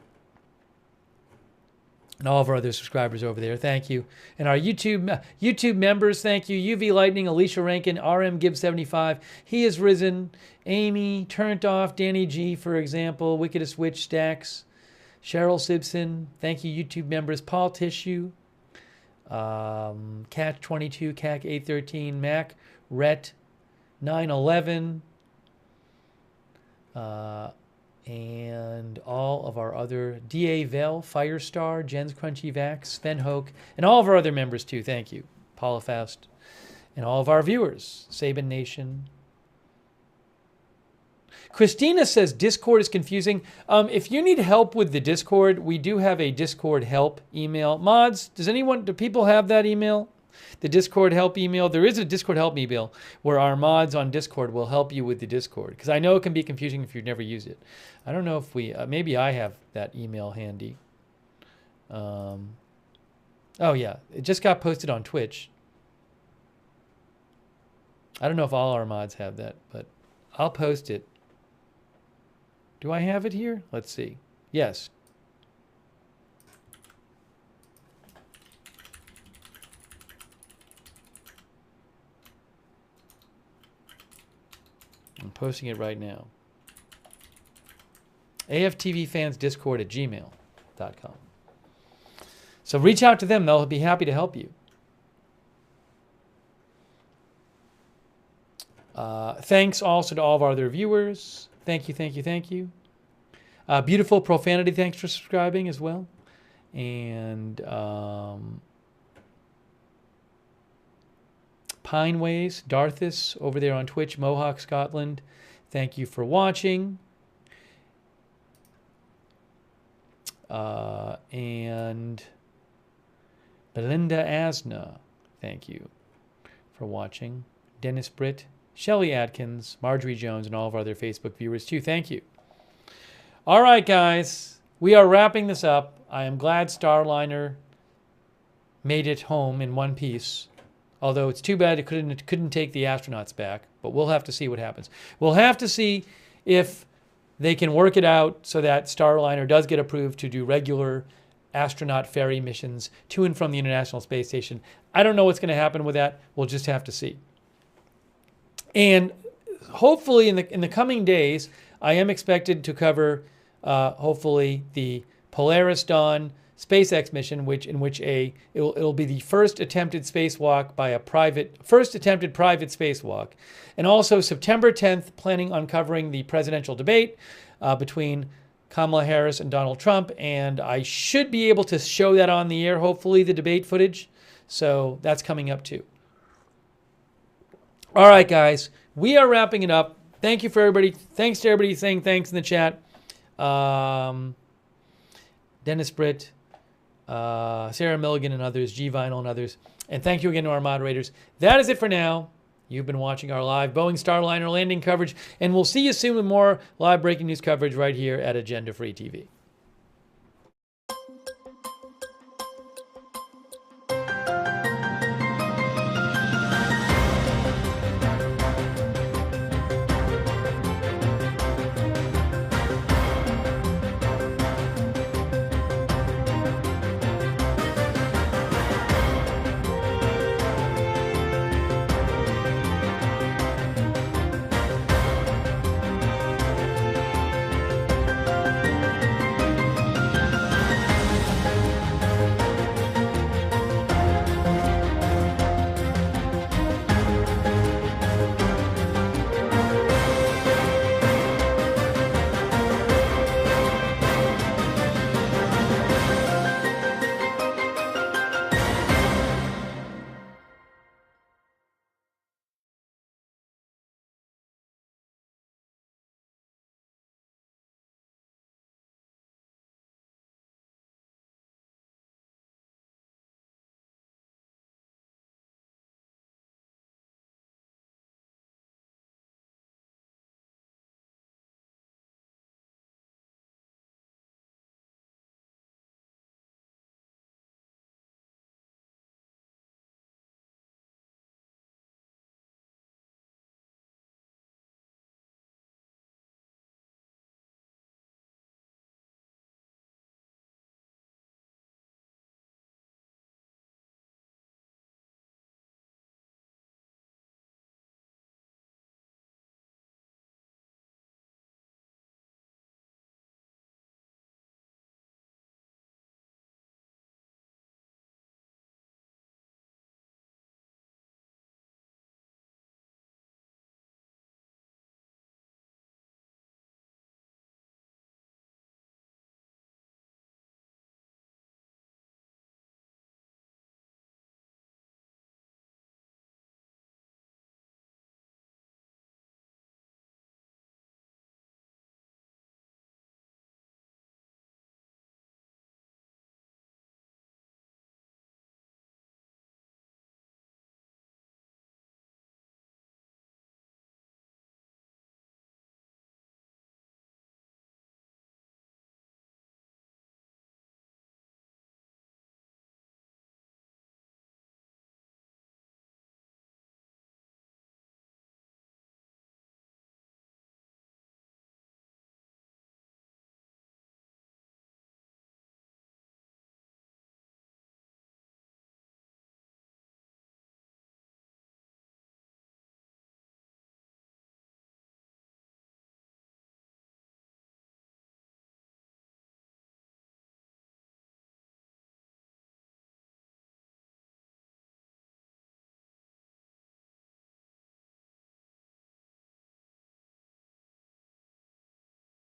S1: And all of our other subscribers over there, thank you. And our YouTube members, thank you. UV Lightning, Alicia Rankin, RM Gibbs 75, He Is Risen, Amy, Turned Off, Danny G, for example, Wickedest Witch Stacks, Cheryl Simpson, thank you, YouTube members, Paul Tissue, Catch 22, CAC 813, Mac, Rhett, 911, and all of our other D.A. Vell, Firestar, Jen's Crunchy Vax, Sven Hoke, and all of our other members too. Thank you. Paula Faust, and all of our viewers. Saban Nation. Christina says Discord is confusing. If you need help with the Discord, we do have a Discord help email. Mods, do people have that email? The Discord help email. There is a Discord help email where our mods on Discord will help you with the Discord, because I know it can be confusing if you've never used it. I don't know if we, maybe I have that email handy. Oh yeah, it just got posted on Twitch. I don't know if all our mods have that, but I'll post it. Do I have it here? Let's see. Yes. I'm posting it right now. AFTVfansDiscord@gmail.com. So reach out to them. They'll be happy to help you. Thanks also to all of our other viewers. Thank you, thank you, thank you. Beautiful Profanity, thanks for subscribing as well. And Pineways, Darthis over there on Twitch, Mohawk, Scotland. Thank you for watching. And Belinda Asna, thank you for watching. Dennis Britt, Shelly Atkins, Marjorie Jones, and all of our other Facebook viewers too. Thank you. All right, guys, we are wrapping this up. I am glad Starliner made it home in one piece. Although it's too bad it couldn't take the astronauts back, but we'll have to see what happens. We'll have to see if they can work it out so that Starliner does get approved to do regular astronaut ferry missions to and from the International Space Station. I don't know what's going to happen with that. We'll just have to see. And hopefully in the coming days, I am expected to cover hopefully the Polaris Dawn SpaceX mission, it'll be the first attempted spacewalk by first attempted private spacewalk, and also September 10th, planning on covering the presidential debate between Kamala Harris and Donald Trump, and I should be able to show that on the air, hopefully, the debate footage. So that's coming up too. All right, guys, we are wrapping it up. Thank you for everybody. Thanks to everybody saying thanks in the chat. Dennis Britt, Sarah Milligan and others, G Vinyl and others. And thank you again to our moderators. That is it for now. You've been watching our live Boeing Starliner landing coverage, and we'll see you soon with more live breaking news coverage right here at Agenda Free TV.